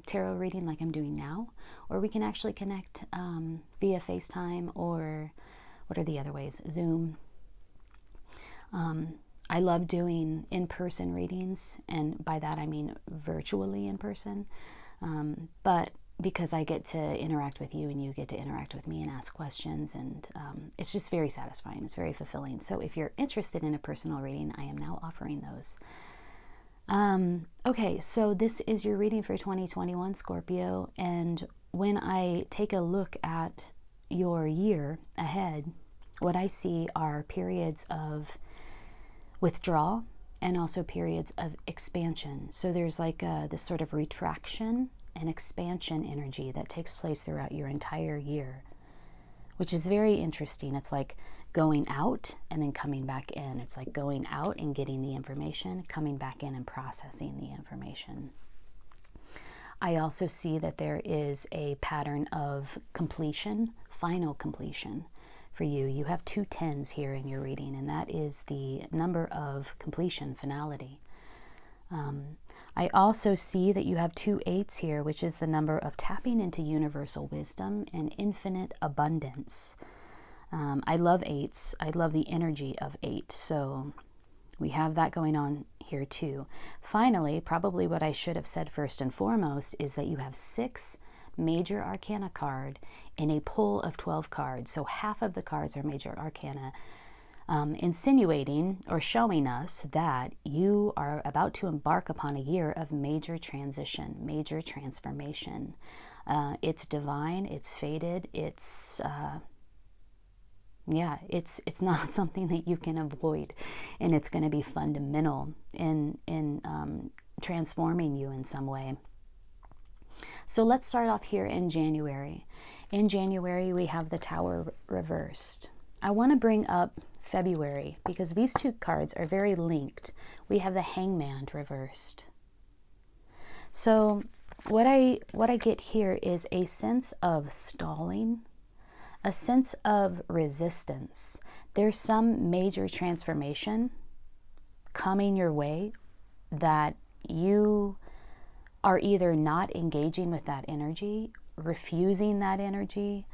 tarot reading like I'm doing now, or we can actually connect via FaceTime, or what are the other ways? Zoom. I love doing in-person readings, and by that I mean virtually in person, but because I get to interact with you and you get to interact with me and ask questions, and it's just very satisfying. It's very fulfilling. So if you're interested in a personal reading, I am now offering those. Okay, so this is your reading for 2021, Scorpio, and when I take a look at your year ahead, what I see are periods of withdrawal and also periods of expansion. So there's like this sort of retraction and expansion energy that takes place throughout your entire year, which is very interesting. It's like going out and then coming back in. It's like going out and getting the information, coming back in and processing the information. I also see that there is a pattern of completion, final completion for you. You have 2 10s here in your reading, and that is the number of completion, finality. I also see that you have 2 8s here, which is the number of tapping into universal wisdom and infinite abundance. I love 8s. I love the energy of 8. So we have that going on here too. Finally, probably what I should have said first and foremost is that you have 6 major arcana card in a pull of 12 cards. So half of the cards are major arcana, insinuating or showing us that you are about to embark upon a year of major transition, major transformation. It's divine, it's fated, it's not something that you can avoid, and it's going to be fundamental in transforming you in some way. So let's start off here in January. In January, we have the Tower reversed. I want to bring up February because these 2 cards are very linked. We have the Hangman reversed. So what I get here is a sense of stalling, a sense of resistance. There's some major transformation coming your way that you are either not engaging with that energy, refusing that energy,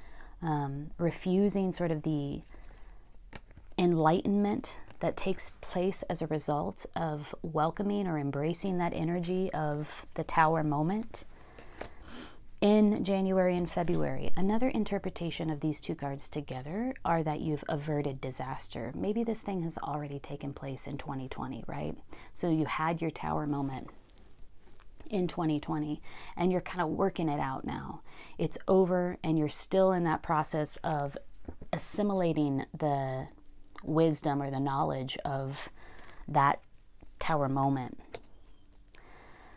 refusing sort of the enlightenment that takes place as a result of welcoming or embracing that energy of the Tower moment. In January and February, another interpretation of these 2 cards together are that you've averted disaster. Maybe this thing has already taken place in 2020, right? So you had your Tower moment in 2020 and you're kind of working it out now. It's over and you're still in that process of assimilating the wisdom or the knowledge of that Tower moment.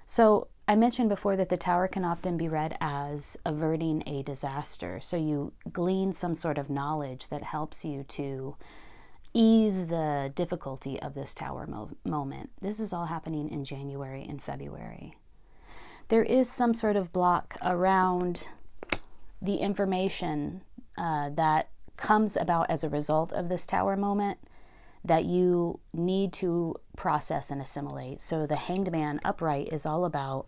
So I mentioned before that the Tower can often be read as averting a disaster. So you glean some sort of knowledge that helps you to ease the difficulty of this Tower moment. This is all happening in January and February. There is some sort of block around the information that comes about as a result of this Tower moment that you need to process and assimilate. So the Hanged Man upright is all about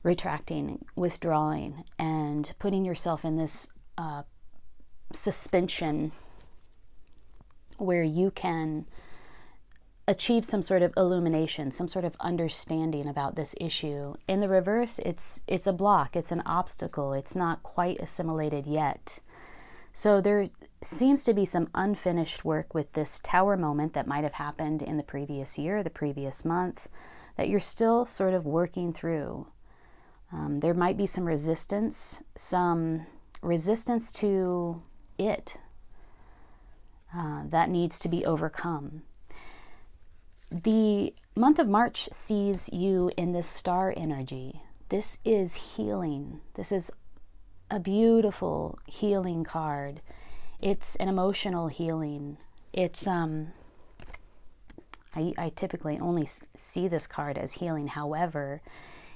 retracting, withdrawing, and putting yourself in this suspension where you can achieve some sort of illumination, some sort of understanding about this issue. In the reverse, it's a block, it's an obstacle, it's not quite assimilated yet. So there seems to be some unfinished work with this Tower moment that might have happened in the previous year, the previous month, that you're still sort of working through. There might be some resistance to it that needs to be overcome. The month of March sees you in this star energy. This is healing. This is a beautiful healing card. It's an emotional healing. It's I typically only see this card as healing. However,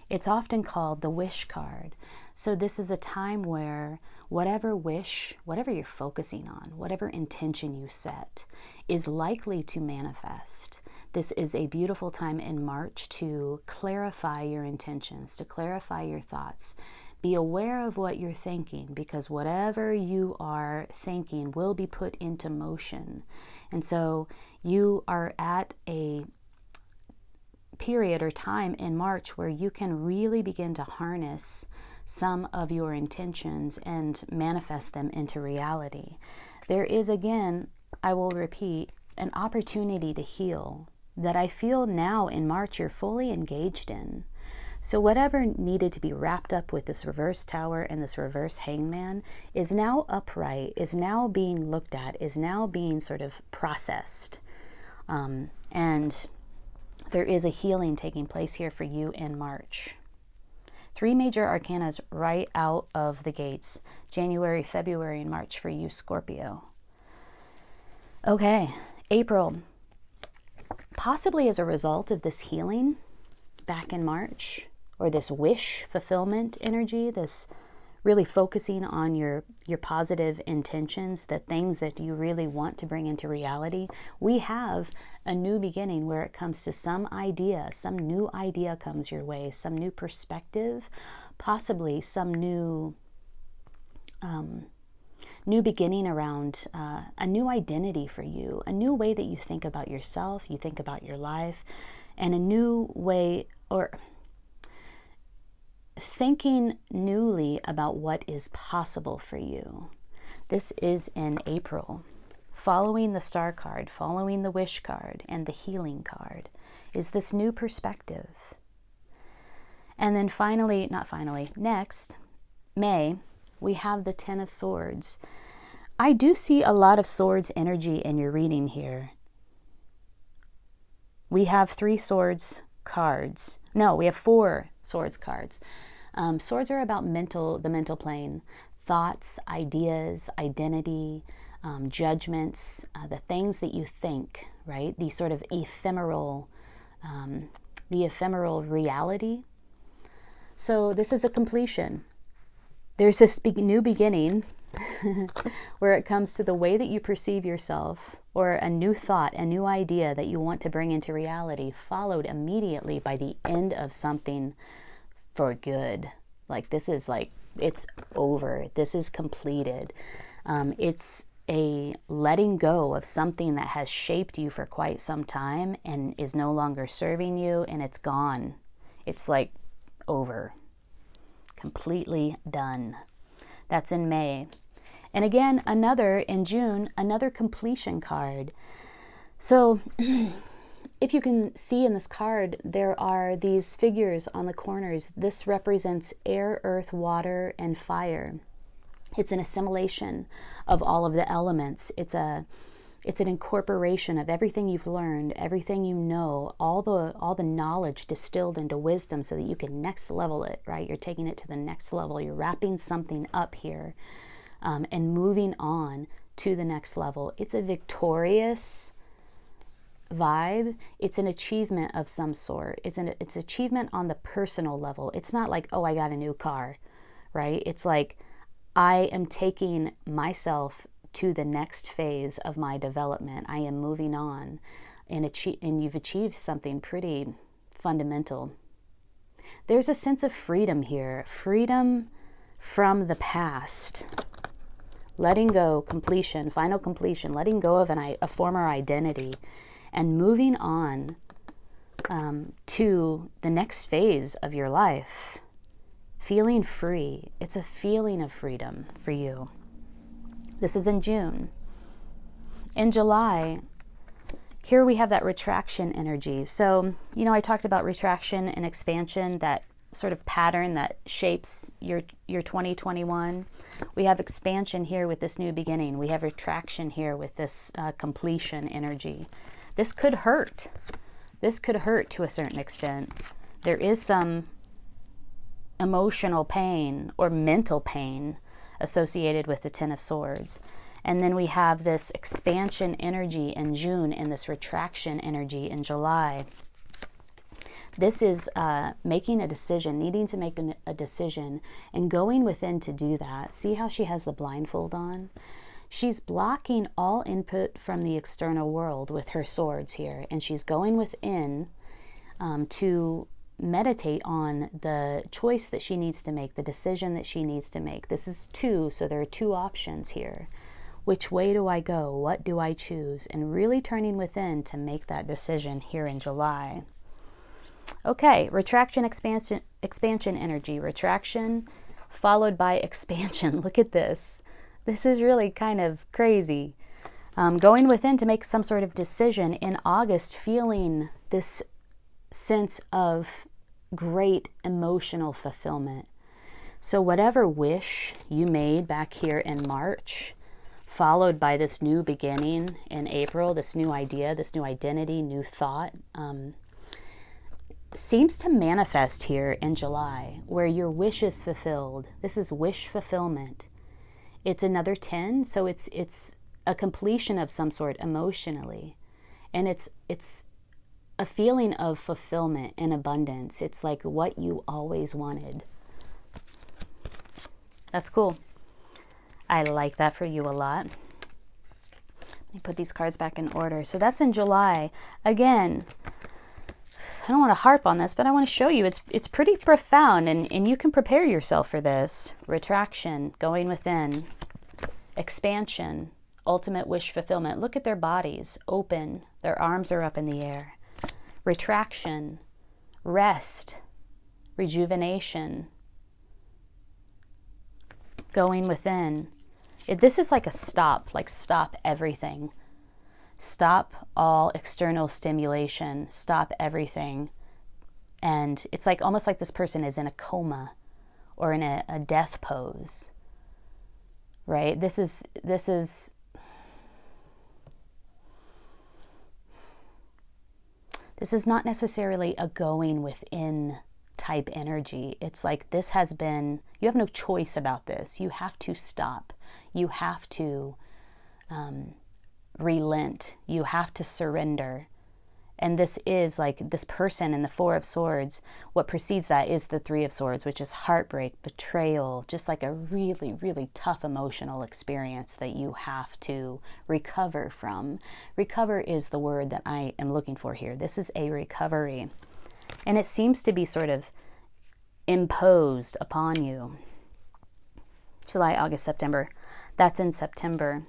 it's often called the wish card. So this is a time where whatever wish, whatever you're focusing on, whatever intention you set is likely to manifest. This is a beautiful time in March to clarify your intentions, to clarify your thoughts. Be aware of what you're thinking, because whatever you are thinking will be put into motion. And so you are at a period or time in March where you can really begin to harness some of your intentions and manifest them into reality. There is, again, I will repeat, an opportunity to heal. that I feel now in March you're fully engaged in. So whatever needed to be wrapped up with this reverse Tower and this reverse Hangman is now upright, is now being looked at, is now being sort of processed. And there is a healing taking place here for you in March. 3 major arcanas right out of the gates. January, February, and March for you, Scorpio. Okay, April. Possibly as a result of this healing back in March, or this wish fulfillment energy, this really focusing on your positive intentions, the things that you really want to bring into reality, we have a new beginning where it comes to some idea, some new idea comes your way, some new perspective, possibly some new beginning around a new identity for you, a new way that you think about yourself, you think about your life, and a new way, or thinking newly about what is possible for you. This is in April. Following the star card, following the wish card, and the healing card is this new perspective. And then next, May, we have the 10 of Swords. I do see a lot of Swords energy in your reading here. We have 3 Swords cards. No, we have 4 Swords cards. Swords are about the mental plane, thoughts, ideas, identity, judgments, the things that you think, right? The sort of ephemeral reality. So this is a completion. There's this new beginning where it comes to the way that you perceive yourself, or a new thought, a new idea that you want to bring into reality, followed immediately by the end of something for good. Like this is like, it's over. This is completed. It's a letting go of something that has shaped you for quite some time and is no longer serving you, and it's gone. It's like over. Completely done. That's in May. And again, in June, another completion card. So if you can see in this card, there are these figures on the corners. This represents air, earth, water, and fire. It's an assimilation of all of the elements. It's an incorporation of everything you've learned, everything you know, all the knowledge distilled into wisdom so that you can next level it, right? You're taking it to the next level. You're wrapping something up here and moving on to the next level. It's a victorious vibe. It's an achievement of some sort. It's achievement on the personal level. It's not like, oh, I got a new car, right? It's like, I am taking myself to the next phase of my development. I am moving on, and you've achieved something pretty fundamental. There's a sense of freedom here, freedom from the past, letting go, completion, final completion, letting go of a former identity, and moving on to the next phase of your life, feeling free. It's a feeling of freedom for you. This is in June. In July, here we have that retraction energy. So, I talked about retraction and expansion, that sort of pattern that shapes your 2021. We have expansion here with this new beginning. We have retraction here with this completion energy. This could hurt. This could hurt to a certain extent. There is some emotional pain or mental pain associated with the 10 of Swords. And then we have this expansion energy in June and this retraction energy in July. This is making a decision, needing to make a decision, and going within to do that. See how she has the blindfold on? She's blocking all input from the external world with her swords here, and she's going within to meditate on the choice that she needs to make, the decision that she needs to make. This is 2, so there are 2 options here. Which way do I go? What do I choose? And really turning within to make that decision here in July. Okay, retraction, expansion energy. Retraction followed by expansion. Look at this. This is really kind of crazy. Going within to make some sort of decision in August, feeling this sense of great emotional fulfillment. So whatever wish you made back here in March, followed by this new beginning in April, this new idea, this new identity, new thought, seems to manifest here in July, where your wish is fulfilled. This is wish fulfillment. It's another 10, so it's a completion of some sort emotionally. And it's a feeling of fulfillment and abundance. It's like what you always wanted. That's cool. I like that for you a lot. Let me put these cards back in order. So that's in July. Again, I don't want to harp on this, but I want to show you it's pretty profound, and you can prepare yourself for this. Retraction, going within, expansion, ultimate wish fulfillment. Look at their bodies, open, their arms are up in the air. Retraction, rest, rejuvenation, going within. This is like a stop, like stop everything. Stop all external stimulation, stop everything. And it's like almost like this person is in a coma or in a death pose, right? This is not necessarily a going within type energy. It's like this has been, you have no choice about this. You have to stop. You have to relent. You have to surrender. And this is like this person in the Four of Swords. What precedes that is the Three of Swords, which is heartbreak, betrayal, just like a really, really tough emotional experience that you have to recover from. Recover is the word that I am looking for here. This is a recovery. And it seems to be sort of imposed upon you. July, August, September. That's in September.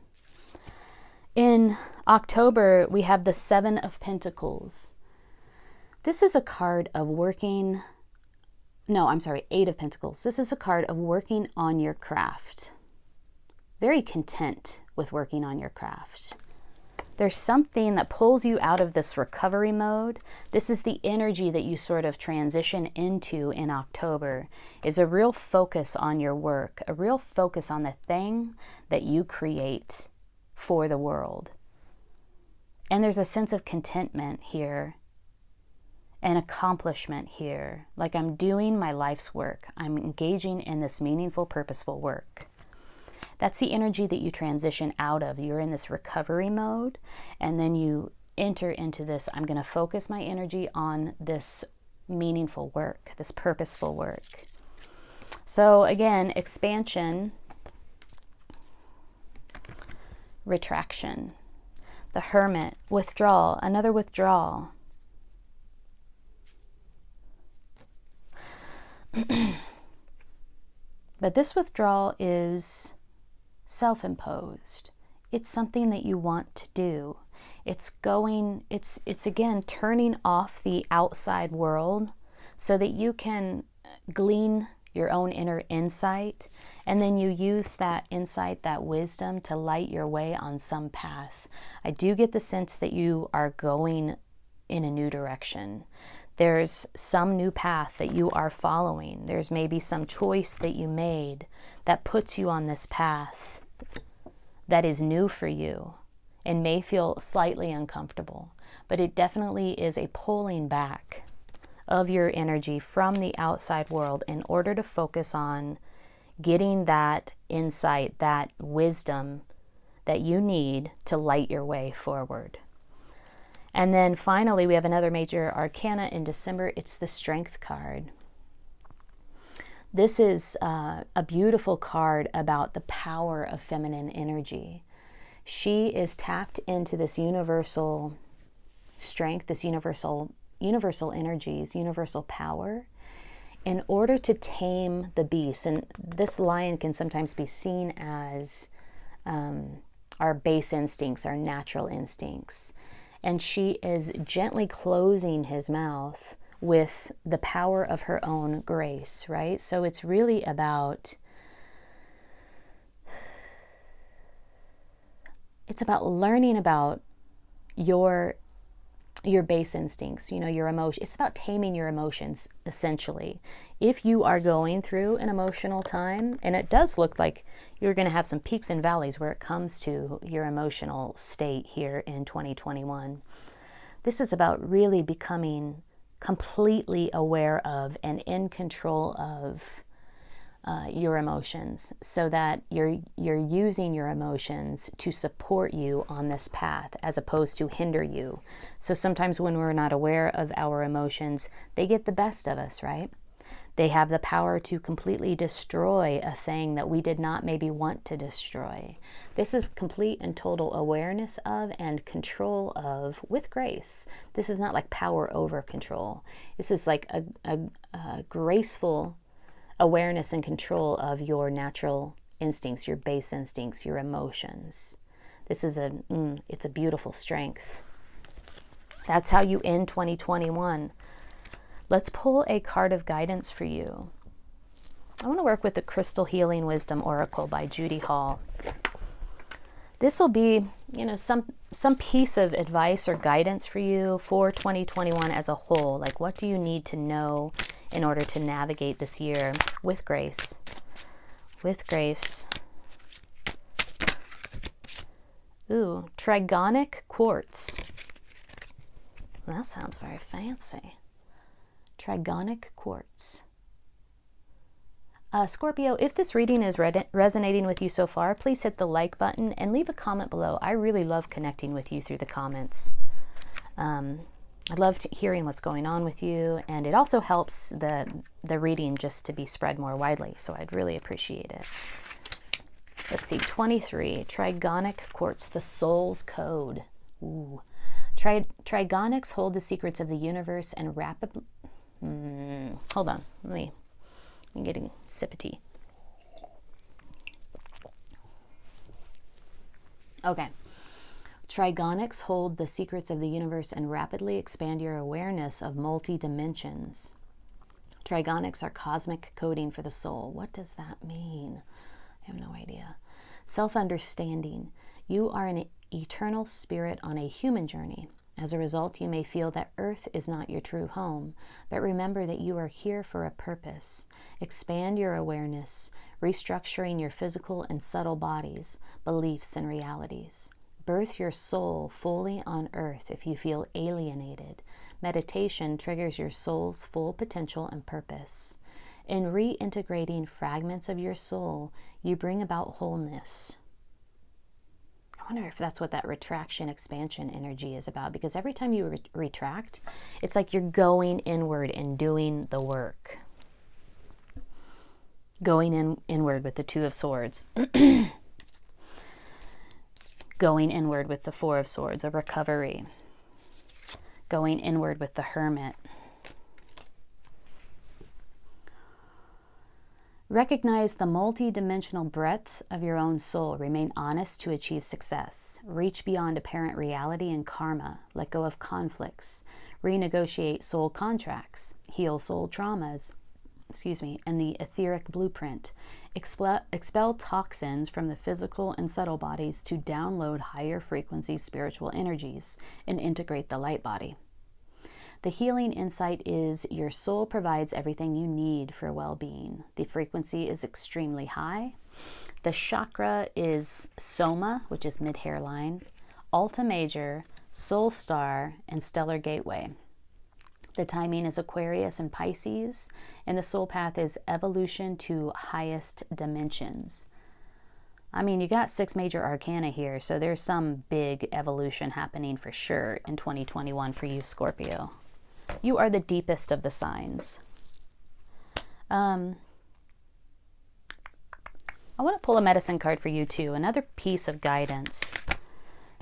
In October, we have the Seven of Pentacles. This is a card of working, Eight of Pentacles. This is a card of working on your craft. Very content with working on your craft. There's something that pulls you out of this recovery mode. This is the energy that you sort of transition into in October, is a real focus on your work, a real focus on the thing that you create for the world. And there's a sense of contentment here, an accomplishment here, like I'm doing my life's work. I'm engaging in this meaningful, purposeful work. That's the energy that you transition out of. You're in this recovery mode, and then you enter into this, I'm going to focus my energy on this meaningful work, this purposeful work. So again, expansion, retraction, the Hermit, withdrawal, another withdrawal. But this withdrawal is self-imposed. It's something that you want to do. It's again turning off the outside world so that you can glean your own inner insight, and then you use that insight, that wisdom, to light your way on some path. I do get the sense that you are going in a new direction. There's some new path that you are following. There's maybe some choice that you made that puts you on this path that is new for you and may feel slightly uncomfortable, but it definitely is a pulling back of your energy from the outside world in order to focus on getting that insight, that wisdom that you need to light your way forward. And then finally, we have another major arcana in December. It's the Strength card. This is a beautiful card about the power of feminine energy. She is tapped into this universal strength, this universal energies, universal power, in order to tame the beast. And this lion can sometimes be seen as our base instincts, our natural instincts. And she is gently closing his mouth with the power of her own grace, right? So it's really about it's about learning about your base instincts, you know, your emotion. It's about taming your emotions, essentially. If you are going through an emotional time, and it does look like you're going to have some peaks and valleys where it comes to your emotional state here in 2021, this is about really becoming completely aware of and in control of your emotions, so that you're using your emotions to support you on this path as opposed to hinder you. So sometimes when we're not aware of our emotions, they get the best of us, right? They have the power to completely destroy a thing that we did not maybe want to destroy. This is complete and total awareness of and control of with grace. This is not like power over control. This is like a graceful awareness and control of your natural instincts, your base instincts, your emotions. This is it's a beautiful strength. That's how you end 2021. Let's pull a card of guidance for you. I want to work with the Crystal Healing Wisdom Oracle by Judy Hall. This will be, you know, some piece of advice or guidance for you for 2021 as a whole. Like, what do you need to know in order to navigate this year with grace? With grace. Ooh, trigonic quartz. That sounds very fancy. Trigonic quartz. Scorpio, if this reading is resonating with you so far, please hit the like button and leave a comment below. I really love connecting with you through the comments. I love hearing what's going on with you, and it also helps the reading just to be spread more widely, so I'd really appreciate it. Let's see, 23, trigonic quartz, the soul's code. Ooh. Trigonics hold the secrets of the universe and rapidly... hold on, I'm getting a sip of tea. Okay. Trigonics hold the secrets of the universe and rapidly expand your awareness of multi-dimensions. Trigonics are cosmic coding for the soul. What does that mean? I have no idea. Self-understanding. You are an eternal spirit on a human journey. As a result, you may feel that Earth is not your true home, but remember that you are here for a purpose. Expand your awareness, restructuring your physical and subtle bodies, beliefs, and realities. Birth your soul fully on Earth if you feel alienated. Meditation triggers your soul's full potential and purpose. In reintegrating fragments of your soul, you bring about wholeness. I wonder if that's what that retraction expansion energy is about, because every time you retract, it's like you're going inward and doing the work. Going inward with the Two of Swords. Going inward with the Four of Swords, a recovery. Going inward with the Hermit. Recognize the multi-dimensional breadth of your own soul. Remain honest to achieve success. Reach beyond apparent reality and karma. Let go of conflicts. Renegotiate soul contracts. Heal soul traumas. And the etheric blueprint. Expel toxins from the physical and subtle bodies to download higher frequency spiritual energies and integrate the light body. The healing insight is your soul provides everything you need for well-being. The frequency is extremely high. The chakra is Soma, which is mid-hairline, Alta Major, Soul Star, and Stellar Gateway. The timing is Aquarius and Pisces, and the soul path is evolution to highest dimensions. I mean, you got 6 major arcana here, so there's some big evolution happening for sure in 2021 for you, Scorpio. You are the deepest of the signs. I want to pull a medicine card for you too, another piece of guidance.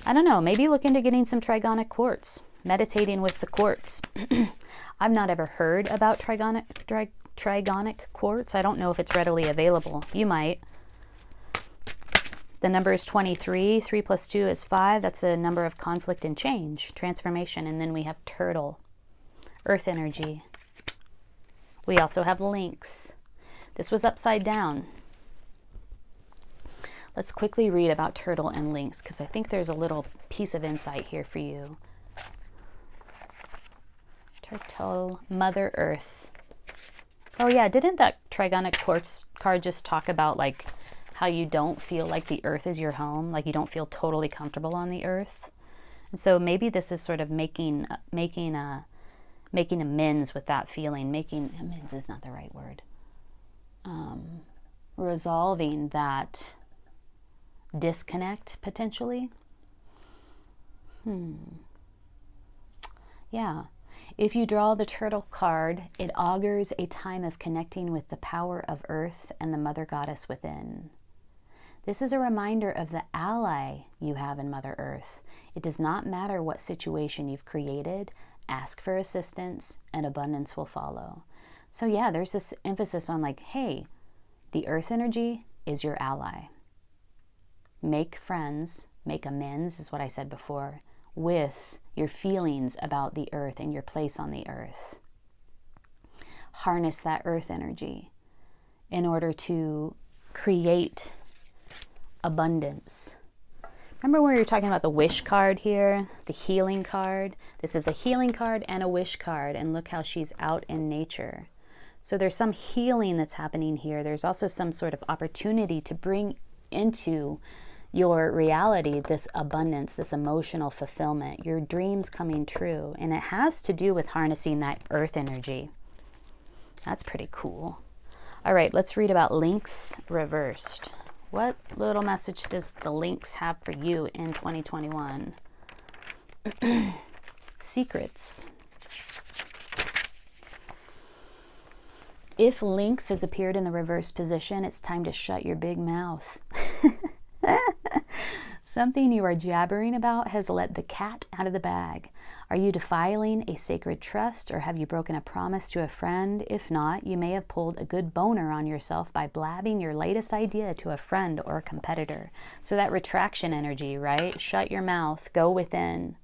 I don't know, maybe look into getting some trigonic quartz, meditating with the quartz. I've not ever heard about trigonic quartz. I don't know if it's readily available. You might. The number is 23. 3 plus 2 is 5. That's a number of conflict and change, transformation. And then we have turtle, earth energy. We also have lynx. This was upside down. Let's quickly read about Turtle and Lynx, because I think there's a little piece of insight here for you. Turtle, Mother Earth. Oh yeah, didn't that Trigonic Quartz card just talk about like how you don't feel like the earth is your home, like you don't feel totally comfortable on the earth? And so maybe this is sort of making amends with that feeling. Making amends is not the right word. Resolving that disconnect potentially. Yeah. If you draw the Turtle card, it augurs a time of connecting with the power of Earth and the Mother Goddess within. This is a reminder of the ally you have in Mother Earth. It does not matter what situation you've created, ask for assistance and abundance will follow. So yeah, there's this emphasis on like, hey, the Earth energy is your ally. Make friends, make amends is what I said before, with your feelings about the earth and your place on the earth. Harness that earth energy in order to create abundance. Remember when we were talking about the wish card here, the healing card? This is a healing card and a wish card, and look how she's out in nature. So there's some healing that's happening here. There's also some sort of opportunity to bring into your reality this abundance, this emotional fulfillment, your dreams coming true. And it has to do with harnessing that earth energy. That's pretty cool. All right, let's read about Lynx reversed. What little message does the Lynx have for you in 2021? Secrets. If Lynx has appeared in the reverse position, it's time to shut your big mouth. Something you are jabbering about has let the cat out of the bag. Are you defiling a sacred trust, or have you broken a promise to a friend? If not, you may have pulled a good boner on yourself by blabbing your latest idea to a friend or a competitor. So that retraction energy, right? Shut your mouth, go within.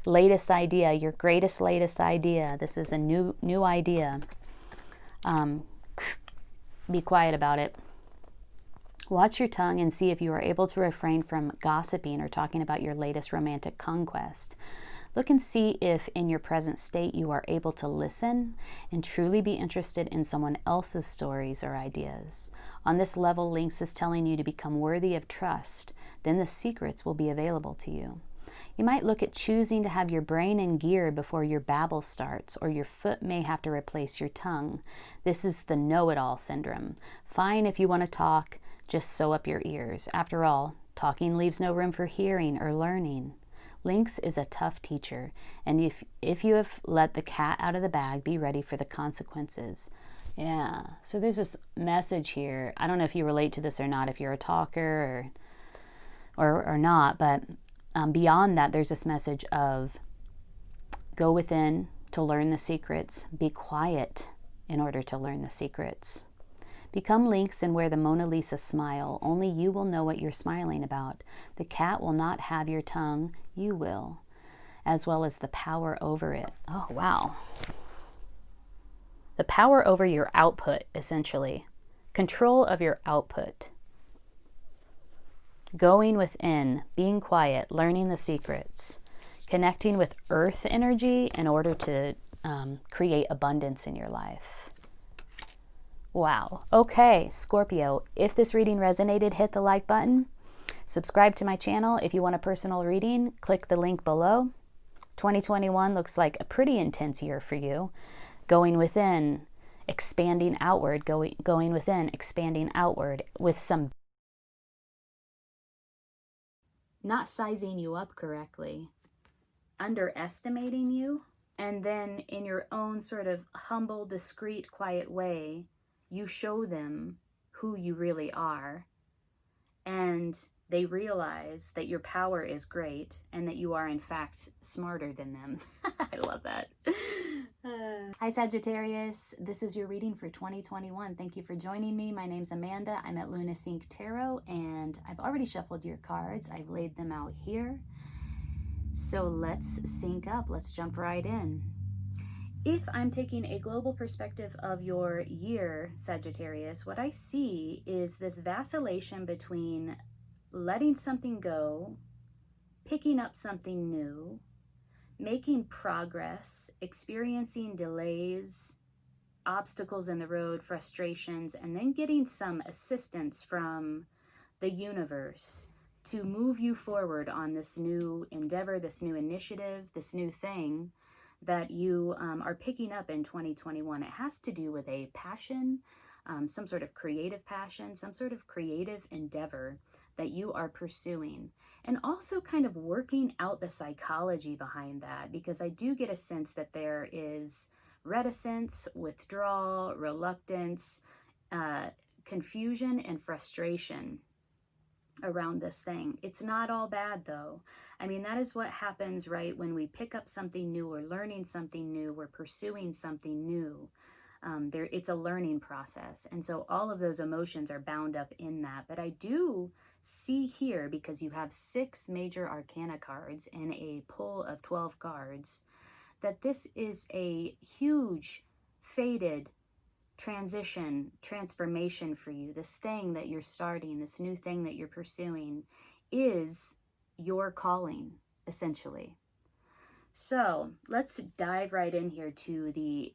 Latest idea, your greatest latest idea. This is a new idea. Be quiet about it. Watch your tongue and see if you are able to refrain from gossiping or talking about your latest romantic conquest. Look and see if in your present state you are able to listen and truly be interested in someone else's stories or ideas. On this level, Lynx is telling you to become worthy of trust. Then the secrets will be available to you. You might look at choosing to have your brain in gear before your babble starts, or your foot may have to replace your tongue. This is the know-it-all syndrome. Fine if you want to talk, just sew up your ears. After all, talking leaves no room for hearing or learning. Lynx is a tough teacher, and if you have let the cat out of the bag, be ready for the consequences. Yeah, so there's this message here. I don't know if you relate to this or not, if you're a talker or not, but beyond that, there's this message of go within to learn the secrets. Be quiet in order to learn the secrets. Become Lynx and wear the Mona Lisa smile. Only you will know what you're smiling about. The cat will not have your tongue. You will, as well as the power over it. Oh, wow. The power over your output, essentially. Control of your output. Going within, being quiet, learning the secrets. Connecting with earth energy in order to create abundance in your life. Wow. Okay, Scorpio, if this reading resonated, hit the like button. Subscribe to my channel. If you want a personal reading, click the link below. 2021 looks like a pretty intense year for you. Going within, expanding outward, going within, expanding outward with some... Not sizing you up correctly, underestimating you, and then in your own sort of humble, discreet, quiet way, you show them who you really are, and they realize that your power is great and that you are in fact smarter than them. I love that. Hi Sagittarius, this is your reading for 2021. Thank you for joining me. My name's Amanda. I'm at Luna Sync Tarot, and I've already shuffled your cards. I've laid them out here. So let's sync up. Let's jump right in. If I'm taking a global perspective of your year, Sagittarius, what I see is this vacillation between letting something go, picking up something new, making progress, experiencing delays, obstacles in the road, frustrations, and then getting some assistance from the universe to move you forward on this new endeavor, this new initiative, this new thing that you are picking up in 2021. It has to do with a passion, some sort of creative passion, some sort of creative endeavor that you are pursuing, and also kind of working out the psychology behind that, because I do get a sense that there is reticence, withdrawal, reluctance, confusion, and frustration around this thing. It's not all bad though. I mean, that is what happens, right? When we pick up something new, we're learning something new, we're pursuing something new. It's a learning process. And so all of those emotions are bound up in that. But I do see here, because you have 6 major arcana cards in a pull of 12 cards, that this is a huge faded transition, transformation for you. This thing that you're starting, this new thing that you're pursuing, is your calling, essentially. So let's dive right in here to the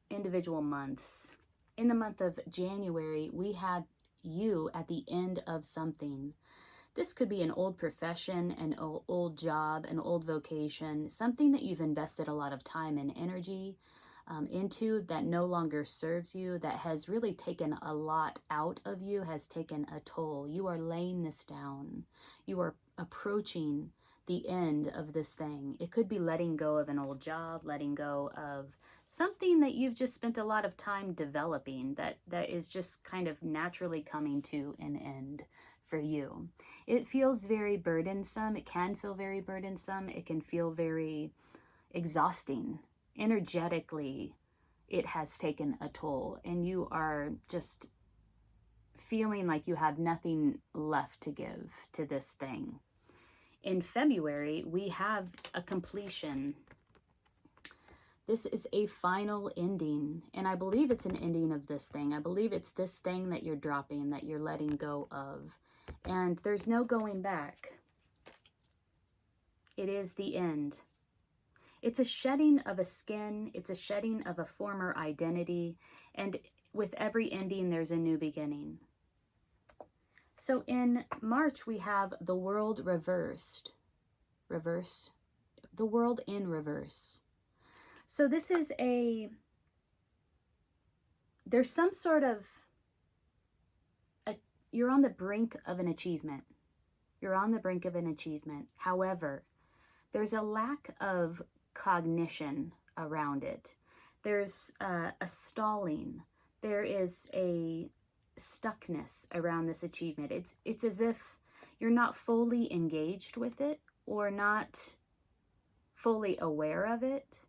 individual months. In the month of January, we have you at the end of something. This could be an old profession, an old job, an old vocation, something that you've invested a lot of time and energy into that no longer serves you, that has really taken a lot out of you, has taken a toll. You are laying this down. You are approaching the end of this thing. It could be letting go of an old job, letting go of something that you've just spent a lot of time developing that is just kind of naturally coming to an end for you. It feels very burdensome. It can feel very burdensome. It can feel very exhausting. Energetically, it has taken a toll, and you are just feeling like you have nothing left to give to this thing. In February, we have a completion. This is a final ending, and I believe it's an ending of this thing. I believe it's this thing that you're dropping, that you're letting go of, and there's no going back. It is the end. It's a shedding of a skin. It's a shedding of a former identity. And with every ending, there's a new beginning. So in March, we have the world reversed. Reverse. The world in reverse. So this is there's some sort of, you're on the brink of an achievement. You're on the brink of an achievement. However, there's a lack of cognition around it. There's a stalling. There is a stuckness around this achievement. It's as if you're not fully engaged with it or not fully aware of it.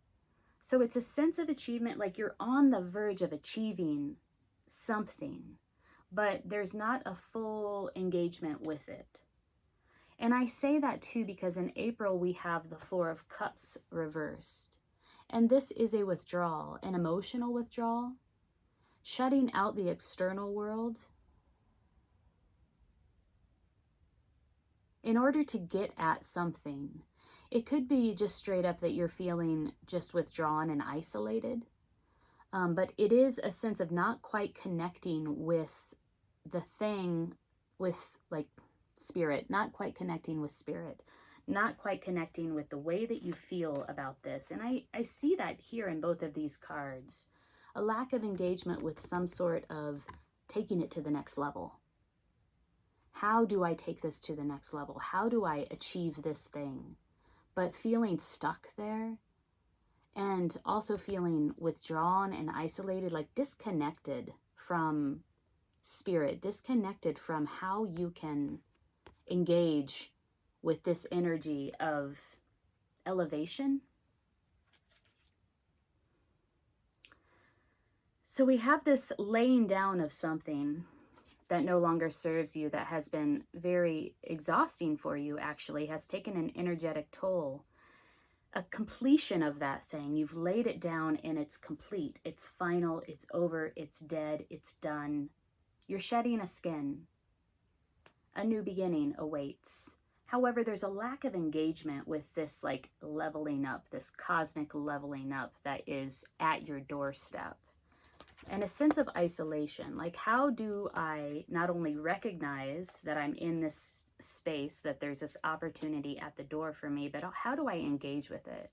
So it's a sense of achievement, like you're on the verge of achieving something, but there's not a full engagement with it. And I say that too because in April we have the 4 of Cups reversed. And this is a withdrawal, an emotional withdrawal, shutting out the external world in order to get at something. It could be just straight up that you're feeling just withdrawn and isolated. But it is a sense of not quite connecting with the thing, with like spirit, not quite connecting with spirit, not quite connecting with the way that you feel about this. And I see that here in both of these cards. A lack of engagement with some sort of taking it to the next level. How do I take this to the next level? How do I achieve this thing? But feeling stuck there, and also feeling withdrawn and isolated, like disconnected from spirit, disconnected from how you can engage with this energy of elevation. So we have this laying down of something that no longer serves you, that has been very exhausting for you, actually, has taken an energetic toll. a completion of that thing. You've laid it down and it's complete. It's final. It's over. It's dead. It's done. You're shedding a skin. A new beginning awaits. However, there's a lack of engagement with this like leveling up, this cosmic leveling up that is at your doorstep. And a sense of isolation. Like, how do I not only recognize that I'm in this space, that there's this opportunity at the door for me, but how do I engage with it?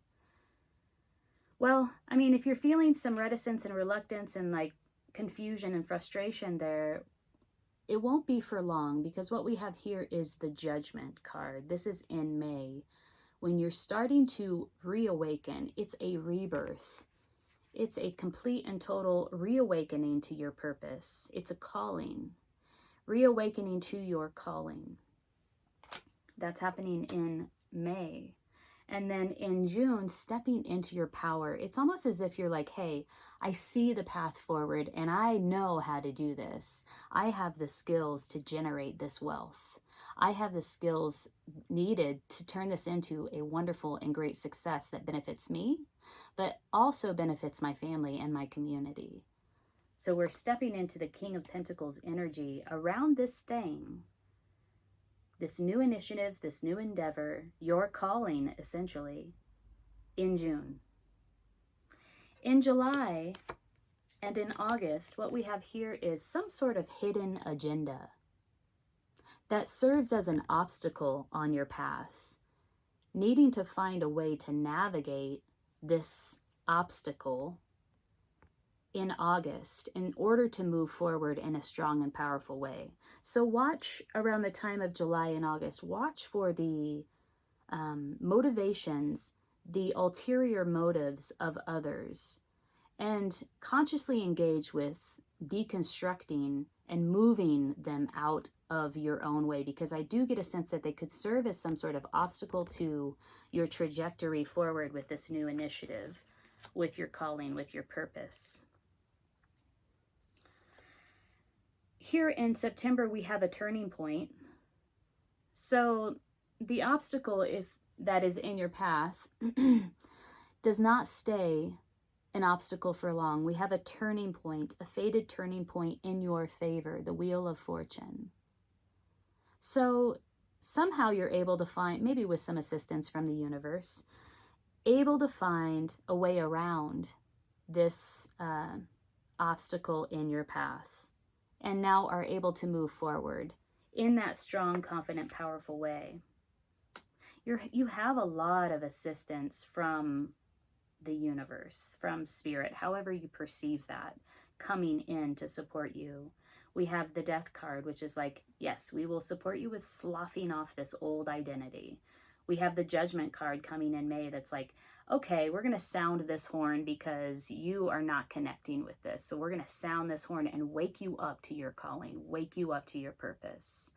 Well, I mean, if you're feeling some reticence and reluctance and like confusion and frustration there, it won't be for long, because what we have here is the Judgment card. This is in May. When you're starting to reawaken, it's a rebirth. It's a complete and total reawakening to your purpose. It's a calling. Reawakening to your calling. That's happening in May. And then in June, stepping into your power. It's almost as if you're like, hey, I see the path forward and I know how to do this. I have the skills to generate this wealth. I have the skills needed to turn this into a wonderful and great success that benefits me, but also benefits my family and my community. So we're stepping into the King of Pentacles energy around this thing, this new initiative, this new endeavor, your calling, essentially, in June. In July and in August, what we have here is some sort of hidden agenda that serves as an obstacle on your path, needing to find a way to navigate this obstacle in August in order to move forward in a strong and powerful way. So watch around the time of July and August, watch for the motivations, the ulterior motives of others, and consciously engage with deconstructing and moving them out of your own way, because I do get a sense that they could serve as some sort of obstacle to your trajectory forward with this new initiative, with your calling, with your purpose. Here in September, we have a turning point. So the obstacle, if that is in your path, does not stay an obstacle for long. We have a turning point, a fated turning point in your favor, the Wheel of Fortune. So somehow you're able to find, maybe with some assistance from the universe, able to find a way around this obstacle in your path, and now are able to move forward in that strong, confident, powerful way. You have a lot of assistance from the universe, from spirit, however you perceive that, coming in to support you. We have the Death card, which is like, yes, we will support you with sloughing off this old identity. We have the Judgment card coming in May that's like, okay, we're going to sound this horn because you are not connecting with this. So we're going to sound this horn and wake you up to your calling, wake you up to your purpose.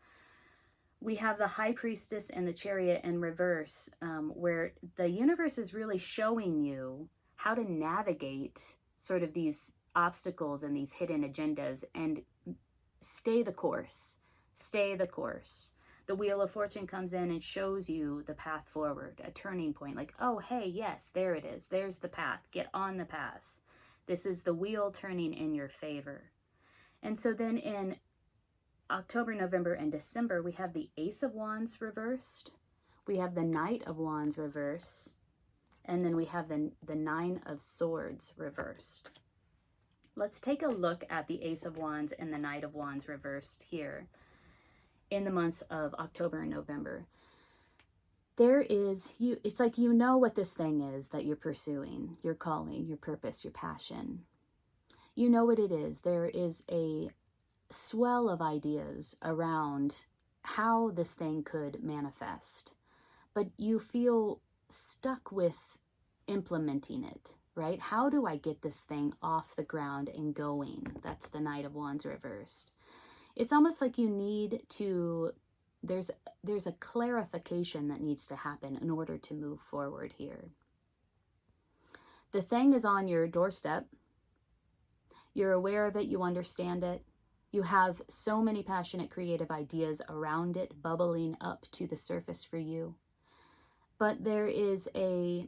We have the High Priestess and the Chariot in reverse, where the universe is really showing you how to navigate sort of these obstacles and these hidden agendas and stay the course, stay the course. The Wheel of Fortune comes in and shows you the path forward, a turning point, like, oh, hey, yes, there it is. There's the path. Get on the path. This is the wheel turning in your favor. And so then in October, November, and December, we have the Ace of Wands reversed. We have the Knight of Wands reversed. And then we have the Nine of Swords reversed. Let's take a look at the Ace of Wands and the Knight of Wands reversed here in the months of October and November. It's like you know what this thing is that you're pursuing, your calling, your purpose, your passion. You know what it is. There is a swell of ideas around how this thing could manifest, but you feel stuck with implementing it, right? How do I get this thing off the ground and going? That's the Knight of Wands reversed. It's almost like you need to, there's a clarification that needs to happen in order to move forward here. The thing is on your doorstep. You're aware of it, you understand it. You have so many passionate creative ideas around it bubbling up to the surface for you. But there is a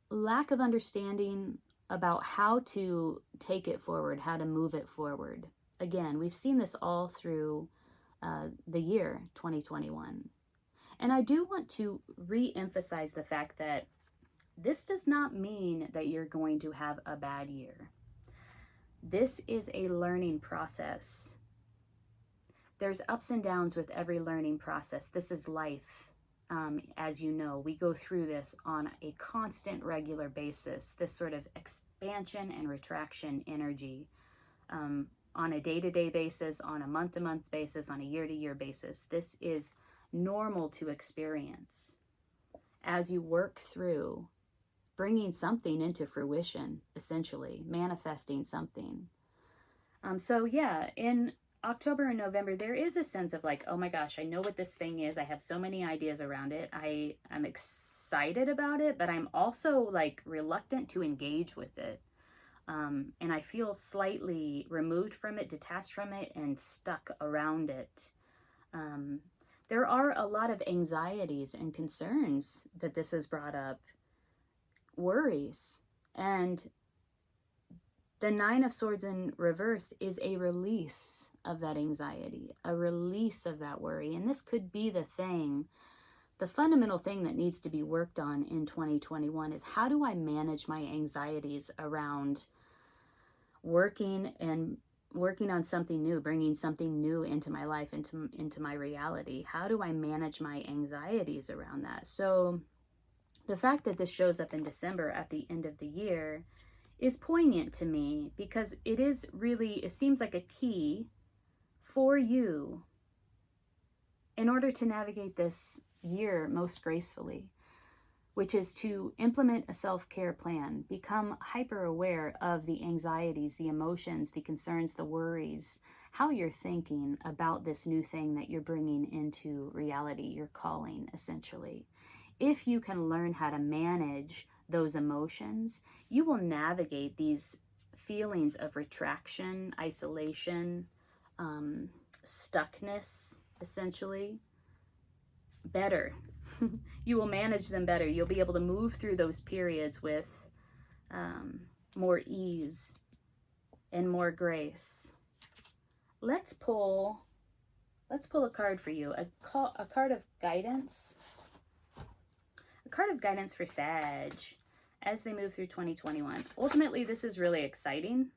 lack of understanding about how to take it forward, how to move it forward. Again, we've seen this all through the year 2021. And I do want to re-emphasize the fact that this does not mean that you're going to have a bad year. This is a learning process. There's ups and downs with every learning process. This is life. As you know, we go through this on a constant, regular basis, this sort of expansion and retraction energy, on a day-to-day basis, on a month-to-month basis, on a year-to-year basis. This is normal to experience as you work through bringing something into fruition, essentially, manifesting something. So yeah, in October and November, there is a sense of like, oh my gosh, I know what this thing is. I have so many ideas around it. I'm excited about it, but I'm also like reluctant to engage with it. And I feel slightly removed from it, detached from it, and stuck around it. There are a lot of anxieties and concerns that this has brought up, worries, and the Nine of Swords in reverse is a release of that anxiety, a release of that worry. And this could be the thing, the fundamental thing that needs to be worked on in 2021 is how do I manage my anxieties around working on something new, bringing something new into my life, into my reality? How do I manage my anxieties around that? So the fact that this shows up in December at the end of the year is poignant to me because it seems like a key for you in order to navigate this year most gracefully, which is to implement a self-care plan, become hyper aware of the anxieties, the emotions, the concerns, the worries, how you're thinking about this new thing that you're bringing into reality, your calling, essentially. If you can learn how to manage those emotions, you will navigate these feelings of retraction, isolation, stuckness, essentially, better. You will manage them better. You'll be able to move through those periods with more ease and more grace. Let's pull a card for you, a card of guidance. A card of guidance for Sag as they move through 2021. Ultimately, this is really exciting.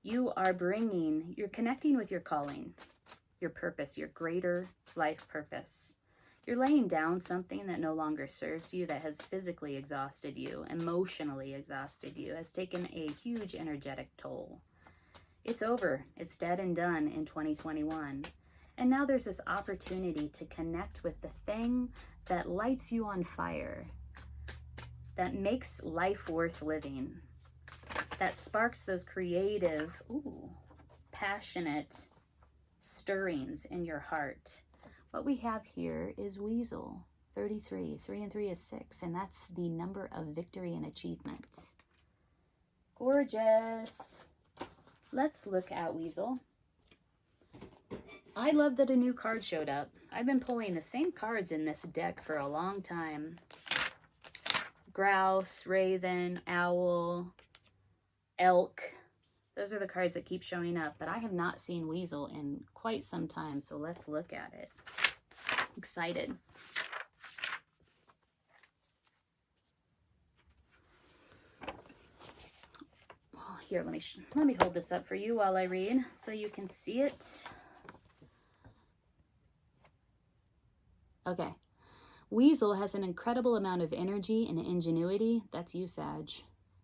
You're connecting with your calling, your purpose, your greater life purpose. You're laying down something that no longer serves you, that has physically exhausted you, emotionally exhausted you, has taken a huge energetic toll. It's over. It's dead and done in 2021. And now there's this opportunity to connect with the thing that lights you on fire, that makes life worth living, that sparks those creative, passionate stirrings in your heart. What we have here is Weasel, 33. 3 and 3 is 6, and that's the number of victory and achievement. Gorgeous. Let's look at Weasel. I love that a new card showed up. I've been pulling the same cards in this deck for a long time. Grouse, raven, owl, elk. Those are the cards that keep showing up, but I have not seen Weasel in quite some time, so let's look at it. Excited. Oh, here, let me hold this up for you while I read so you can see it. Okay. Weasel has an incredible amount of energy and ingenuity. That's you, Sag.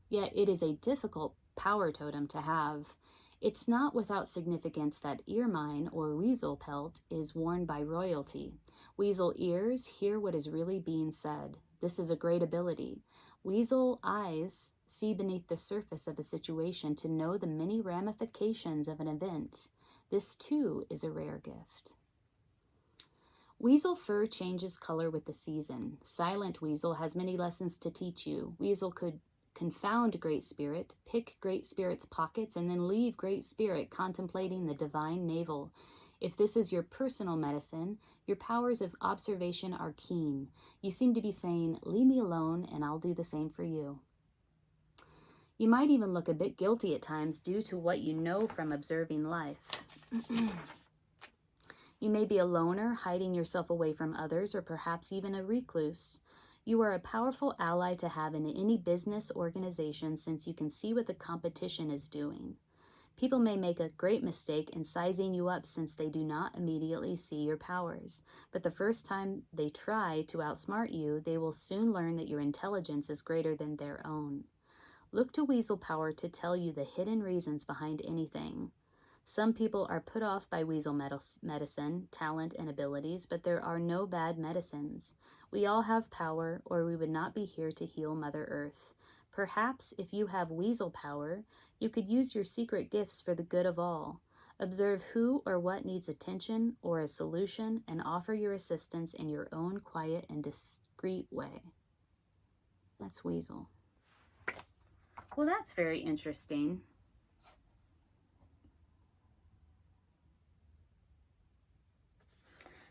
Yet it is a difficult power totem to have. It's not without significance that ermine or weasel pelt is worn by royalty. Weasel ears hear what is really being said. This is a great ability. Weasel eyes see beneath the surface of a situation to know the many ramifications of an event. This too is a rare gift. Weasel fur changes color with the season. Silent Weasel has many lessons to teach you. Weasel could confound Great Spirit, pick Great Spirit's pockets, and then leave Great Spirit contemplating the divine navel. If this is your personal medicine, your powers of observation are keen. You seem to be saying, leave me alone and I'll do the same for you. You might even look a bit guilty at times due to what you know from observing life. You may be a loner, hiding yourself away from others, or perhaps even a recluse. You are a powerful ally to have in any business organization since you can see what the competition is doing. People may make a great mistake in sizing you up since they do not immediately see your powers. But the first time they try to outsmart you, they will soon learn that your intelligence is greater than their own. Look to weasel power to tell you the hidden reasons behind anything. Some people are put off by weasel medicine, talent, and abilities, but there are no bad medicines. We all have power, or we would not be here to heal Mother Earth. Perhaps if you have weasel power, you could use your secret gifts for the good of all. Observe who or what needs attention or a solution and offer your assistance in your own quiet and discreet way. That's weasel. Well, that's very interesting.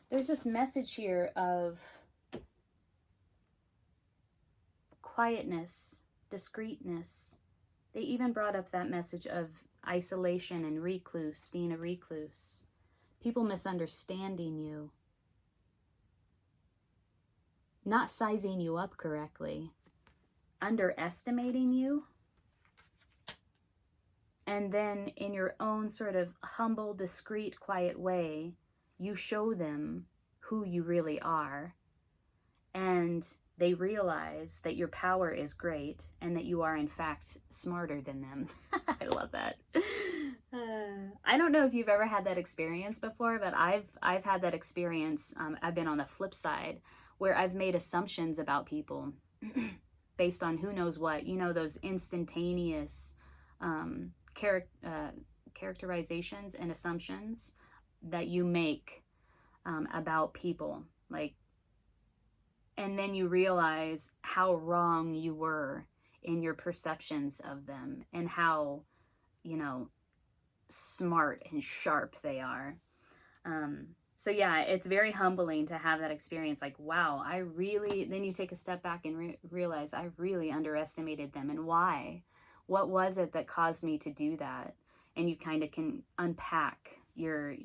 There's this message here of quietness, discreetness. They even brought up that message of isolation and recluse, being a recluse. People misunderstanding you. Not sizing you up correctly. Underestimating you. And then in your own sort of humble, discreet, quiet way, you show them who you really are, and they realize that your power is great and that you are in fact smarter than them. I love that. I don't know if you've ever had that experience before, but I've had that experience. I've been on the flip side where I've made assumptions about people based on who knows what, you know, those instantaneous characterizations and assumptions that you make about people, like, and then you realize how wrong you were in your perceptions of them and how, you know, smart and sharp they are. So yeah, it's very humbling to have that experience. Like, wow, then you take a step back and realize I really underestimated them. And why? What was it that caused me to do that? And you kind of can unpack your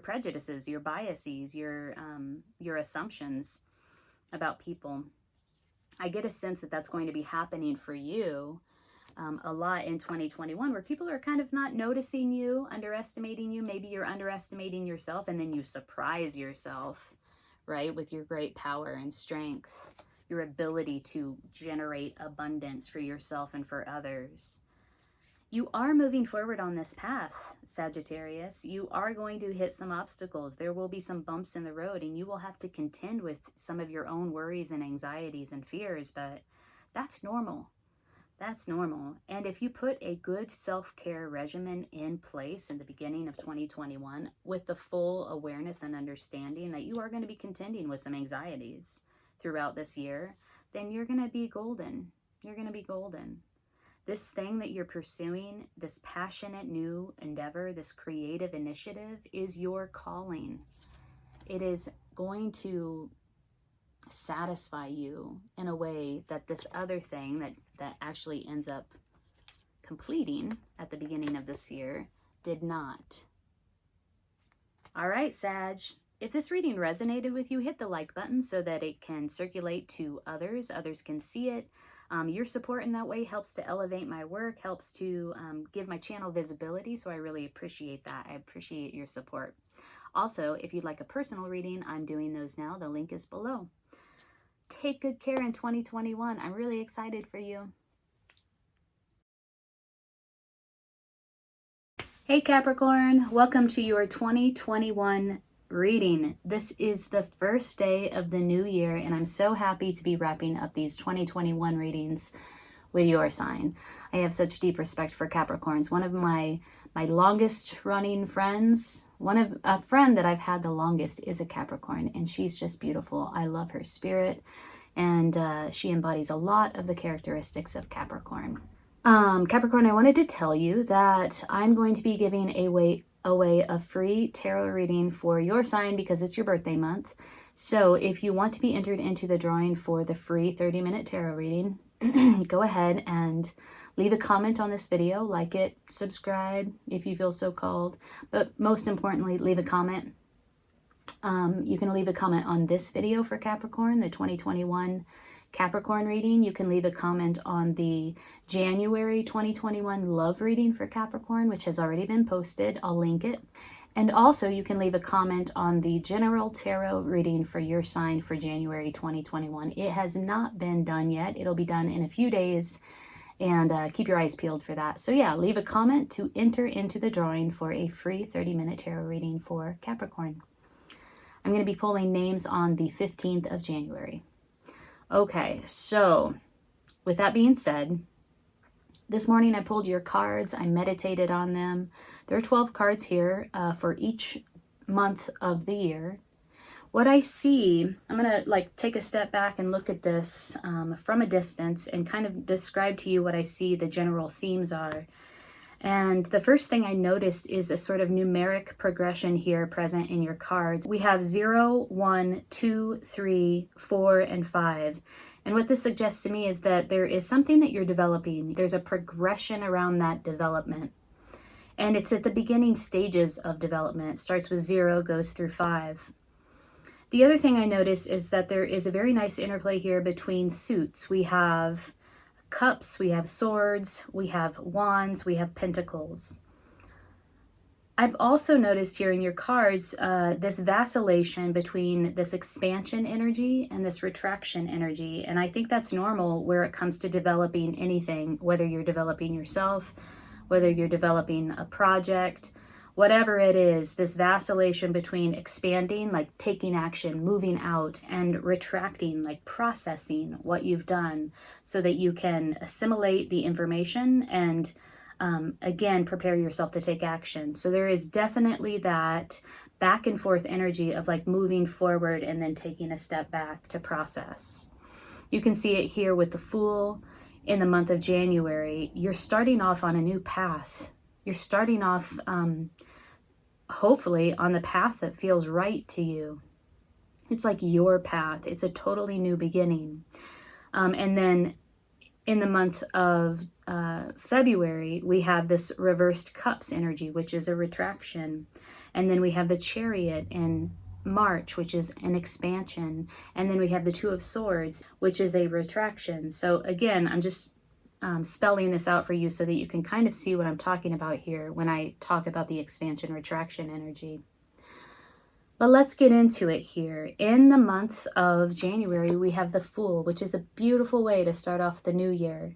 prejudices, your biases, your assumptions about people. I get a sense that that's going to be happening for you a lot in 2021, where people are kind of not noticing you, underestimating you. Maybe you're underestimating yourself, and then you surprise yourself, right, with your great power and strength, your ability to generate abundance for yourself and for others. You are moving forward on this path, Sagittarius. You are going to hit some obstacles. There will be some bumps in the road, and you will have to contend with some of your own worries and anxieties and fears, but that's normal. That's normal. And if you put a good self-care regimen in place in the beginning of 2021 with the full awareness and understanding that you are going to be contending with some anxieties throughout this year, then you're going to be golden. You're going to be golden. This thing that you're pursuing, this passionate new endeavor, this creative initiative is your calling. It is going to satisfy you in a way that this other thing that actually ends up completing at the beginning of this year did not. All right, Sag. If this reading resonated with you, hit the like button so that it can circulate to others. Others can see it. Your support in that way helps to elevate my work, helps to give my channel visibility, so I really appreciate that. I appreciate your support. Also, if you'd like a personal reading, I'm doing those now. The link is below. Take good care in 2021. I'm really excited for you. Hey Capricorn, welcome to your 2021 reading. This is the first day of the new year, and I'm so happy to be wrapping up these 2021 readings with your sign. I have such deep respect for Capricorns. One of my longest running friends, a friend that I've had the longest is a Capricorn, and she's just beautiful. I love her spirit, and she embodies a lot of the characteristics of Capricorn. Capricorn, I wanted to tell you that I'm going to be giving away a free tarot reading for your sign because it's your birthday month. So if you want to be entered into the drawing for the free 30-minute tarot reading, go ahead and leave a comment on this video, like it, subscribe if you feel so called, but most importantly, leave a comment. You can leave a comment on this video for Capricorn, the 2021 Capricorn reading. You can leave a comment on the January 2021 love reading for Capricorn, which has already been posted. I'll link it. And also you can leave a comment on the general tarot reading for your sign for January 2021. It has not been done yet. It'll be done in a few days, and keep your eyes peeled for that. So yeah, leave a comment to enter into the drawing for a free 30-minute tarot reading for Capricorn. I'm going to be pulling names on the 15th of January. Okay, so with that being said, this morning I pulled your cards. I meditated on them. There are 12 cards here for each month of the year. What I see, I'm going to take a step back and look at this from a distance and kind of describe to you what I see the general themes are. And the first thing I noticed is a sort of numeric progression here present in your cards. We have 0, 1, 2, 3, 4, and 5. And what this suggests to me is that there is something that you're developing. There's a progression around that development. And it's at the beginning stages of development. It starts with 0, goes through 5. The other thing I notice is that there is a very nice interplay here between suits. We have cups, we have swords, we have wands, we have pentacles. I've also noticed here in your cards this vacillation between this expansion energy and this retraction energy. And I think that's normal where it comes to developing anything, whether you're developing yourself, whether you're developing a project, whatever it is, this vacillation between expanding, like taking action, moving out, and retracting, like processing what you've done so that you can assimilate the information and again, prepare yourself to take action. So there is definitely that back and forth energy of like moving forward and then taking a step back to process. You can see it here with the Fool in the month of January. You're starting off on a new path. You're starting off, hopefully, on the path that feels right to you. It's like your path. It's a totally new beginning. And then in the month of February, we have this reversed cups energy, which is a retraction. And then we have the Chariot in March, which is an expansion. And then we have the Two of Swords, which is a retraction. So again, I'm just spelling this out for you so that you can kind of see what I'm talking about here when I talk about the expansion retraction energy. But let's get into it here. In the month of January, we have the Fool, which is a beautiful way to start off the new year.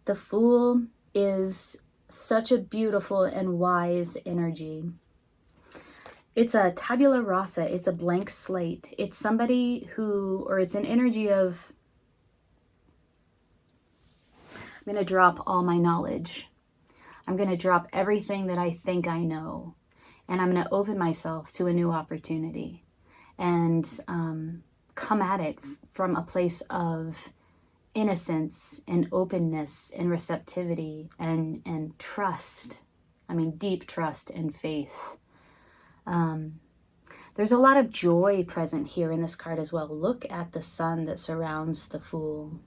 The Fool is such a beautiful and wise energy. It's a tabula rasa. It's a blank slate. It's somebody who, or it's an energy of, I'm going to drop all my knowledge. I'm going to drop everything that I think I know. And I'm going to open myself to a new opportunity and come at it from a place of innocence and openness and receptivity and trust. I mean, deep trust and faith. There's a lot of joy present here in this card as well. Look at the sun that surrounds the Fool.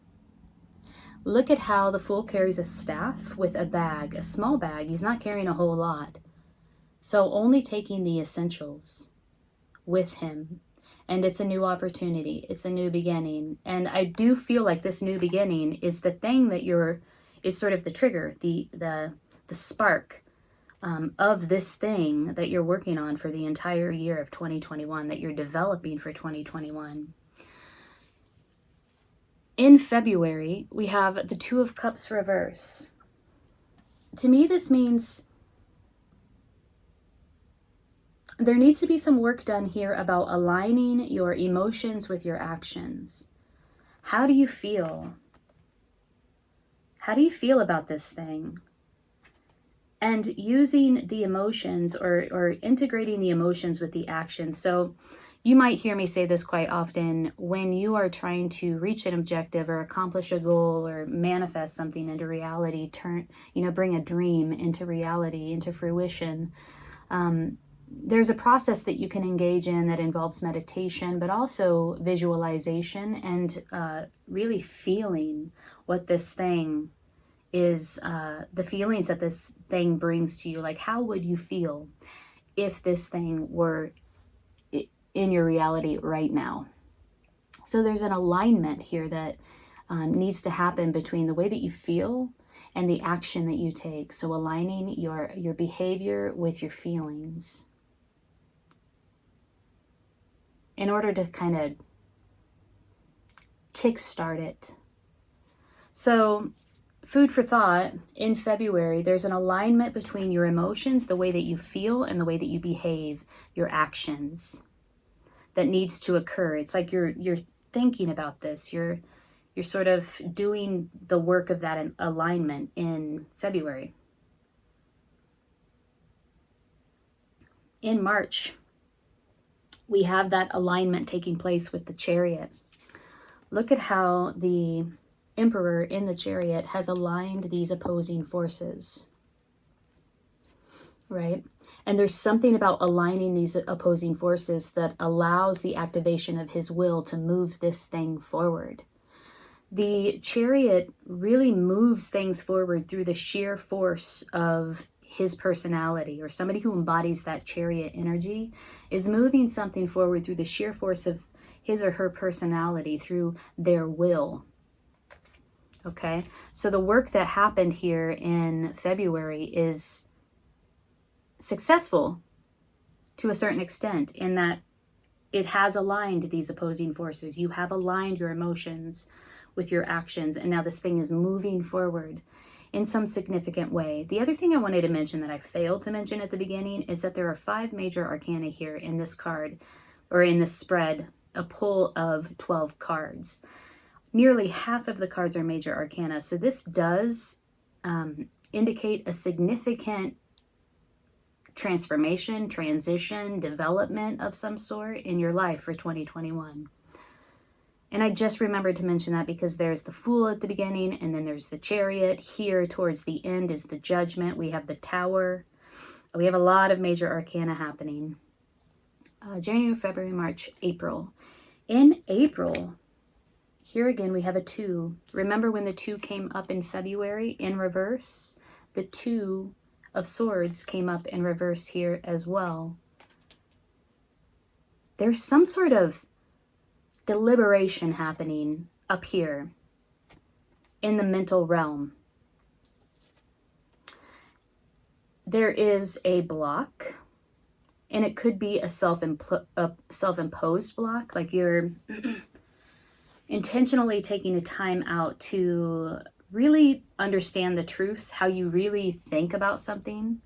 Look at how the Fool carries a staff with a bag, a small bag. He's not carrying a whole lot. So only taking the essentials with him. And it's a new opportunity. It's a new beginning. And I do feel like this new beginning is the thing that is sort of the trigger, the spark of this thing that you're working on for the entire year of 2021, that you're developing for 2021. In February, we have the Two of Cups reverse. To me, this means there needs to be some work done here about aligning your emotions with your actions. How do you feel? How do you feel about this thing? And using the emotions or integrating the emotions with the actions. So you might hear me say this quite often when you are trying to reach an objective or accomplish a goal or manifest something into reality, bring a dream into reality, into fruition. There's a process that you can engage in that involves meditation, but also visualization and really feeling what this thing is, the feelings that this thing brings to you. Like, how would you feel if this thing were in your reality right now? So there's an alignment here that needs to happen between the way that you feel and the action that you take. So aligning your behavior with your feelings in order to kind of kickstart it. So food for thought, in February, there's an alignment between your emotions, the way that you feel, and the way that you behave, your actions, that needs to occur. It's like you're thinking about this. You're sort of doing the work of that alignment in February. In March, we have that alignment taking place with the Chariot. Look at how the Emperor in the Chariot has aligned these opposing forces, right? And there's something about aligning these opposing forces that allows the activation of his will to move this thing forward. The Chariot really moves things forward through the sheer force of his personality, or somebody who embodies that Chariot energy is moving something forward through the sheer force of his or her personality, through their will. Okay, so the work that happened here in February is successful to a certain extent, in that it has aligned these opposing forces. You have aligned your emotions with your actions, and now this thing is moving forward in some significant way. The other thing I wanted to mention that I failed to mention at the beginning is that there are 5 major arcana here in this card, or in this spread, a pull of 12 cards. Nearly half of the cards are major arcana, so this does indicate a significant transformation, transition, development of some sort in your life for 2021. And I just remembered to mention that because there's the Fool at the beginning, and then there's the Chariot. Here towards the end is the Judgment. We have the Tower. We have a lot of major arcana happening. January, February, March, April. In April, here again we have a 2. Remember when the 2 came up in February in reverse? The 2 of Swords came up in reverse here as well. There's some sort of deliberation happening up here in the mental realm. There is a block, and it could be a self-imposed block, like you're intentionally taking the time out to really understand the truth, how you really think about something,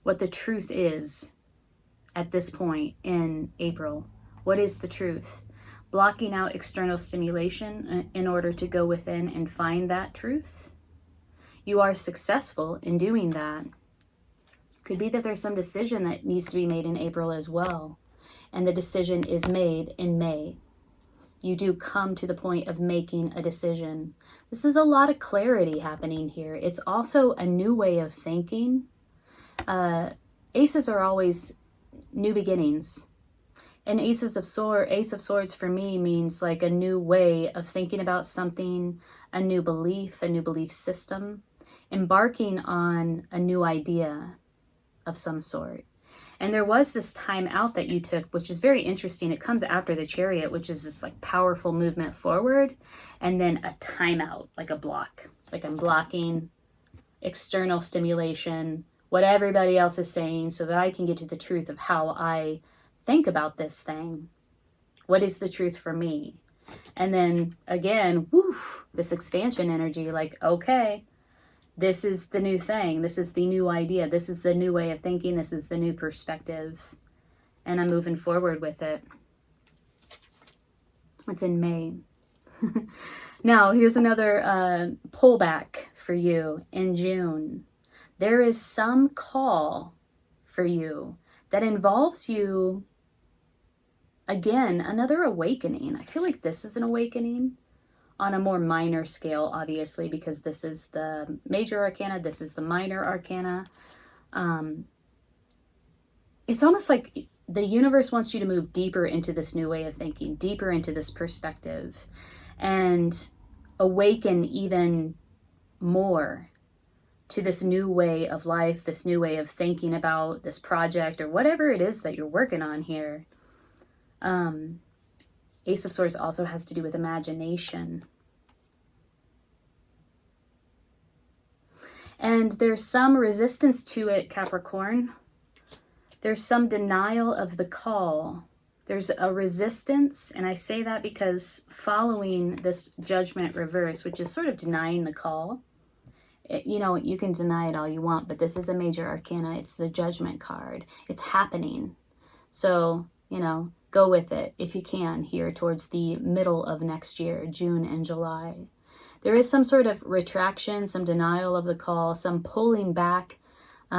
what the truth is at this point in April. What is the truth? Blocking out external stimulation in order to go within and find that truth. You are successful in doing that. Could be that there's some decision that needs to be made in April as well, and the decision is made in May. You do come to the point of making a decision. This is a lot of clarity happening here. It's also a new way of thinking. Aces are always new beginnings. And Ace of Swords for me means like a new way of thinking about something, a new belief system, embarking on a new idea of some sort. And there was this time out that you took, which is very interesting. It comes after the Chariot, which is this like powerful movement forward, and then a timeout, like a block. Like I'm blocking external stimulation, what everybody else is saying, so that I can get to the truth of how I think about this thing. What is the truth for me? And then again, woof, this expansion energy, like, okay, this is the new thing. This is the new idea. This is the new way of thinking. This is the new perspective. And I'm moving forward with it. It's in May. Now, here's another pullback for you in June. There is some call for you that involves you, again, another awakening. I feel like this is an awakening on a more minor scale, obviously, because this is the major arcana, this is the minor arcana. it's almost like the universe wants you to move deeper into this new way of thinking, deeper into this perspective, and awaken even more to this new way of life, this new way of thinking about this project or whatever it is that you're working on here. Ace of Swords also has to do with imagination. And there's some resistance to it, Capricorn. There's some denial of the call. There's a resistance, and I say that because following this Judgment reverse, which is sort of denying the call, you know, you can deny it all you want, but this is a major arcana. It's the Judgment card. It's happening. So, you know, go with it if you can here towards the middle of next year, June and July. There is some sort of retraction, some denial of the call, some pulling back.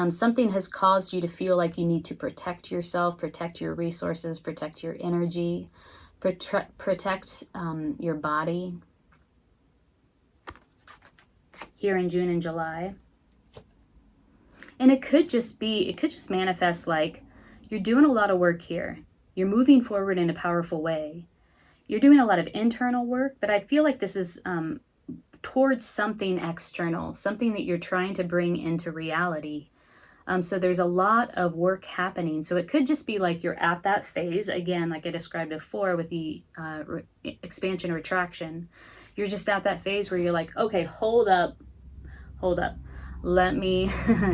Something has caused you to feel like you need to protect yourself, protect your resources, protect your energy, protect your body here in June and July. And it could just manifest like you're doing a lot of work here. You're moving forward in a powerful way. You're doing a lot of internal work, but I feel like this is towards something external, something that you're trying to bring into reality. So there's a lot of work happening. So it could just be like you're at that phase, again, like I described before with the expansion retraction. You're just at that phase where you're like, okay, hold up. Let me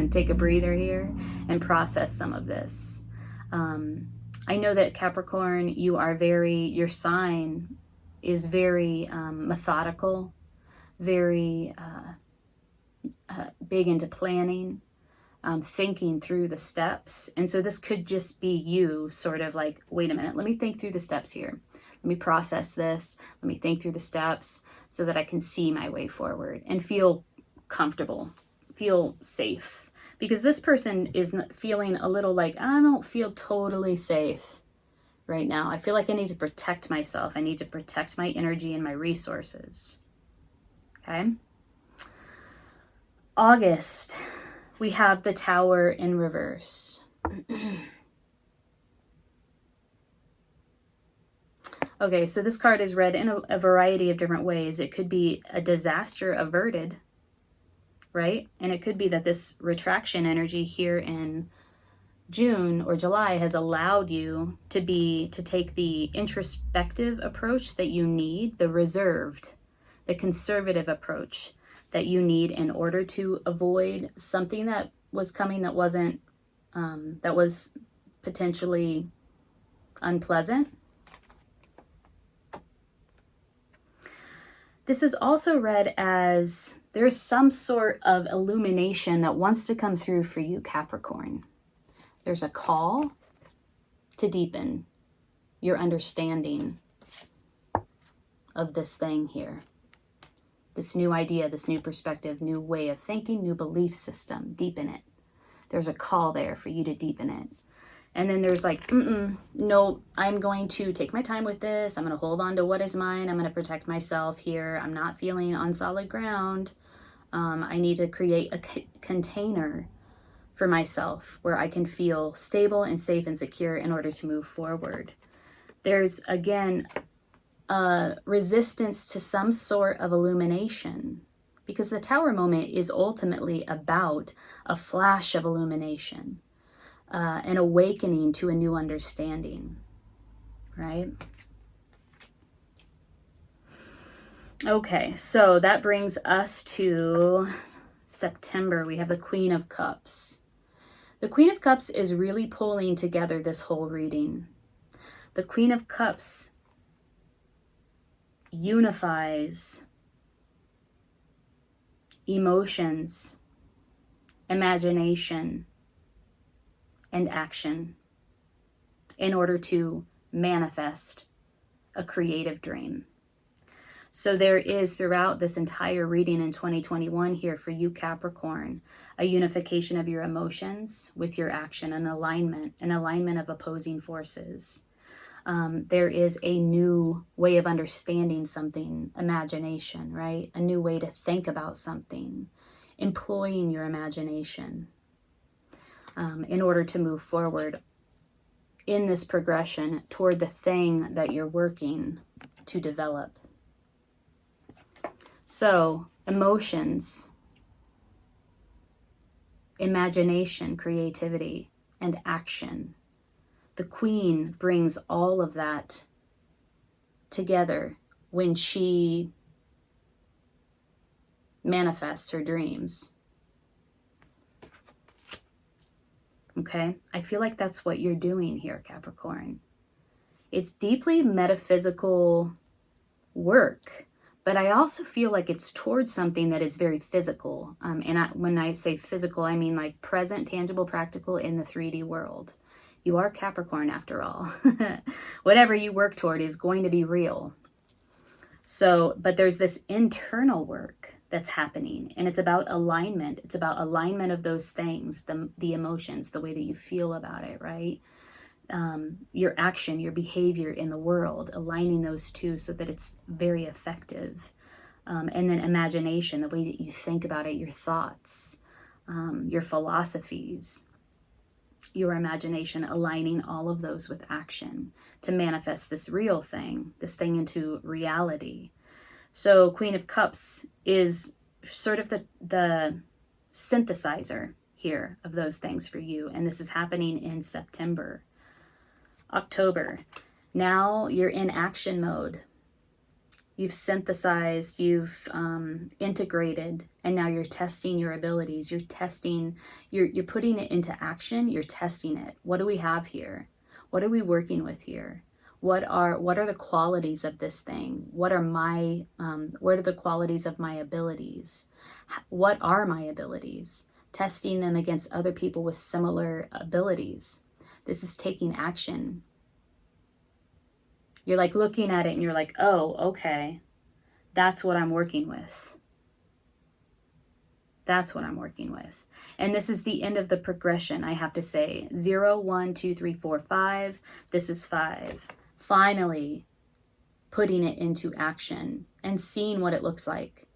take a breather here and process some of this. I know that Capricorn, your sign is very methodical, very big into planning, thinking through the steps. And so this could just be you sort of like, wait a minute, let me think through the steps here. Let me process this. Let me think through the steps so that I can see my way forward and feel comfortable, feel safe. Because this person is feeling a little like, I don't feel totally safe right now. I feel like I need to protect myself. I need to protect my energy and my resources. Okay. August, we have the Tower in reverse. Okay, so this card is read in a variety of different ways. It could be a disaster averted, right? And it could be that this retraction energy here in June or July has allowed you to take the introspective approach that you need, the reserved, the conservative approach that you need in order to avoid something that was coming that wasn't, that was potentially unpleasant. This is also read as there's some sort of illumination that wants to come through for you, Capricorn. There's a call to deepen your understanding of this thing here. This new idea, this new perspective, new way of thinking, new belief system, deepen it. There's a call there for you to deepen it. And then there's like, no, I'm going to take my time with this. I'm going to hold on to what is mine. I'm going to protect myself here. I'm not feeling on solid ground. I need to create a container for myself where I can feel stable and safe and secure in order to move forward. There's, again, a resistance to some sort of illumination, because the Tower moment is ultimately about a flash of illumination. An awakening to a new understanding, right? Okay, so that brings us to September. We have the Queen of Cups. The Queen of Cups is really pulling together this whole reading. The Queen of Cups unifies emotions, imagination, and action in order to manifest a creative dream. So there is, throughout this entire reading in 2021 here for you, Capricorn, a unification of your emotions with your action, an alignment of opposing forces. There is a new way of understanding something, imagination, right? A new way to think about something, employing your imagination in order to move forward in this progression toward the thing that you're working to develop. So, emotions, imagination, creativity, and action. The Queen brings all of that together when she manifests her dreams. Okay? I feel like that's what you're doing here, Capricorn. It's deeply metaphysical work, but I also feel like it's towards something that is very physical. When I say physical, I mean like present, tangible, practical in the 3D world. You are Capricorn after all. Whatever you work toward is going to be real. So, but there's this internal work that's happening, and it's about alignment. It's about alignment of those things, the emotions, the way that you feel about it, right? Your action, your behavior in the world, aligning those two so that it's very effective. And then imagination, the way that you think about it, your thoughts, your philosophies, your imagination, aligning all of those with action to manifest this real thing, this thing into reality. So Queen of Cups is sort of the synthesizer here of those things for you. And this is happening in September. October. Now you're in action mode. You've synthesized, you've integrated, and now you're testing your abilities. You're testing, you're putting it into action. You're testing it. What do we have here? What are we working with here? What are the qualities of this thing? What are the qualities of my abilities? What are my abilities? Testing them against other people with similar abilities. This is taking action. You're like looking at it and you're like, oh, okay, that's what I'm working with. That's what I'm working with. And this is the end of the progression, I have to say. 0, 1, 2, 3, 4, 5. This is 5. Finally putting it into action and seeing what it looks like.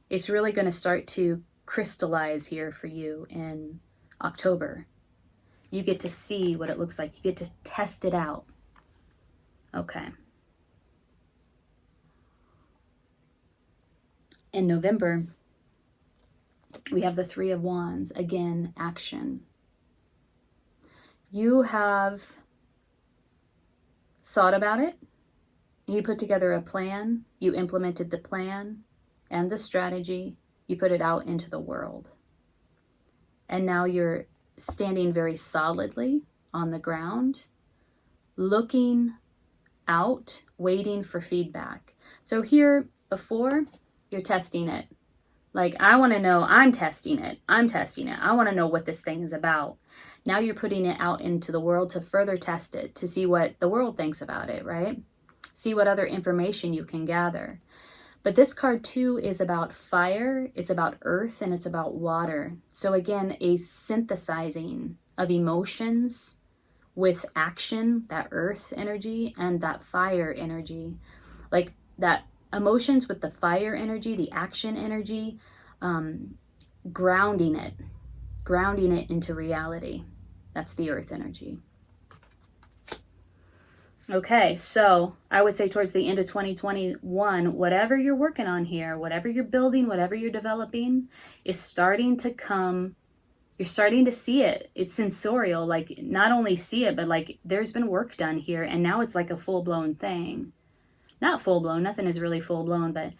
It's really going to start to crystallize here for you in October. You get to see what it looks like. You get to test it out. Okay. In November, we have the 3 of Wands. Again, action. You have thought about it. You put together a plan. You implemented the plan and the strategy. You put it out into the world. And now you're standing very solidly on the ground, looking out, waiting for feedback. So here, before, you're testing it. Like, I want to know, I'm testing it. I want to know what this thing is about. Now you're putting it out into the world to further test it, to see what the world thinks about it, right? See what other information you can gather. But this card too is about fire, it's about earth, and it's about water. So again, a synthesizing of emotions with action, that earth energy and that fire energy. Like that emotions with the fire energy, the action energy, grounding it into reality. That's the earth energy. Okay, so I would say towards the end of 2021, whatever you're working on here, whatever you're building, whatever you're developing is starting to come. You're starting to see it. It's sensorial, like not only see it, but like there's been work done here and now it's like a full-blown thing. Not full-blown, nothing is really full-blown, but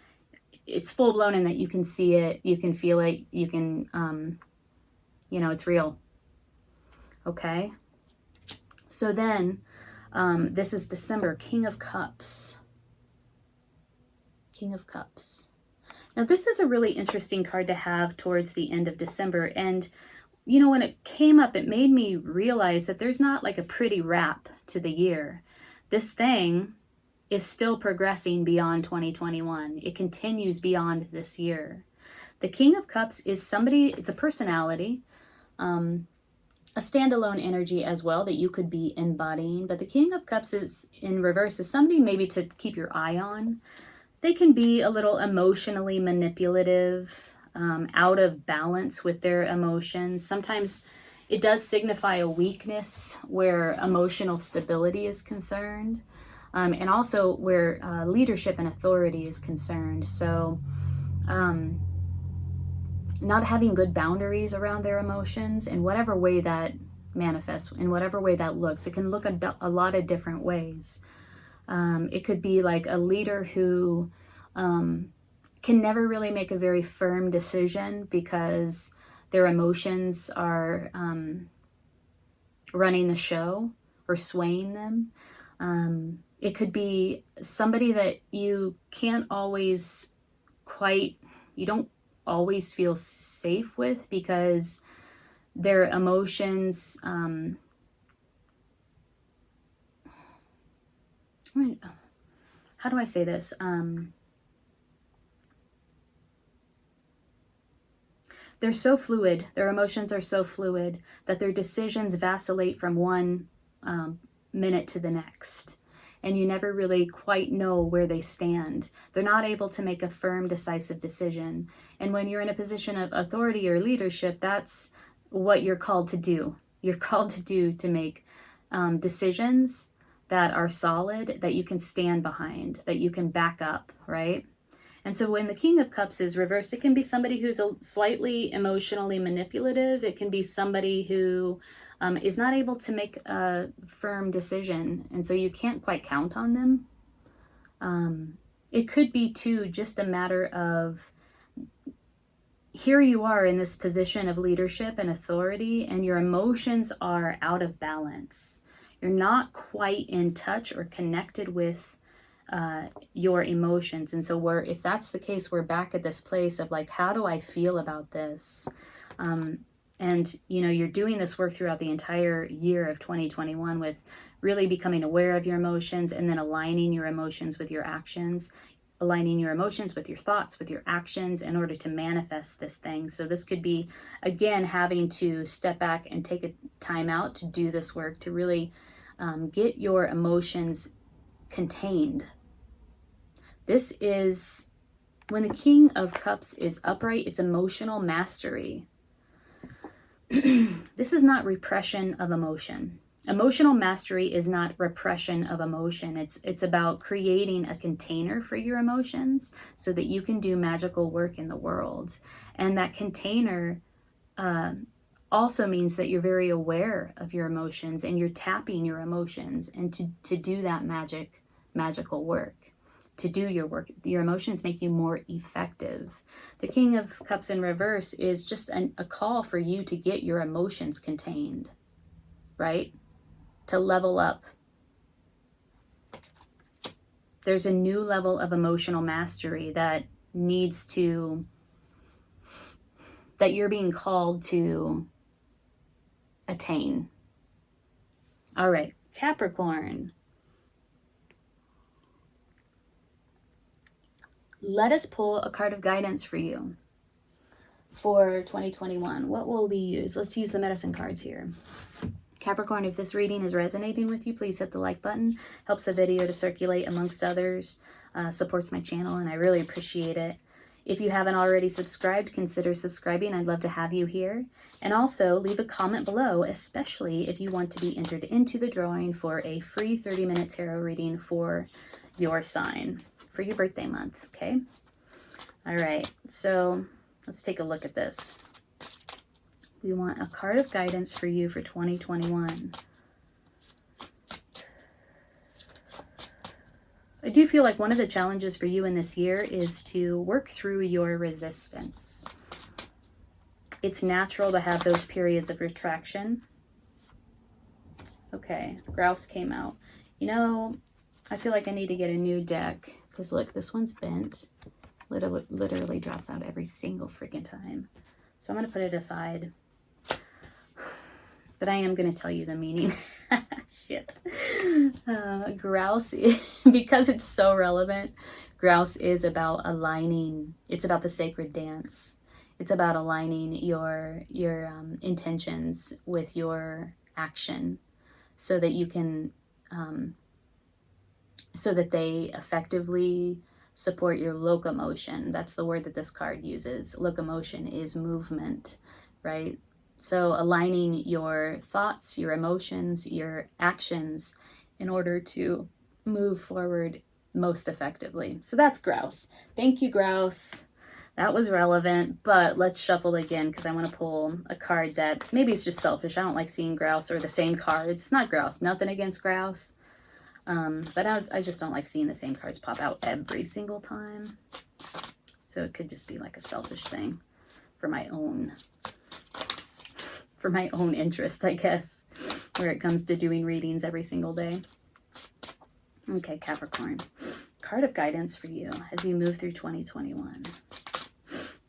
it's full-blown in that you can see it, you can feel it, you can, it's real. Okay? So then, this is December, King of Cups. King of Cups. Now, this is a really interesting card to have towards the end of December. And, when it came up, it made me realize that there's not like a pretty wrap to the year. This thing is still progressing beyond 2021. It continues beyond this year. The King of Cups is somebody, it's a personality, a standalone energy as well that you could be embodying. But the King of Cups is in reverse, is somebody maybe to keep your eye on. They can be a little emotionally manipulative, out of balance with their emotions. Sometimes It does signify a weakness where emotional stability is concerned, and also where leadership and authority is concerned. So not having good boundaries around their emotions in whatever way that manifests, in whatever way that looks. It can look a lot of different ways. It could be like a leader who can never really make a very firm decision because their emotions are running the show or swaying them. It could be somebody that you can't always you don't always feel safe with because their emotions, how do I say this? They're so fluid, their emotions are so fluid that their decisions vacillate from one minute to the next. And you never really quite know where they stand. They're not able to make a firm, decisive decision. And when you're in a position of authority or leadership, that's what you're called to do. You're called to make decisions that are solid, that you can stand behind, that you can back up, right? And so when the King of Cups is reversed, it can be somebody who's slightly emotionally manipulative. It can be somebody who is not able to make a firm decision, and so you can't quite count on them. It could be, too, just a matter of here you are in this position of leadership and authority, and your emotions are out of balance. You're not quite in touch or connected with your emotions. And so if that's the case, we're back at this place of like, how do I feel about this? And, you're doing this work throughout the entire year of 2021 with really becoming aware of your emotions and then aligning your emotions with your actions, aligning your emotions with your thoughts, with your actions in order to manifest this thing. So this could be, again, having to step back and take a time out to do this work, to really get your emotions contained. This is, when the King of Cups is upright, it's emotional mastery. This is not repression of emotion. Emotional mastery is not repression of emotion. It's about creating a container for your emotions so that you can do magical work in the world. And that container also means that you're very aware of your emotions and you're tapping your emotions, and to do that magical work. To do your work, your emotions make you more effective. The King of Cups in reverse is just a call for you to get your emotions contained, right? To level up. There's a new level of emotional mastery that you're being called to attain. All right, Capricorn. Let us pull a card of guidance for you for 2021. What will we use? Let's use the medicine cards here. Capricorn, if this reading is resonating with you, please hit the like button. Helps the video to circulate amongst others, supports my channel, and I really appreciate it. If you haven't already subscribed, consider subscribing. I'd love to have you here. And also leave a comment below, especially if you want to be entered into the drawing for a free 30-minute tarot reading for your sign, for your birthday month, okay? All right, so let's take a look at this. We want a card of guidance for you for 2021. I do feel like one of the challenges for you in this year is to work through your resistance. It's natural to have those periods of retraction. Okay, grouse came out. I feel like I need to get a new deck because look, this one's bent. Literally drops out every single freaking time. So I'm going to put it aside. But I am going to tell you the meaning. Shit. Grouse, because it's so relevant, grouse is about aligning. It's about the sacred dance. It's about aligning your intentions with your action so that you can, so that they effectively support your locomotion. That's the word that this card uses. Locomotion is movement, right? So aligning your thoughts, your emotions, your actions in order to move forward most effectively. So that's grouse. Thank you, grouse. That was relevant, but let's shuffle again because I want to pull a card that maybe it's just selfish. I don't like seeing grouse or the same cards. It's not grouse. Nothing against grouse. But I just don't like seeing the same cards pop out every single time. So it could just be like a selfish thing for my own interest, I guess, where it comes to doing readings every single day. Okay, Capricorn. Card of guidance for you as you move through 2021.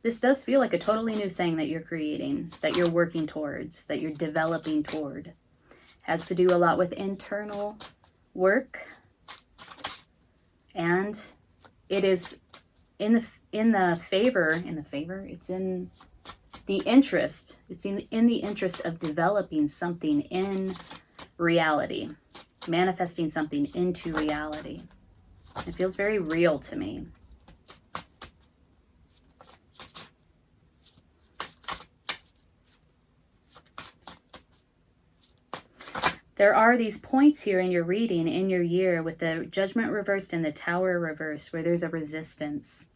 This does feel like a totally new thing that you're creating, that you're working towards, that you're developing toward. Has to do a lot with internal work, and it is in the interest of developing something in reality, manifesting something into reality. It feels very real to me. There are these points here in your reading, in your year, with the Judgment reversed and the Tower reversed, where there's a resistance.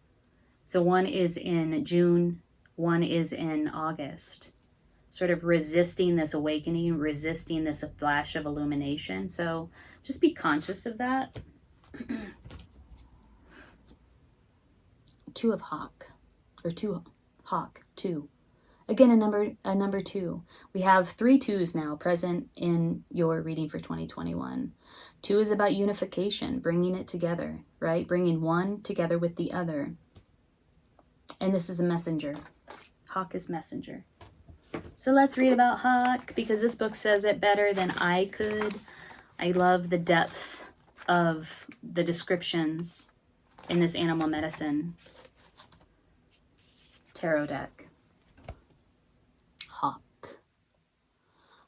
So one is in June, one is in August. Sort of resisting this awakening, resisting this flash of illumination. So just be conscious of that. Two. Again, a number 2. We have 3 2s now present in your reading for 2021. 2 is about unification, bringing it together, right? Bringing one together with the other. And this is a messenger. Hawk is messenger. So let's read about Hawk, because this book says it better than I could. I love the depth of the descriptions in this animal medicine tarot deck. Hawk.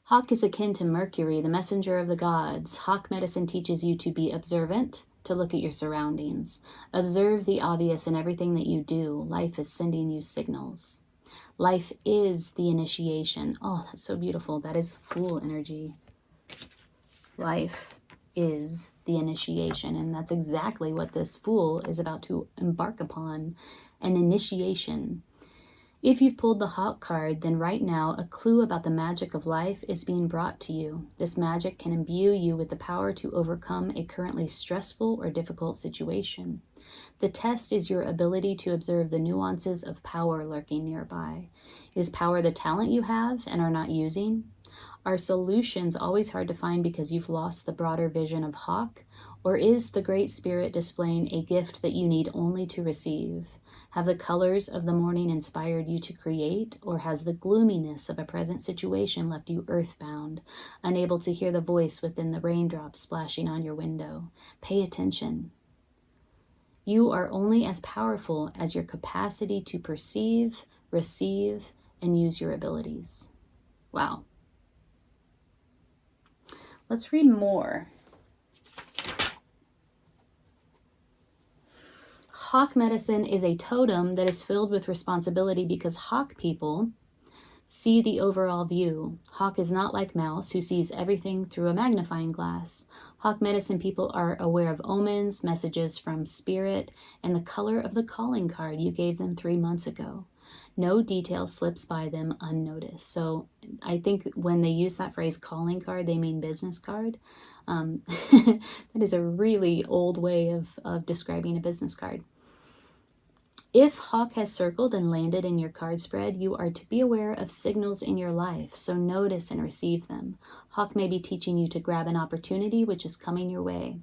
Hawk is akin to Mercury, the messenger of the gods. Hawk medicine teaches you to be observant, to look at your surroundings. Observe the obvious in everything that you do. Life is sending you signals. Life is the initiation. Oh, that's so beautiful. That is Fool energy. Life is the initiation. And that's exactly what this Fool is about to embark upon. An initiation. If you've pulled the Hawk card, then right now a clue about the magic of life is being brought to you. This magic can imbue you with the power to overcome a currently stressful or difficult situation. The test is your ability to observe the nuances of power lurking nearby. Is power the talent you have and are not using? Are solutions always hard to find because you've lost the broader vision of Hawk? Or is the Great Spirit displaying a gift that you need only to receive? Have the colors of the morning inspired you to create, or has the gloominess of a present situation left you earthbound, unable to hear the voice within the raindrops splashing on your window? Pay attention. You are only as powerful as your capacity to perceive, receive, and use your abilities. Wow. Let's read more. Hawk medicine is a totem that is filled with responsibility because Hawk people see the overall view. Hawk is not like Mouse, who sees everything through a magnifying glass. Hawk medicine people are aware of omens, messages from spirit, and the color of the calling card you gave them 3 months ago. No detail slips by them unnoticed. So I think when they use that phrase calling card, they mean business card. That is a really old way of describing a business card. If Hawk has circled and landed in your card spread, you are to be aware of signals in your life, so notice and receive them. Hawk may be teaching you to grab an opportunity which is coming your way.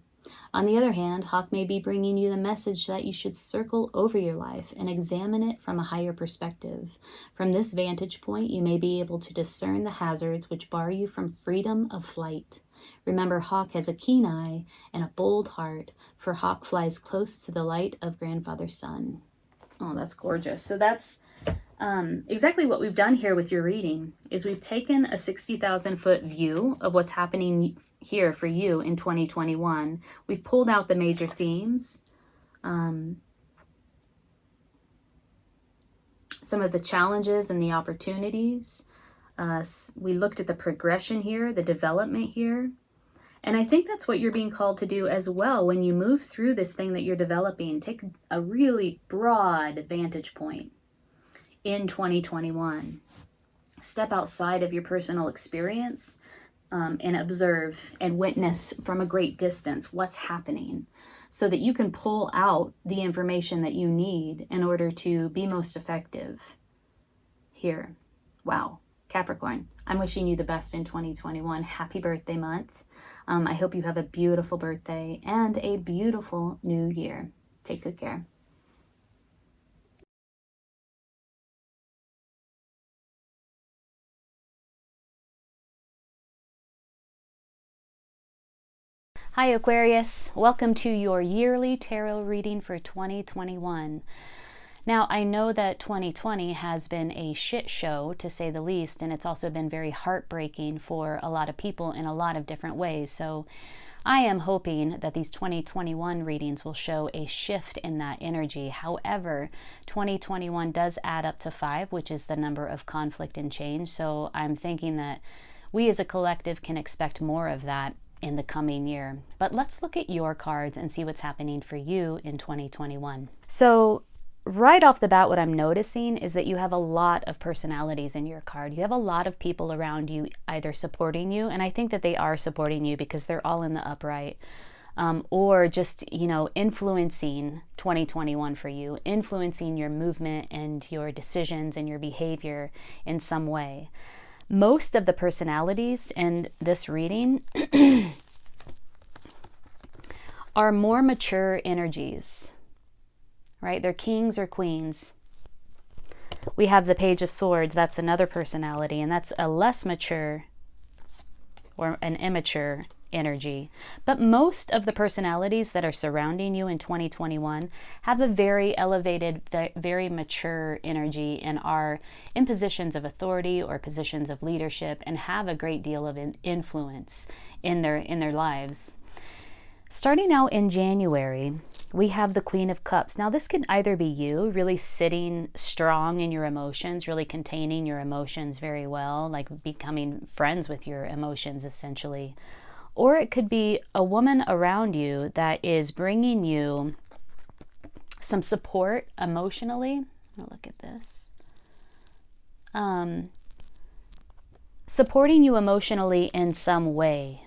On the other hand, Hawk may be bringing you the message that you should circle over your life and examine it from a higher perspective. From this vantage point, you may be able to discern the hazards which bar you from freedom of flight. Remember, Hawk has a keen eye and a bold heart, for Hawk flies close to the light of Grandfather's Sun. Oh, that's gorgeous. So that's exactly what we've done here with your reading, is we've taken a 60,000-foot view of what's happening here for you in 2021. We've pulled out the major themes, some of the challenges and the opportunities, We looked at the progression here, the development here. And I think that's what you're being called to do as well. When you move through this thing that you're developing, take a really broad vantage point in 2021. Step outside of your personal experience and observe and witness from a great distance what's happening so that you can pull out the information that you need in order to be most effective here. Wow. Capricorn, I'm wishing you the best in 2021. Happy birthday month. I hope you have a beautiful birthday and a beautiful new year. Take good care. Hi Aquarius, welcome to your yearly tarot reading for 2021. Now, I know that 2020 has been a shit show, to say the least, and it's also been very heartbreaking for a lot of people in a lot of different ways. So I am hoping that these 2021 readings will show a shift in that energy. However, 2021 does add up to 5, which is the number of conflict and change. So I'm thinking that we as a collective can expect more of that in the coming year. But let's look at your cards and see what's happening for you in 2021. So right off the bat, what I'm noticing is that you have a lot of personalities in your card. You have a lot of people around you either supporting you, and I think that they are supporting you because they're all in the upright, or just, influencing 2021 for you, influencing your movement and your decisions and your behavior in some way. Most of the personalities in this reading are more mature energies. Right? They're kings or queens. We have the Page of Swords. That's another personality, and that's a less mature or an immature energy. But most of the personalities that are surrounding you in 2021 have a very elevated, very mature energy and are in positions of authority or positions of leadership and have a great deal of influence in their lives. Starting out in January, we have the Queen of Cups. Now, this could either be you really sitting strong in your emotions, really containing your emotions very well, like becoming friends with your emotions, essentially. Or it could be a woman around you that is bringing you some support emotionally. Look at this. Supporting you emotionally in some way.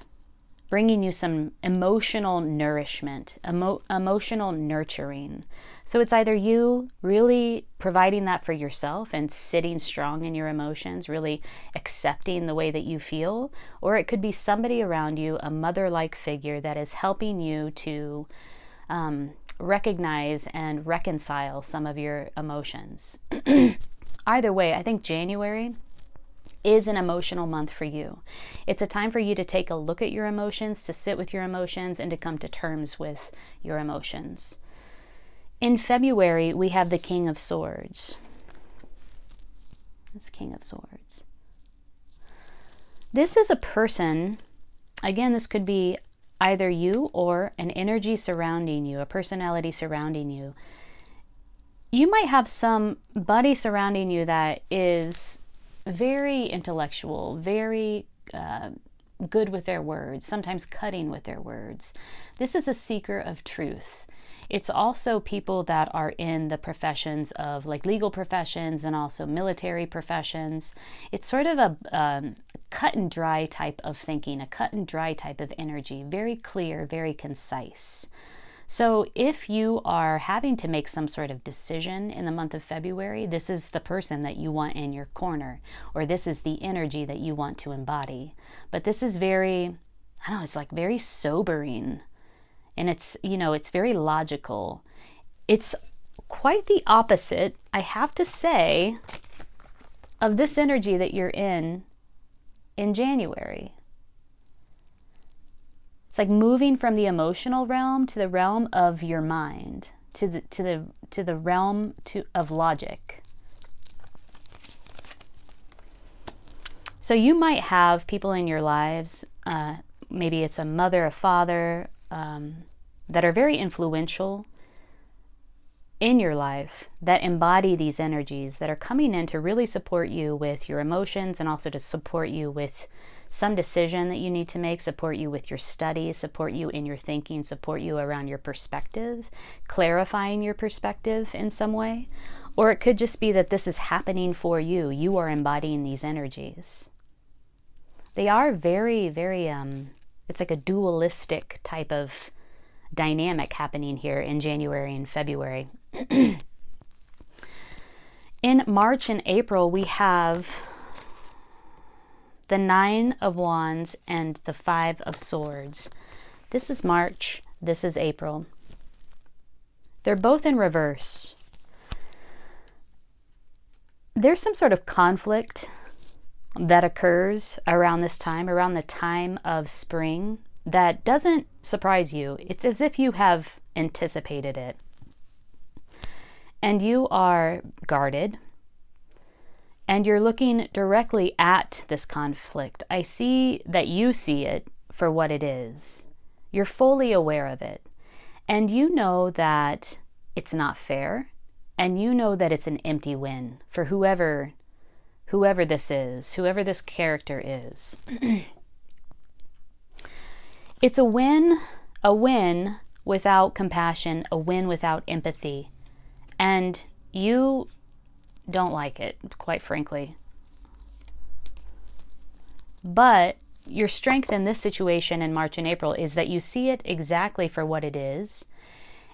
Bringing you some emotional nourishment, emotional nurturing. So it's either you really providing that for yourself and sitting strong in your emotions, really accepting the way that you feel, or it could be somebody around you, a mother-like figure that is helping you to recognize and reconcile some of your emotions. Either way, I think January is an emotional month for you. It's a time for you to take a look at your emotions, to sit with your emotions, and to come to terms with your emotions. In February, we have the King of Swords. This King of Swords. This is a person, again, this could be either you or an energy surrounding you, a personality surrounding you. You might have somebody surrounding you that is very intellectual, very good with their words, sometimes cutting with their words. This is a seeker of truth. It's also people that are in the professions of like legal professions and also military professions. It's sort of a cut and dry type of thinking, a cut and dry type of energy, very clear, very concise. So if you are having to make some sort of decision in the month of February, this is the person that you want in your corner, or this is the energy that you want to embody. But this is very, I don't know, it's like very sobering. And it's, it's very logical. It's quite the opposite, I have to say, of this energy that you're in January. It's like moving from the emotional realm to the realm of your mind, to the realm of logic. So you might have people in your lives, maybe it's a mother, a father, that are very influential in your life that embody these energies that are coming in to really support you with your emotions and also to support you with some decision that you need to make, support you with your studies, support you in your thinking, support you around your perspective, clarifying your perspective in some way. Or it could just be that this is happening for you. You are embodying these energies. They are very, very, it's like a dualistic type of dynamic happening here in January and February. In March and April, we have the 9 of Wands and the 5 of Swords. This is March, this is April. They're both in reverse. There's some sort of conflict that occurs around this time, around the time of spring, that doesn't surprise you. It's as if you have anticipated it. And you are guarded, and you're looking directly at this conflict. I see that you see it for what it is. You're fully aware of it. And you know that it's not fair, and you know that it's an empty win for whoever this is, whoever this character is. It's a win without compassion, a win without empathy. And you don't like it, quite frankly. But your strength in this situation in March and April is that you see it exactly for what it is,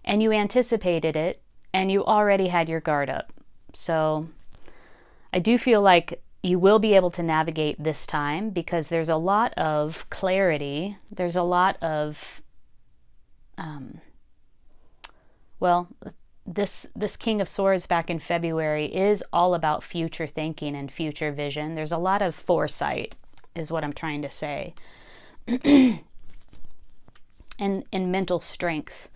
and you anticipated it, and you already had your guard up. So I do feel like you will be able to navigate this time because there's a lot of clarity. There's a lot of, this King of Swords back in February is all about future thinking and future vision. There's a lot of foresight, is what I'm trying to say. and mental strength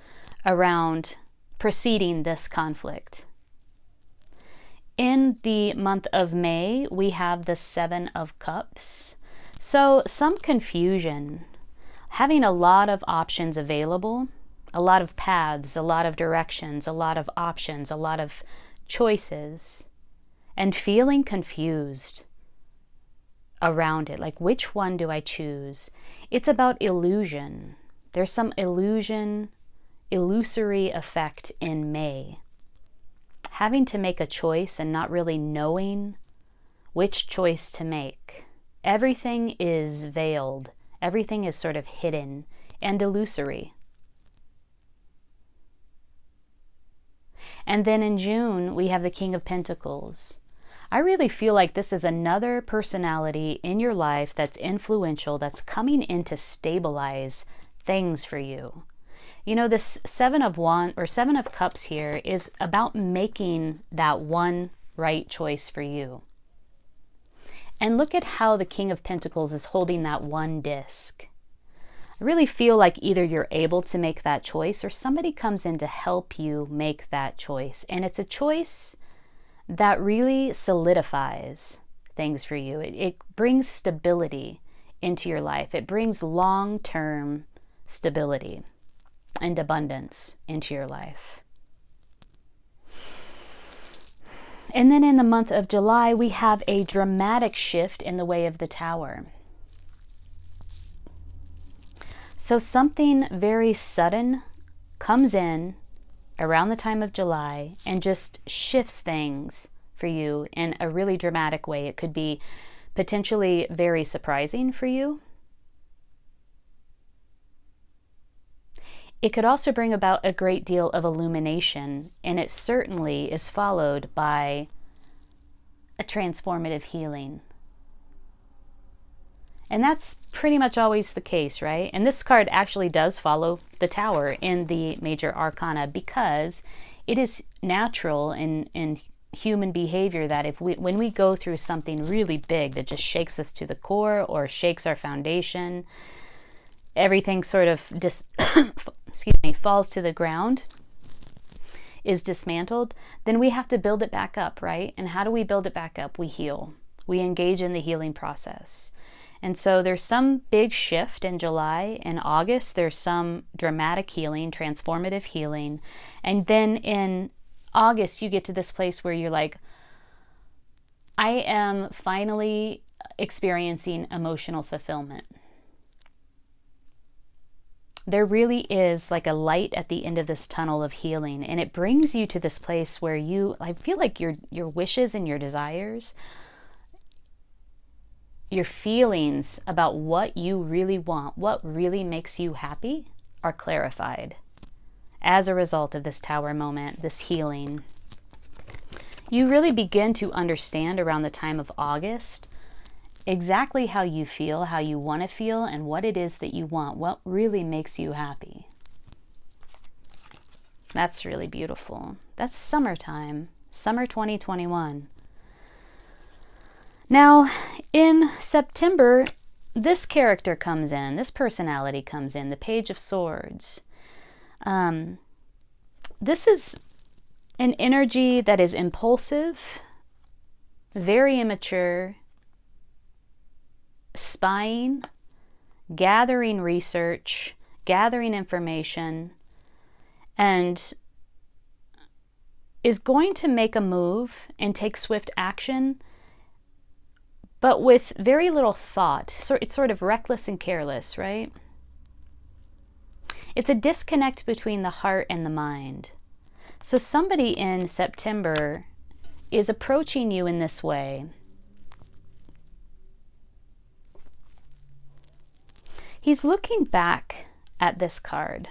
around preceding this conflict. In the month of May, we have the 7 of Cups. So some confusion, having a lot of options available, a lot of paths, a lot of directions, a lot of options, a lot of choices, and feeling confused around it. Like, which one do I choose? It's about illusion. There's some illusory effect in May. Having to make a choice and not really knowing which choice to make. Everything is veiled. Everything is sort of hidden and illusory. And then in June, we have the King of Pentacles. I really feel like this is another personality in your life that's influential, that's coming in to stabilize things for you. You know, this 7 of Cups here is about making that one right choice for you. And look at how the King of Pentacles is holding that one disc. I really feel like either you're able to make that choice or somebody comes in to help you make that choice. And it's a choice that really solidifies things for you. It brings stability into your life. It brings long-term stability and abundance into your life. And then in the month of July, we have a dramatic shift in the way of the Tower. So something very sudden comes in around the time of July and just shifts things for you in a really dramatic way. It could be potentially very surprising for you. It could also bring about a great deal of illumination, and it certainly is followed by a transformative healing. And that's pretty much always the case, right? And this card actually does follow the Tower in the major arcana because it is natural in human behavior that when we go through something really big that just shakes us to the core or shakes our foundation, everything sort of falls to the ground, is dismantled, then we have to build it back up, right? And how do we build it back up? We heal. We engage in the healing process. And so there's some big shift in July. In August, there's some dramatic healing, transformative healing. And then in August, you get to this place where you're like, I am finally experiencing emotional fulfillment. There really is like a light at the end of this tunnel of healing, and it brings you to this place where I feel like your wishes and your desires, your feelings about what you really want, what really makes you happy, are clarified as a result of this Tower moment, this healing. You really begin to understand around the time of August exactly how you feel, how you want to feel, and what it is that you want, what really makes you happy. That's really beautiful. That's summertime, summer 2021. Now, in September, this character comes in, this personality comes in, the Page of Swords. This is an energy that is impulsive, very immature, spying, gathering research, gathering information, and is going to make a move and take swift action, but with very little thought. So it's sort of reckless and careless, right? It's a disconnect between the heart and the mind. So somebody in September is approaching you in this way. He's looking back at this card.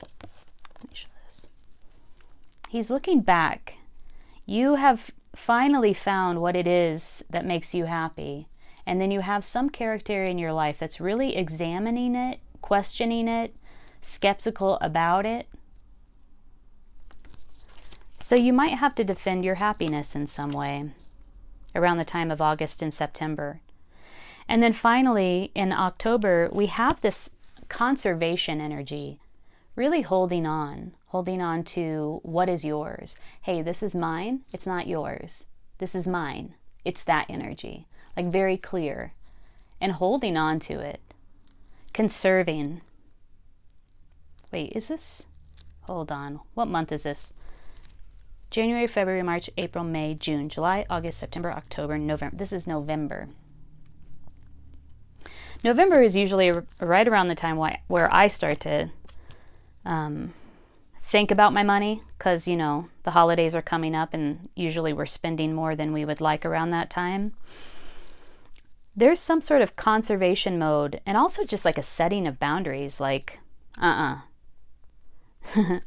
Let me show this. He's looking back. You have finally found what it is that makes you happy. And then you have some character in your life that's really examining it, questioning it, skeptical about it. So you might have to defend your happiness in some way around the time of August and September. And then finally, in October, we have this conservation energy, really holding on to what is yours. Hey, this is mine. It's not yours. This is mine. It's that energy, like very clear, and holding on to it, conserving. Wait, is this? Hold on. What month is this? January, February, March, April, May, June, July, August, September, October, November. This is November. November is usually right around the time where I start to think about my money, because, you know, the holidays are coming up and usually we're spending more than we would like around that time. There's some sort of conservation mode, and also just like a setting of boundaries, like,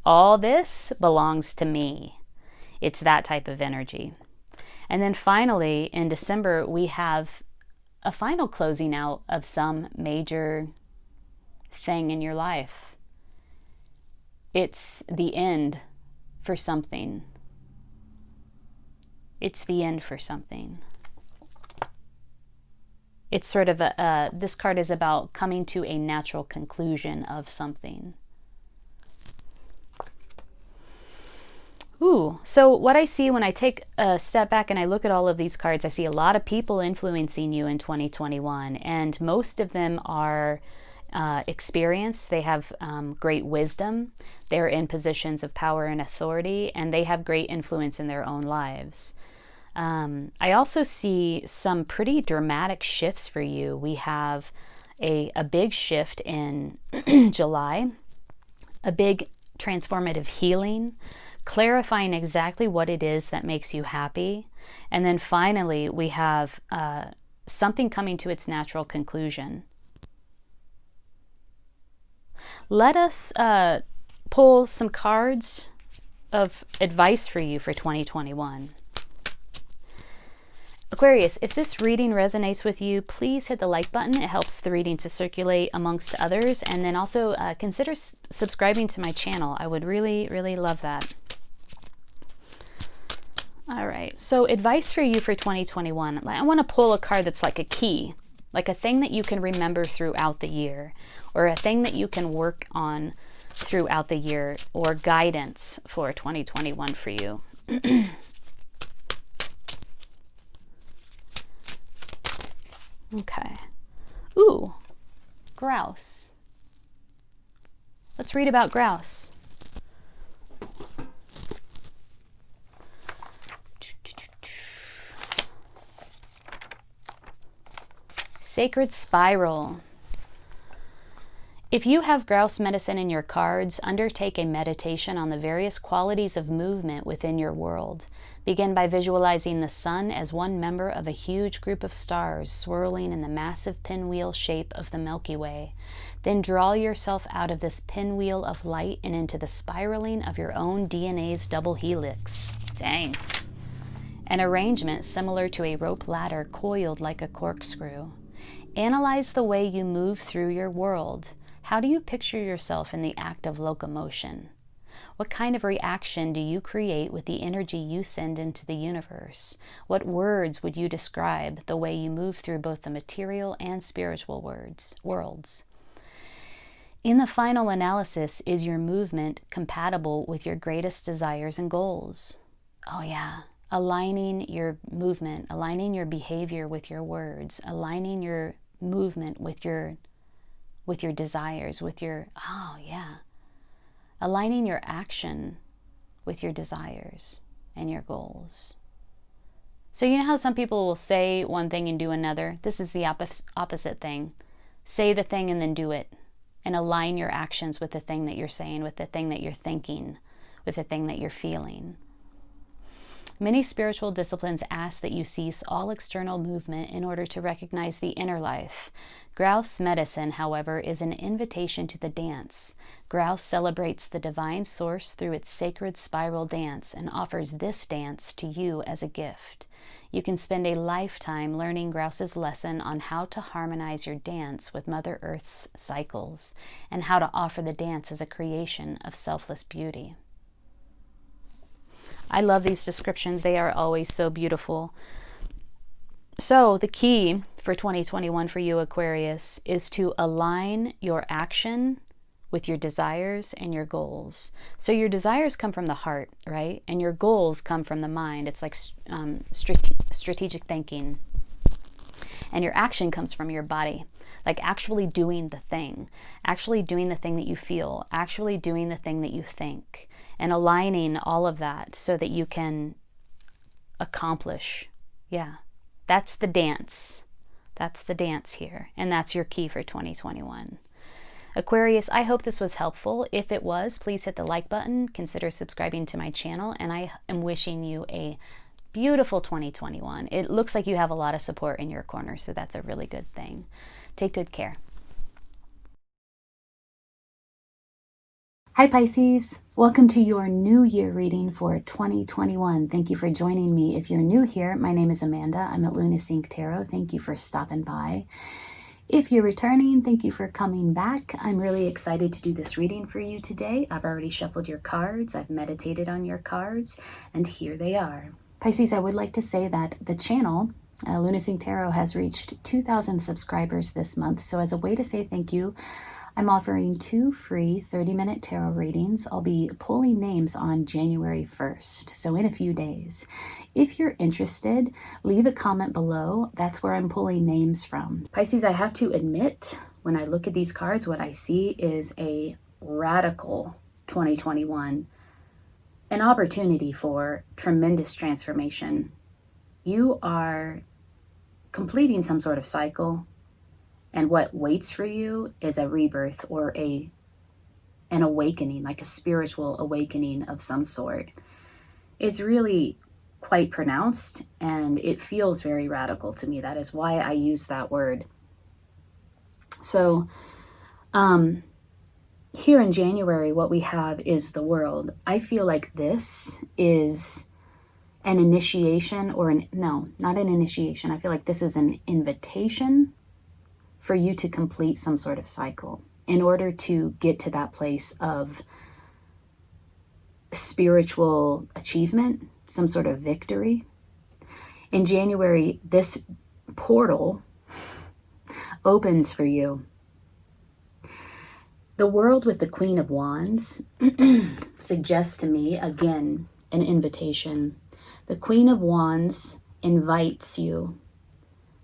all this belongs to me. It's that type of energy. And then finally, in December, we have a final closing out of some major thing in your life. It's the end for something. It's the end for something. It's sort of this card is about coming to a natural conclusion of something. Ooh, so what I see when I take a step back and I look at all of these cards, I see a lot of people influencing you in 2021, and most of them are experienced. They have great wisdom. They're in positions of power and authority, and they have great influence in their own lives. I also see some pretty dramatic shifts for you. We have a big shift in July, a big transformative healing, clarifying exactly what it is that makes you happy. And then finally, we have something coming to its natural conclusion. Let us pull some cards of advice for you for 2021. Aquarius, if this reading resonates with you, please hit the like button. It helps the reading to circulate amongst others. And then also consider subscribing to my channel. I would really, really love that. All right, so advice for you for 2021. I want to pull a card that's like a key, like a thing that you can remember throughout the year, or a thing that you can work on throughout the year, or guidance for 2021 for you. Okay. Ooh, grouse. Let's read about grouse. Sacred spiral. If you have grouse medicine in your cards, undertake a meditation on the various qualities of movement within your world. Begin by visualizing the sun as one member of a huge group of stars swirling in the massive pinwheel shape of the Milky Way. Then draw yourself out of this pinwheel of light and into the spiraling of your own DNA's double helix. Dang. An arrangement similar to a rope ladder coiled like a corkscrew. Analyze the way you move through your world. How do you picture yourself in the act of locomotion? What kind of reaction do you create with the energy you send into the universe? What words would you describe the way you move through both the material and spiritual worlds? In the final analysis, is your movement compatible with your greatest desires and goals? Oh yeah, aligning your movement, aligning your behavior with your words, aligning your movement with your desires, aligning your action with your desires and your goals. So you know how some people will say one thing and do another? This is the opposite thing. Say the thing and then do it, and align your actions with the thing that you're saying, with the thing that you're thinking, with the thing that you're feeling. Many spiritual disciplines ask that you cease all external movement in order to recognize the inner life. Grouse medicine, however, is an invitation to the dance. Grouse celebrates the divine source through its sacred spiral dance and offers this dance to you as a gift. You can spend a lifetime learning Grouse's lesson on how to harmonize your dance with Mother Earth's cycles and how to offer the dance as a creation of selfless beauty. I love these descriptions. They are always so beautiful. So the key for 2021 for you, Aquarius, is to align your action with your desires and your goals. So your desires come from the heart, right? And your goals come from the mind. It's like strategic thinking. And your action comes from your body, like actually doing the thing that you feel, actually doing the thing that you think, and aligning all of that so that you can accomplish. Yeah, that's the dance. That's the dance here. And that's your key for 2021. Aquarius, I hope this was helpful. If it was, please hit the like button, consider subscribing to my channel, and I am wishing you a beautiful 2021. It looks like you have a lot of support in your corner, so that's a really good thing. Take good care. Hi Pisces, welcome to your New Year reading for 2021. Thank you for joining me. If you're new here, my name is Amanda. I'm at Luna Sync Tarot. Thank you for stopping by. If you're returning, thank you for coming back. I'm really excited to do this reading for you today. I've already shuffled your cards, I've meditated on your cards, and here they are. Pisces, I would like to say that the channel, Luna Sync Tarot, has reached 2,000 subscribers this month. So as a way to say thank you, I'm offering 2 free 30-minute tarot readings. I'll be pulling names on January 1st, so in a few days. If you're interested, leave a comment below. That's where I'm pulling names from. Pisces, I have to admit, when I look at these cards, what I see is a radical 2021, an opportunity for tremendous transformation. You are completing some sort of cycle, and what waits for you is a rebirth or an awakening, like a spiritual awakening of some sort. It's really quite pronounced, and it feels very radical to me. That is why I use that word. So here in January, what we have is the world. I feel like this is an initiation, or no, not an initiation. I feel like this is an invitation for you to complete some sort of cycle in order to get to that place of spiritual achievement, some sort of victory. In January, this portal opens for you. The world with the Queen of Wands suggests to me, again, an invitation. The Queen of Wands invites you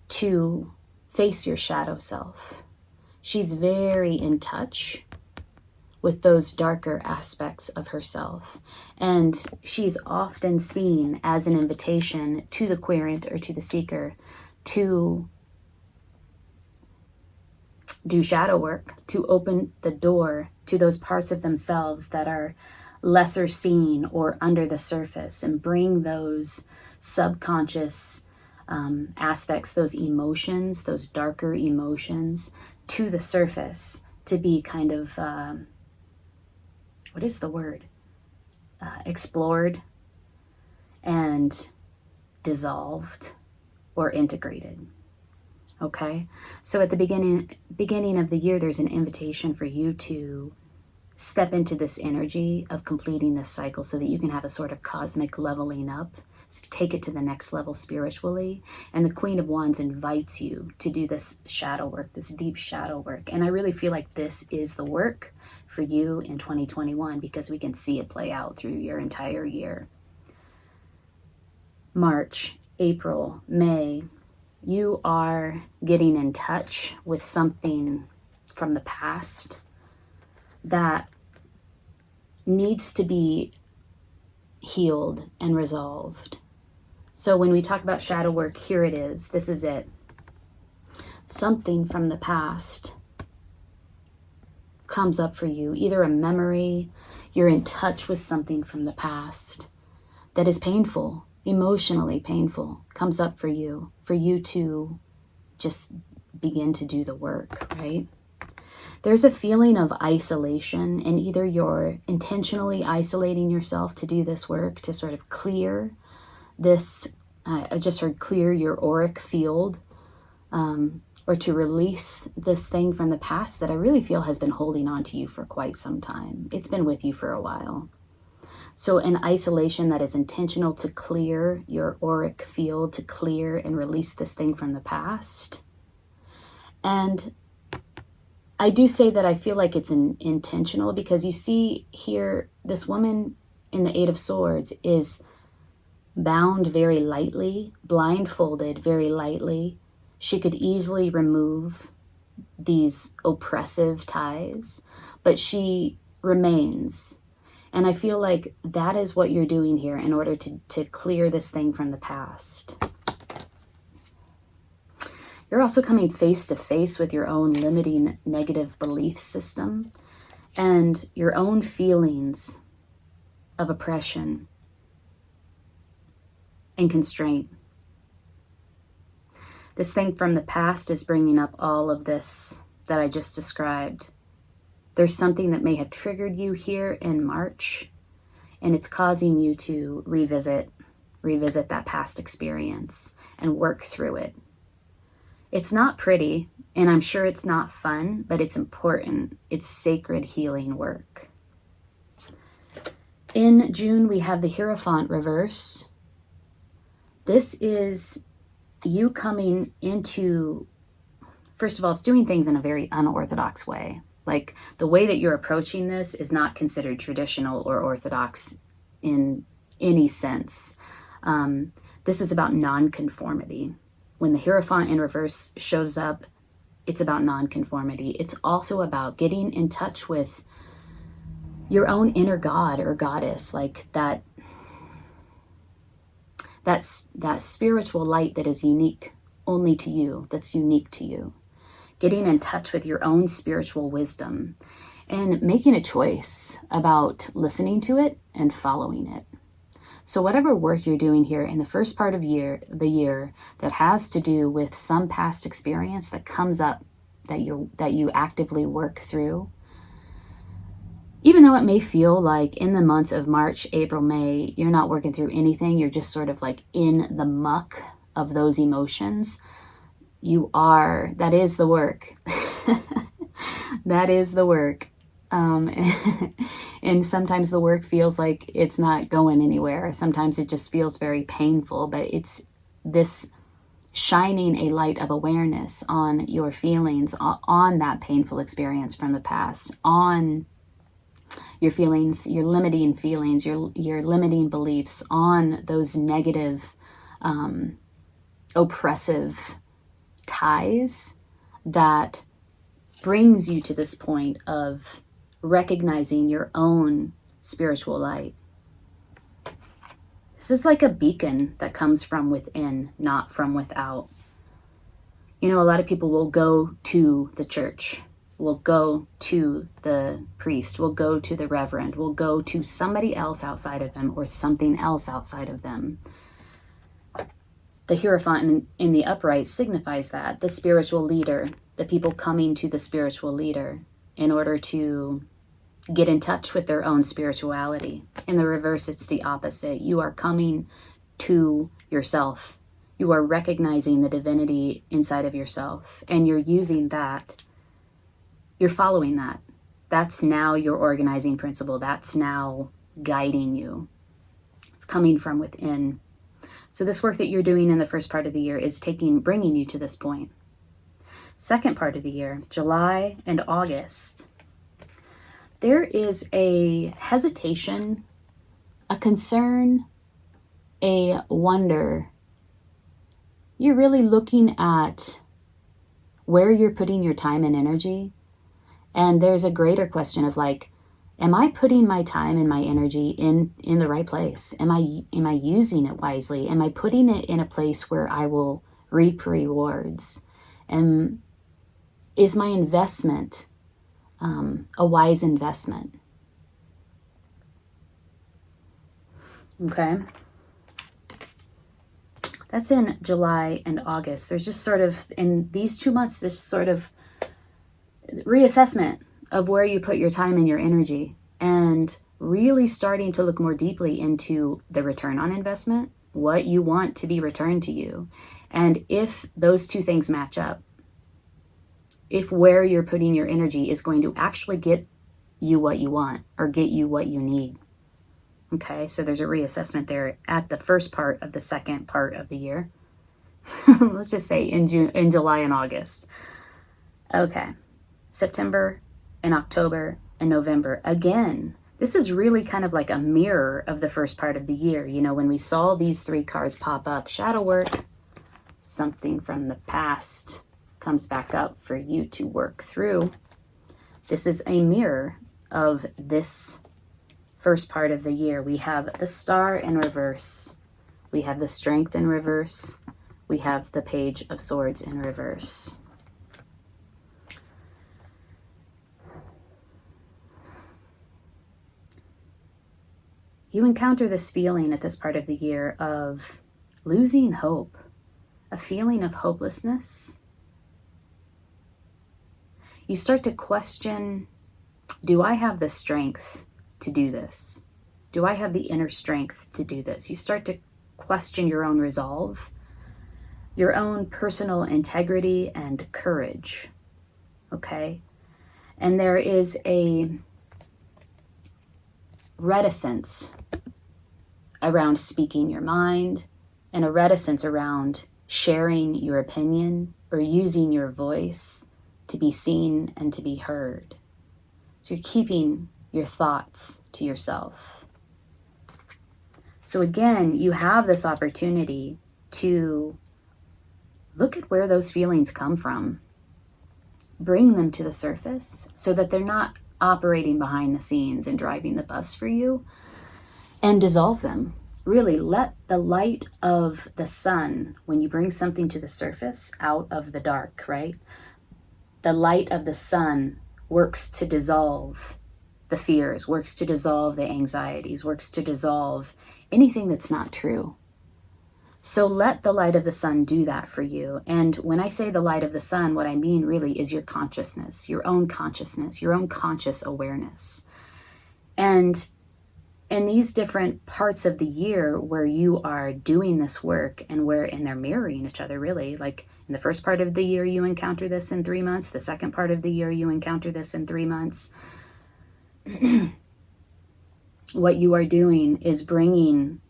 to face your shadow self. She's very in touch with those darker aspects of herself. And she's often seen as an invitation to the querent or to the seeker to do shadow work to open the door to those parts of themselves that are lesser seen or under the surface, and bring those subconscious aspects, those emotions, those darker emotions to the surface to be kind of, what is the word? Explored and dissolved or integrated. Okay, so at the beginning of the year, there's an invitation for you to step into this energy of completing this cycle so that you can have a sort of cosmic leveling up, take it to the next level spiritually. And the Queen of Wands invites you to do this shadow work, this deep shadow work. And I really feel like this is the work for you in 2021, because we can see it play out through your entire year. March, April, May, you are getting in touch with something from the past that needs to be healed and resolved. So when we talk about shadow work, here it is. This is it. Something from the past comes up for you, either a memory, you're in touch with something from the past that is painful, emotionally painful, comes up for you to just begin to do the work, right? There's a feeling of isolation, and either you're intentionally isolating yourself to do this work, to sort of clear this, I just heard clear your auric field, or to release this thing from the past that I really feel has been holding on to you for quite some time. It's been with you for a while. So an isolation that is intentional to clear your auric field, to clear and release this thing from the past. And I do say that I feel like it's intentional, because you see here, this woman in the Eight of Swords is bound very lightly, blindfolded very lightly. She could easily remove these oppressive ties, but she remains. And I feel like that is what you're doing here in order to clear this thing from the past. You're also coming face to face with your own limiting negative belief system and your own feelings of oppression and constraint. This thing from the past is bringing up all of this that I just described. There's something that may have triggered you here in March, and it's causing you to revisit that past experience and work through it. It's not pretty, and I'm sure it's not fun, but it's important. It's sacred healing work. In June, we have the Hierophant reverse. This is you coming into, first of all, it's doing things in a very unorthodox way. Like, the way that you're approaching this is not considered traditional or orthodox in any sense. This is about nonconformity. When the Hierophant in reverse shows up, it's about nonconformity. It's also about getting in touch with your own inner god or goddess, like that spiritual light that is unique only to you, that's unique to you. Getting in touch with your own spiritual wisdom and making a choice about listening to it and following it. So whatever work you're doing here in the first part of the year that has to do with some past experience that comes up that you actively work through, even though it may feel like in the months of March, April, May, you're not working through anything, you're just sort of like in the muck of those emotions, that is the work. That is the work. And sometimes the work feels like it's not going anywhere. Sometimes it just feels very painful, but it's this shining a light of awareness on your feelings, on that painful experience from the past, on your feelings, your limiting feelings, your limiting beliefs, on those negative, oppressive ties that brings you to this point of recognizing your own spiritual light. This is like a beacon that comes from within, not from without. You know, a lot of people will go to the church, will go to the priest, will go to the reverend, will go to somebody else outside of them or something else outside of them. The Hierophant in the upright signifies that, the spiritual leader, the people coming to the spiritual leader in order to get in touch with their own spirituality. In the reverse, it's the opposite. You are coming to yourself. You are recognizing the divinity inside of yourself, and you're using that. You're following that. That's now your organizing principle. That's now guiding you. It's coming from within. So this work that you're doing in the first part of the year is bringing you to this point. Second part of the year, July and August, there is a hesitation, a concern, a wonder. You're really looking at where you're putting your time and energy. And there's a greater question of like, am I putting my time and my energy in the right place? Am I using it wisely? Am I putting it in a place where I will reap rewards? And is my investment a wise investment? Okay. That's in July and August. There's just sort of, in these 2 months, this sort of reassessment of where you put your time and your energy, and really starting to look more deeply into the return on investment, what you want to be returned to you. And if those two things match up, if where you're putting your energy is going to actually get you what you want or get you what you need. Okay, so there's a reassessment there at the first part of the second part of the year. Let's just say in July and August. Okay, September and October and November. Again, this is really kind of like a mirror of the first part of the year. You know, when we saw these three cards pop up, shadow work, something from the past comes back up for you to work through. This is a mirror of this first part of the year. We have the Star in reverse. We have the Strength in reverse. We have the Page of Swords in reverse. You encounter this feeling at this part of the year of losing hope, a feeling of hopelessness. You start to question, do I have the strength to do this? Do I have the inner strength to do this? You start to question your own resolve, your own personal integrity and courage, okay? And there is a reticence around speaking your mind, and a reticence around sharing your opinion or using your voice to be seen and to be heard. So you're keeping your thoughts to yourself. So again, you have this opportunity to look at where those feelings come from. Bring them to the surface so that they're not operating behind the scenes and driving the bus for you, and dissolve them. Really let the light of the sun, when you bring something to the surface out of the dark, right? The light of the sun works to dissolve the fears, works to dissolve the anxieties, works to dissolve anything that's not true. So let the light of the sun do that for you. And when I say the light of the sun, what I mean really is your consciousness, your own conscious awareness. And in these different parts of the year where you are doing this work and they're mirroring each other really, like in the first part of the year, you encounter this in 3 months. The second part of the year, you encounter this in 3 months. What you are doing is bringing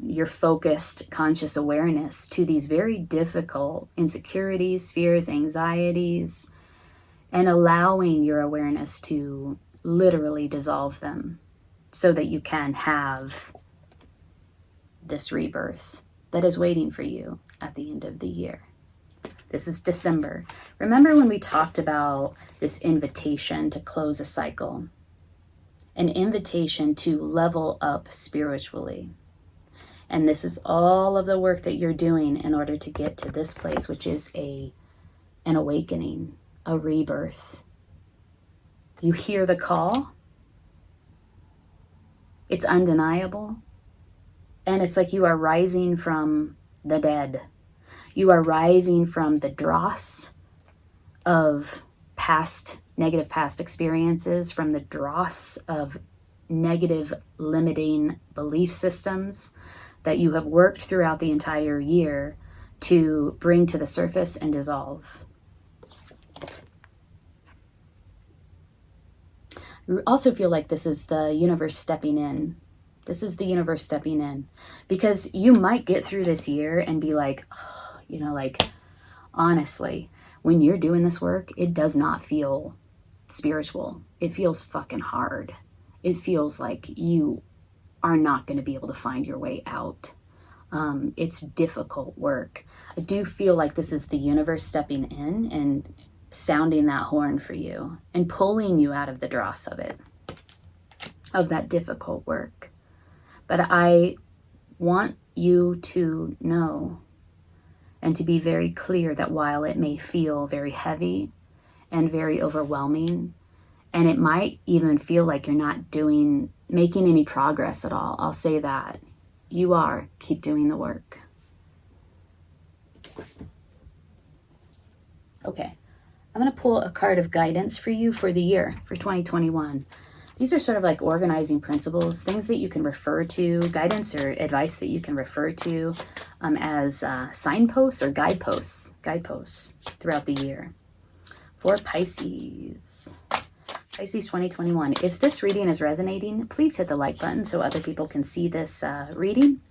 your focused conscious awareness to these very difficult insecurities, fears, anxieties, and allowing your awareness to literally dissolve them so that you can have this rebirth that is waiting for you at the end of the year. This is December. Remember when we talked about this invitation to close a cycle, an invitation to level up spiritually. And this is all of the work that you're doing in order to get to this place, which is an awakening, a rebirth. You hear the call. It's undeniable. And it's like you are rising from the dead. You are rising from the dross of negative past experiences, from the dross of negative limiting belief systems that you have worked throughout the entire year to bring to the surface and dissolve. I also feel like this is the universe stepping in. This is the universe stepping in, because you might get through this year and be like, oh, you know, like, honestly, when you're doing this work, it does not feel spiritual. It feels fucking hard. It feels like you are not going to be able to find your way out. It's difficult work. I do feel like this is the universe stepping in and sounding that horn for you and pulling you out of the dross of it, of that difficult work. But I want you to know and to be very clear that while it may feel very heavy and very overwhelming, and it might even feel like you're not making any progress at all, I'll say that. You are. Keep doing the work. Okay. I'm going to pull a card of guidance for you for the year, for 2021. These are sort of like organizing principles, things that you can refer to, guidance or advice that you can refer to as signposts or guideposts throughout the year. For Pisces. Pisces 2021. If this reading is resonating, please hit the like button so other people can see this reading.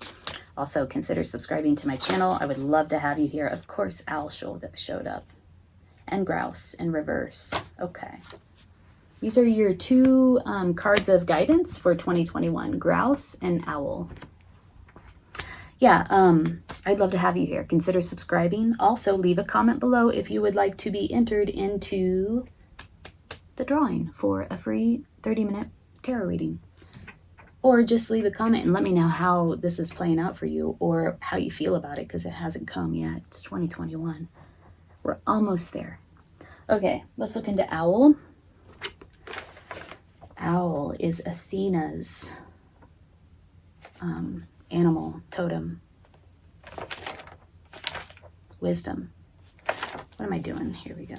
Also, consider subscribing to my channel. I would love to have you here. Of course, Owl showed up. And Grouse in reverse. Okay. These are your two cards of guidance for 2021. Grouse and Owl. Yeah, I'd love to have you here. Consider subscribing. Also, leave a comment below if you would like to be entered into the drawing for a free 30-minute tarot reading. Or just leave a comment and let me know how this is playing out for you or how you feel about it, because it hasn't come yet. It's 2021. We're almost there. Okay, let's look into Owl. Owl is Athena's animal totem. Wisdom. What am I doing? Here we go.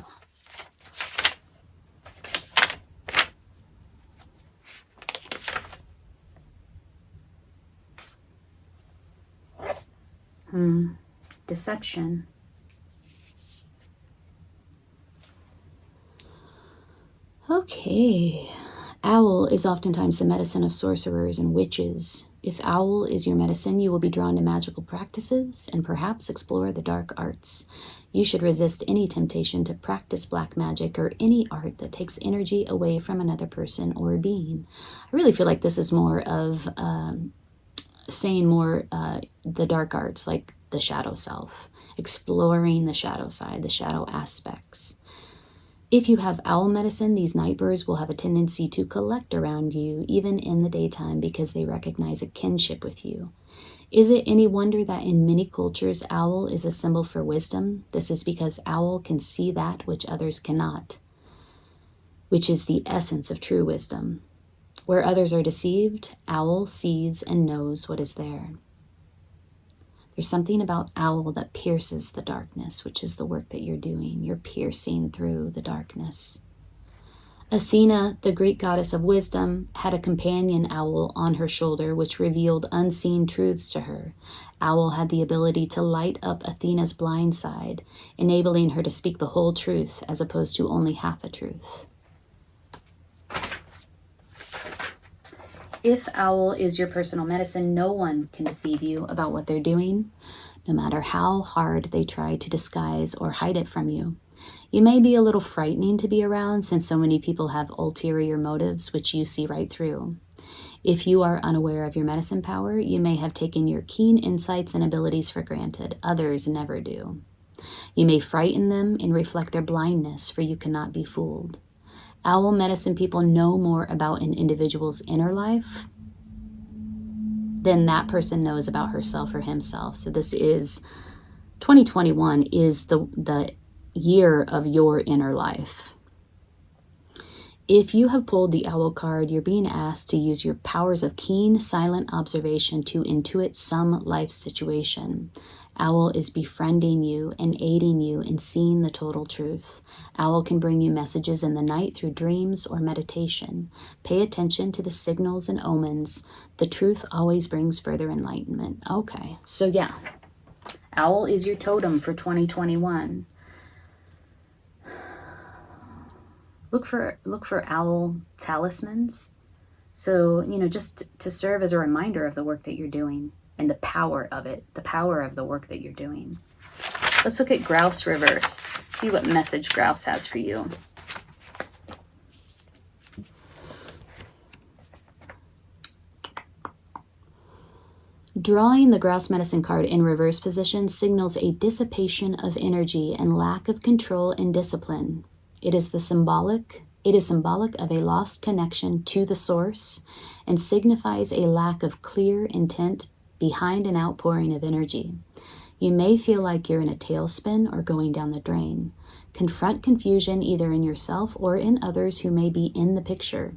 Deception. Okay. Owl is oftentimes the medicine of sorcerers and witches. If owl is your medicine, you will be drawn to magical practices and perhaps explore the dark arts. You should resist any temptation to practice black magic or any art that takes energy away from another person or being. I really feel like this is more of saying more the dark arts, like the shadow self, exploring the shadow side, the shadow aspects. If you have owl medicine, these night birds will have a tendency to collect around you, even in the daytime, because they recognize a kinship with you. Is it any wonder that in many cultures, owl is a symbol for wisdom? This is because owl can see that which others cannot, which is the essence of true wisdom. Where others are deceived, owl sees and knows what is there. There's something about owl that pierces the darkness, which is the work that you're doing. You're piercing through the darkness. Athena, the Greek goddess of wisdom, had a companion owl on her shoulder, which revealed unseen truths to her. Owl had the ability to light up Athena's blind side, enabling her to speak the whole truth as opposed to only half a truth. If owl is your personal medicine, no one can deceive you about what they're doing, no matter how hard they try to disguise or hide it from you. You may be a little frightening to be around since so many people have ulterior motives, which you see right through. If you are unaware of your medicine power, you may have taken your keen insights and abilities for granted. Others never do. You may frighten them and reflect their blindness, for you cannot be fooled. Owl medicine people know more about an individual's inner life than that person knows about herself or himself. So this is 2021 is the year of your inner life. If you have pulled the Owl card, you're being asked to use your powers of keen, silent observation to intuit some life situation. Owl is befriending you and aiding you in seeing the total truth. Owl can bring you messages in the night through dreams or meditation. Pay attention to the signals and omens. The truth always brings further enlightenment. Okay, so yeah, Owl is your totem for 2021. Look for owl talismans. So, just to serve as a reminder of the work that you're doing and the power of it, the power of the work that you're doing. Let's look at Grouse reverse. See what message Grouse has for you. Drawing the Grouse medicine card in reverse position signals a dissipation of energy and lack of control and discipline. It is symbolic of a lost connection to the source and signifies a lack of clear intent behind an outpouring of energy. You may feel like you're in a tailspin or going down the drain. Confront confusion either in yourself or in others who may be in the picture.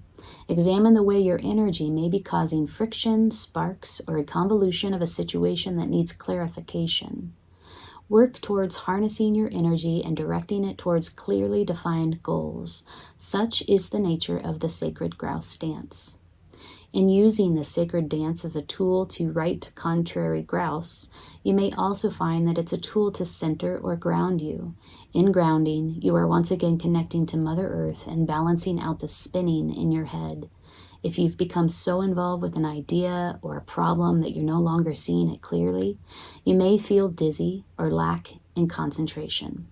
Examine the way your energy may be causing friction, sparks, or a convolution of a situation that needs clarification. Work towards harnessing your energy and directing it towards clearly defined goals. Such is the nature of the sacred grouse dance. In using the sacred dance as a tool to right contrary grouse, you may also find that it's a tool to center or ground you. In grounding, you are once again connecting to Mother Earth and balancing out the spinning in your head. If you've become so involved with an idea or a problem that you're no longer seeing it clearly, you may feel dizzy or lack in concentration.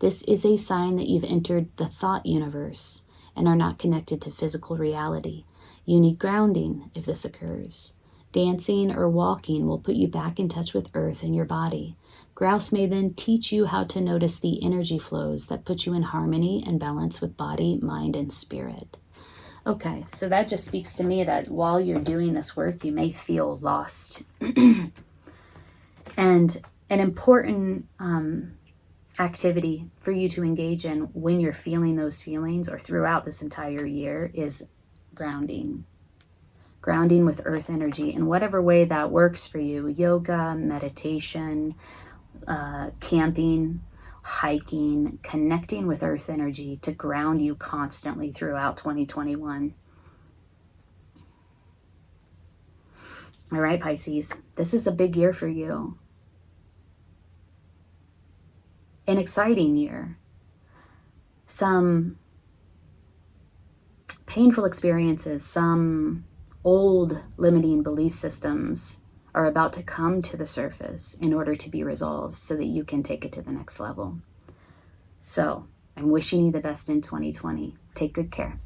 This is a sign that you've entered the thought universe and are not connected to physical reality. You need grounding if this occurs. Dancing or walking will put you back in touch with Earth and your body. Grouse may then teach you how to notice the energy flows that put you in harmony and balance with body, mind, and spirit. Okay, so that just speaks to me that while you're doing this work, you may feel lost. And an important activity for you to engage in when you're feeling those feelings or throughout this entire year is grounding. Grounding with earth energy in whatever way that works for you. Yoga, meditation, camping, hiking, connecting with earth energy to ground you constantly throughout 2021. All right, Pisces, this is a big year for you. An exciting year. Some painful experiences, some old limiting belief systems are about to come to the surface in order to be resolved so that you can take it to the next level. So I'm wishing you the best in 2020. Take good care.